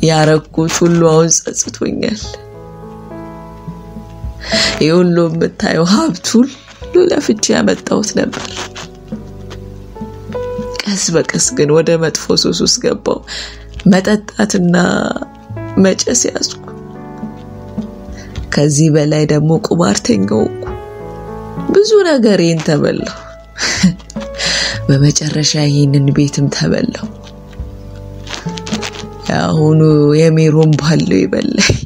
ያረኩት ሁሉ አሁን ጸጽቶኛል። የሁሉ የምታየው ሀብት ሁሉ ለፍቼ ያመጣሁት ነበር። ቀስ በቀስ ግን ወደ መጥፎ ሱስ ውስጥ ገባሁ። መጠጣትና መጨስ ያዝኩ። ከዚህ በላይ ደግሞ ቁማርተኛው ብዙ ነገሬን ተበላሁ። በመጨረሻ ይሄንን ቤትም ተበላሁ። አሁን የሜሮን ባለው ይበላኝ።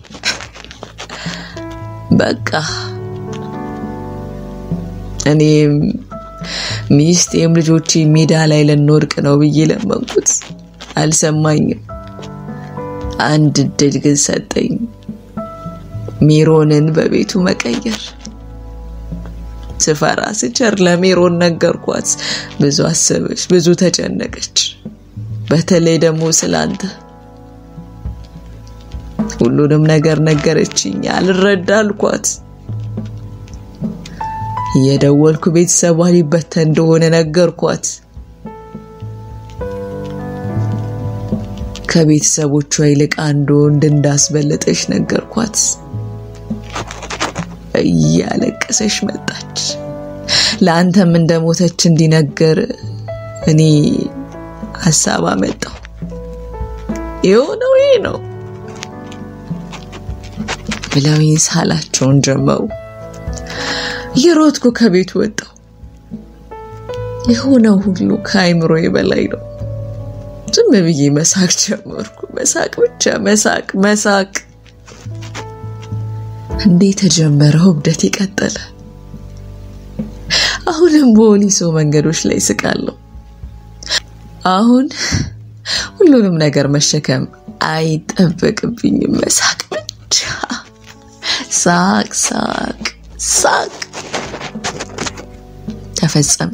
በቃ እኔም ሚስቴም ልጆቼ ሜዳ ላይ ለንወርቅ ነው ብዬ ለመንኩት። አልሰማኝም። አንድ እድል ግን ሰጠኝ። ሜሮንን በቤቱ መቀየር። ስፈራ ስቸር ለሜሮን ነገርኳት። ብዙ አሰበች፣ ብዙ ተጨነቀች። በተለይ ደግሞ ስላንተ ሁሉንም ነገር ነገረችኝ። አልረዳ አልኳት። የደወልኩ ቤተሰቧ ሊበተን እንደሆነ ነገርኳት። ከቤተሰቦቿ ይልቅ አንዱ እንዳስበለጠች ነገርኳት። እያለቀሰች መጣች። ለአንተም እንደሞተች እንዲነገር እኔ ሐሳብ አመጣው ይሄ ነው ብለውኝ ሳላቸውን ጀመሩ የሮጥኩ ከቤት ወጣው የሆነው ሁሉ ከአይምሮዬ በላይ ነው ዝም ብዬ መሳቅ ጀመርኩ መሳቅ ብቻ መሳቅ እንዴት ተጀመረው እብደት ይቀጥላል አሁንም በፖሊሶ መንገዶች ላይ ስቃለሁ አሁን ሁሉንም ነገር መሸከም አይጠበቅብኝም መሳቅ ብቻ ሳቅ ተፈጸመ